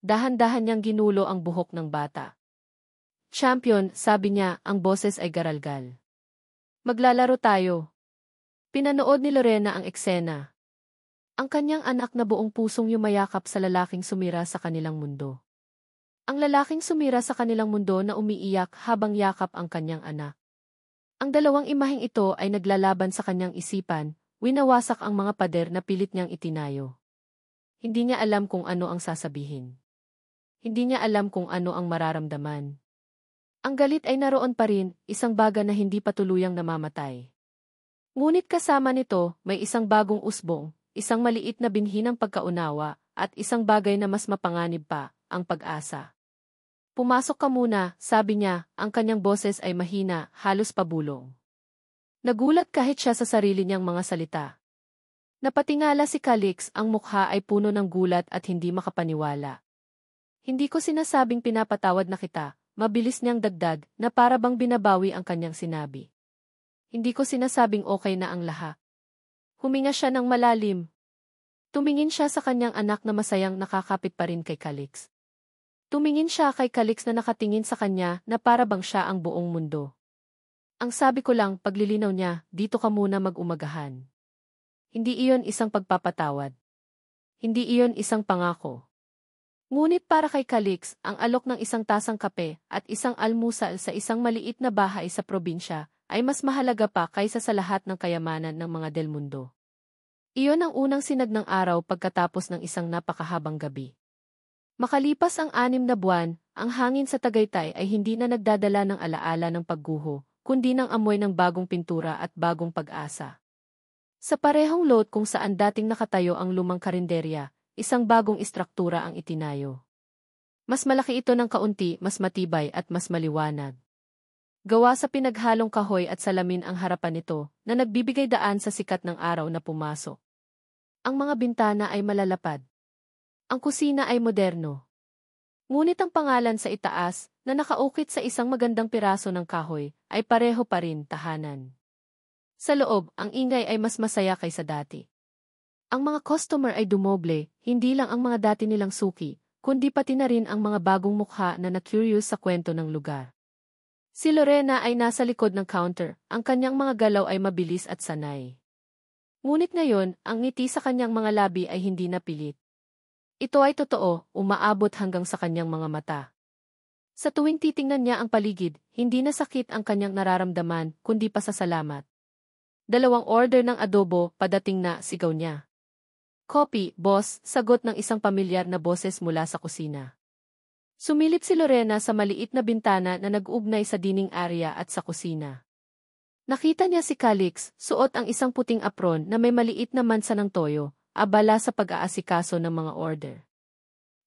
Dahan-dahan niyang ginulo ang buhok ng bata. Champion, sabi niya, ang boses ay garalgal. Maglalaro tayo. Pinanood ni Lorena ang eksena. Ang kanyang anak na buong pusong yumayakap sa lalaking sumira sa kanilang mundo. Ang lalaking sumira sa kanilang mundo na umiiyak habang yakap ang kanyang anak. Ang dalawang imaheng ito ay naglalaban sa kanyang isipan, winawasak ang mga pader na pilit niyang itinayo. Hindi niya alam kung ano ang sasabihin. Hindi niya alam kung ano ang mararamdaman. Ang galit ay naroon pa rin, isang baga na hindi pa tuluyang namamatay. Ngunit kasama nito, may isang bagong usbong, isang maliit na binhi ng pagkaunawa, at isang bagay na mas mapanganib pa, ang pag-asa. Pumasok ka muna, sabi niya, ang kanyang boses ay mahina, halos pabulong. Nagulat kahit siya sa sarili niyang mga salita. Napatingala si Calix, ang mukha ay puno ng gulat at hindi makapaniwala. Hindi ko sinasabing pinapatawad na kita. Mabilis niyang dagdag na para bang binabawi ang kanyang sinabi. Hindi ko sinasabing okay na ang lahat. Huminga siya ng malalim. Tumingin siya sa kanyang anak na masayang nakakapit pa rin kay Calix. Tumingin siya kay Calix na nakatingin sa kanya na para bang siya ang buong mundo. Ang sabi ko lang, paglilinaw niya, dito ka muna mag-umagahan. Hindi iyon isang pagpapatawad. Hindi iyon isang pangako. Ngunit para kay Calix, ang alok ng isang tasang kape at isang almusal sa isang maliit na bahay sa probinsya ay mas mahalaga pa kaysa sa lahat ng kayamanan ng mga Del Mundo. Iyon ang unang sinag ng araw pagkatapos ng isang napakahabang gabi. Makalipas ang 6 na buwan, ang hangin sa Tagaytay ay hindi na nagdadala ng alaala ng pagguho, kundi ng amoy ng bagong pintura at bagong pag-asa. Sa parehong lot kung saan dating nakatayo ang lumang karinderya, isang bagong istruktura ang itinayo. Mas malaki ito ng kaunti, mas matibay at mas maliwanag. Gawa sa pinaghalong kahoy at salamin ang harapan nito, na nagbibigay daan sa sikat ng araw na pumasok. Ang mga bintana ay malalapad. Ang kusina ay moderno. Ngunit ang pangalan sa itaas, na nakaukit sa isang magandang piraso ng kahoy, ay pareho pa rin, tahanan. Sa loob, ang ingay ay mas masaya kaysa dati. Ang mga customer ay dumoble, hindi lang ang mga dati nilang suki, kundi pati na rin ang mga bagong mukha na na-curious sa kwento ng lugar. Si Lorena ay nasa likod ng counter, ang kanyang mga galaw ay mabilis at sanay. Ngunit ngayon, ang ngiti sa kanyang mga labi ay hindi napilit. Ito ay totoo, umaabot hanggang sa kanyang mga mata. Sa tuwing titingnan niya ang paligid, hindi na sakit ang kanyang nararamdaman, kundi pasasalamat. 2 order ng adobo, padating na, sigaw niya. Copy, boss, sagot ng isang pamilyar na boses mula sa kusina. Sumilip si Lorena sa maliit na bintana na nag-ugnay sa dining area at sa kusina. Nakita niya si Calix, suot ang isang puting apron na may maliit na mansa ng toyo, abala sa pag-aasikaso ng mga order.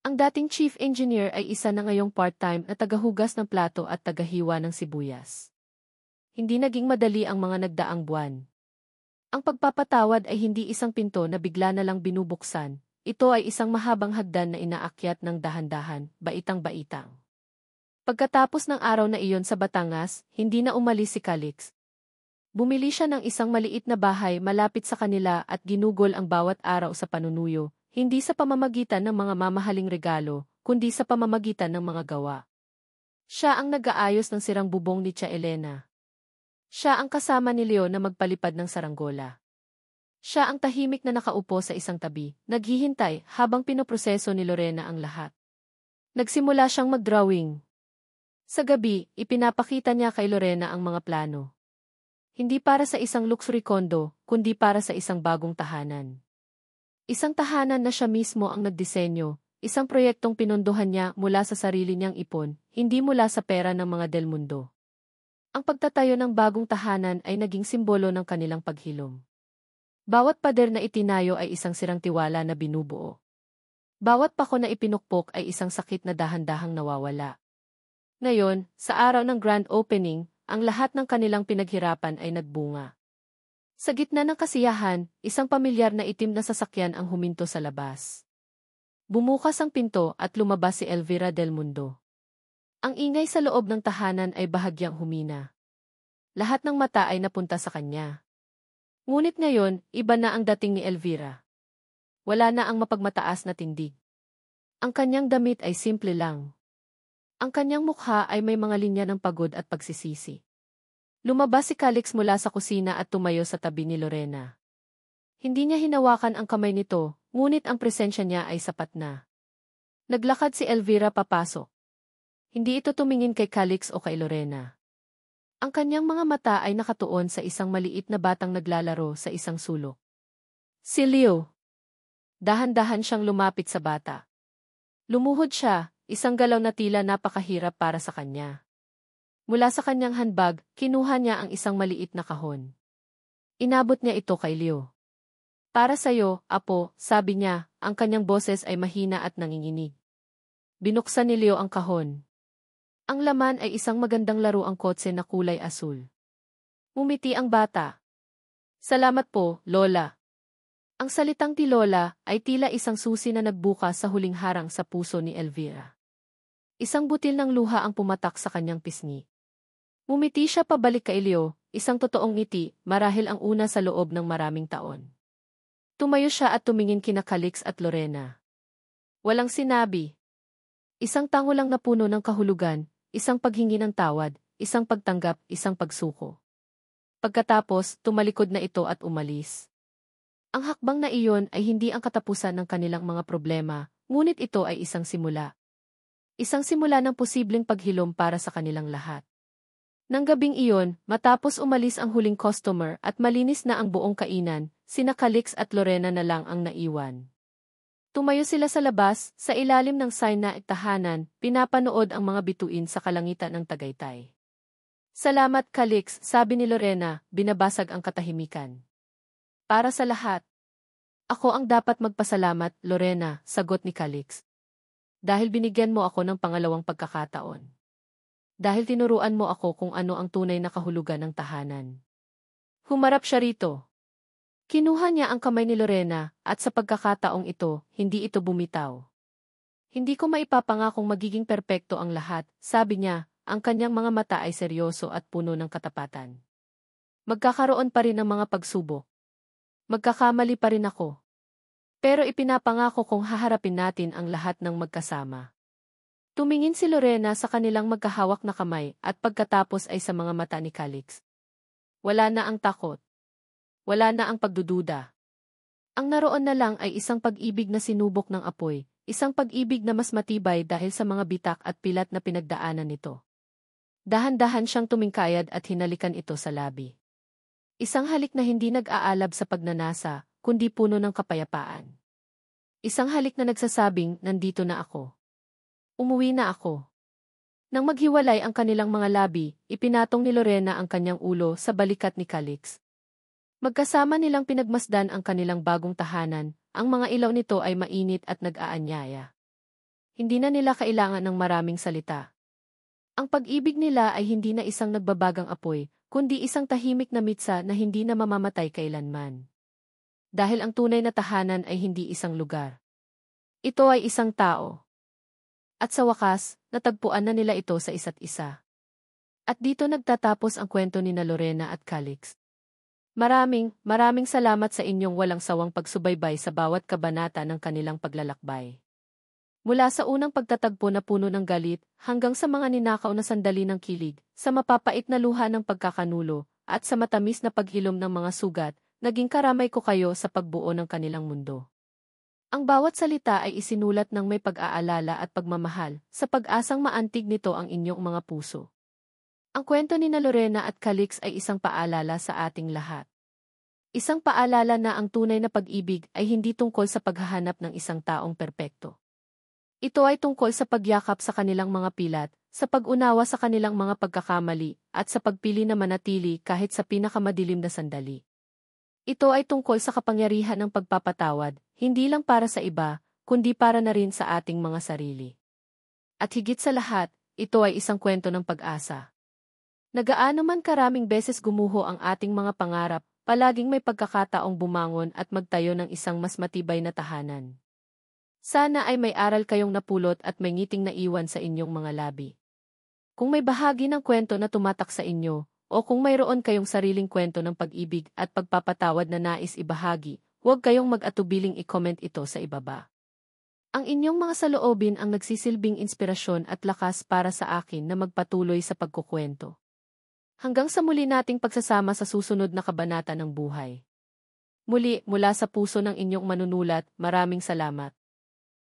Ang dating chief engineer ay isa na ngayong part-time na tagahugas ng plato at tagahiwa ng sibuyas. Hindi naging madali ang mga nagdaang buwan. Ang pagpapatawad ay hindi isang pinto na bigla na lang binubuksan, ito ay isang mahabang hagdan na inaakyat ng dahan-dahan, baitang-baitang. Pagkatapos ng araw na iyon sa Batangas, hindi na umalis si Calix. Bumili siya ng isang maliit na bahay malapit sa kanila at ginugol ang bawat araw sa panunuyo, hindi sa pamamagitan ng mga mamahaling regalo, kundi sa pamamagitan ng mga gawa. Siya ang nag-aayos ng sirang bubong ni Tia Elena. Siya ang kasama ni Leo na magpalipad ng saranggola. Siya ang tahimik na nakaupo sa isang tabi, naghihintay habang pinoproseso ni Lorena ang lahat. Nagsimula siyang mag-drawing. Sa gabi, ipinapakita niya kay Lorena ang mga plano. Hindi para sa isang luxury condo, kundi para sa isang bagong tahanan. Isang tahanan na siya mismo ang nagdisenyo, isang proyektong pinondohan niya mula sa sarili niyang ipon, hindi mula sa pera ng mga Del Mundo. Ang pagtatayo ng bagong tahanan ay naging simbolo ng kanilang paghilom. Bawat pader na itinayo ay isang sirang tiwala na binubuo. Bawat pako na ipinukpok ay isang sakit na dahan-dahang nawawala. Ngayon, sa araw ng grand opening, ang lahat ng kanilang pinaghirapan ay nagbunga. Sa gitna ng kasiyahan, isang pamilyar na itim na sasakyan ang huminto sa labas. Bumukas ang pinto at lumabas si Elvira Del Mundo. Ang ingay sa loob ng tahanan ay bahagyang humina. Lahat ng mata ay napunta sa kanya. Ngunit ngayon, iba na ang dating ni Elvira. Wala na ang mapagmataas na tindig. Ang kanyang damit ay simple lang. Ang kanyang mukha ay may mga linya ng pagod at pagsisisi. Lumabas si Calix mula sa kusina at tumayo sa tabi ni Lorena. Hindi niya hinawakan ang kamay nito, ngunit ang presensya niya ay sapat na. Naglakad si Elvira papasok. Hindi ito tumingin kay Calix o kay Lorena. Ang kanyang mga mata ay nakatuon sa isang maliit na batang naglalaro sa isang sulok. Si Leo. Dahan-dahan siyang lumapit sa bata. Lumuhod siya. Isang galaw na tila napakahirap para sa kanya. Mula sa kanyang handbag, kinuha niya ang isang maliit na kahon. Inabot niya ito kay Leo. Para sa'yo, apo, sabi niya, ang kanyang boses ay mahina at nanginginig. Binuksan ni Leo ang kahon. Ang laman ay isang magandang laruang kotse na kulay asul. Umiti ang bata. Salamat po, Lola. Ang salitang ti Lola ay tila isang susi na nagbukas sa huling harang sa puso ni Elvira. Isang butil ng luha ang pumatak sa kanyang pisngi. Ngumiti siya pabalik kay Leo, isang totoong ngiti, marahil ang una sa loob ng maraming taon. Tumayo siya at tumingin kina Calix at Lorena. Walang sinabi. Isang tango lang na puno ng kahulugan, isang paghingi ng tawad, isang pagtanggap, isang pagsuko. Pagkatapos, tumalikod na ito at umalis. Ang hakbang na iyon ay hindi ang katapusan ng kanilang mga problema, ngunit ito ay isang simula. Isang simula ng posibleng paghilom para sa kanilang lahat. Nang gabing iyon, matapos umalis ang huling customer at malinis na ang buong kainan, sina Calix at Lorena na lang ang naiwan. Tumayo sila sa labas, sa ilalim ng sign na tahanan, pinapanood ang mga bituin sa kalangitan ng Tagaytay. Salamat Calix, sabi ni Lorena, binabasag ang katahimikan. Para sa lahat. Ako ang dapat magpasalamat, Lorena, sagot ni Calix. Dahil binigyan mo ako ng pangalawang pagkakataon. Dahil tinuruan mo ako kung ano ang tunay na kahulugan ng tahanan. Humarap siya rito. Kinuha niya ang kamay ni Lorena, at sa pagkakataong ito, hindi ito bumitaw. Hindi ko maipapangakong magiging perpekto ang lahat, sabi niya, ang kanyang mga mata ay seryoso at puno ng katapatan. Magkakaroon pa rin ng mga pagsubok. Magkakamali pa rin ako. Pero ipinapangako kong haharapin natin ang lahat ng magkasama. Tumingin si Lorena sa kanilang magkahawak na kamay at pagkatapos ay sa mga mata ni Calix. Wala na ang takot. Wala na ang pagdududa. Ang naroon na lang ay isang pag-ibig na sinubok ng apoy, isang pag-ibig na mas matibay dahil sa mga bitak at pilat na pinagdaanan nito. Dahan-dahan siyang tumingkayad at hinalikan ito sa labi. Isang halik na hindi nag-aalab sa pagnanasa, kundi puno ng kapayapaan. Isang halik na nagsasabing, nandito na ako. Umuwi na ako. Nang maghiwalay ang kanilang mga labi, ipinatong ni Lorena ang kanyang ulo sa balikat ni Calix. Magkasama nilang pinagmasdan ang kanilang bagong tahanan, ang mga ilaw nito ay mainit at nag-aanyaya. Hindi na nila kailangan ng maraming salita. Ang pag-ibig nila ay hindi na isang nagbabagang apoy, kundi isang tahimik na mitsa na hindi na mamamatay kailanman. Dahil ang tunay na tahanan ay hindi isang lugar. Ito ay isang tao. At sa wakas, natagpuan na nila ito sa isa't isa. At dito nagtatapos ang kwento ni na Lorena at Calix. Maraming salamat sa inyong walang sawang pagsubaybay sa bawat kabanata ng kanilang paglalakbay. Mula sa unang pagtatagpo na puno ng galit, hanggang sa mga ninakaw na sandali ng kilig, sa mapapait na luha ng pagkakanulo, at sa matamis na paghilom ng mga sugat, naging karamay ko kayo sa pagbuo ng kanilang mundo. Ang bawat salita ay isinulat ng may pag-aalala at pagmamahal, sa pag-asang maantig nito ang inyong mga puso. Ang kwento ni na Lorena at Calix ay isang paalala sa ating lahat. Isang paalala na ang tunay na pag-ibig ay hindi tungkol sa paghahanap ng isang taong perpekto. Ito ay tungkol sa pagyakap sa kanilang mga pilat, sa pag-unawa sa kanilang mga pagkakamali, at sa pagpili na manatili kahit sa pinakamadilim na sandali. Ito ay tungkol sa kapangyarihan ng pagpapatawad, hindi lang para sa iba, kundi para na rin sa ating mga sarili. At higit sa lahat, ito ay isang kwento ng pag-asa. Nagaano man karaming beses gumuho ang ating mga pangarap, palaging may pagkakataong bumangon at magtayo ng isang mas matibay na tahanan. Sana ay may aral kayong napulot at may ngiting naiwan sa inyong mga labi. Kung may bahagi ng kwento na tumatak sa inyo, o kung mayroon kayong sariling kwento ng pag-ibig at pagpapatawad na nais ibahagi, huwag kayong mag-atubiling i-comment ito sa ibaba. Ang inyong mga saloobin ang nagsisilbing inspirasyon at lakas para sa akin na magpatuloy sa pagkukwento. Hanggang sa muli nating pagsasama sa susunod na kabanata ng buhay. Muli, mula sa puso ng inyong manunulat, maraming salamat.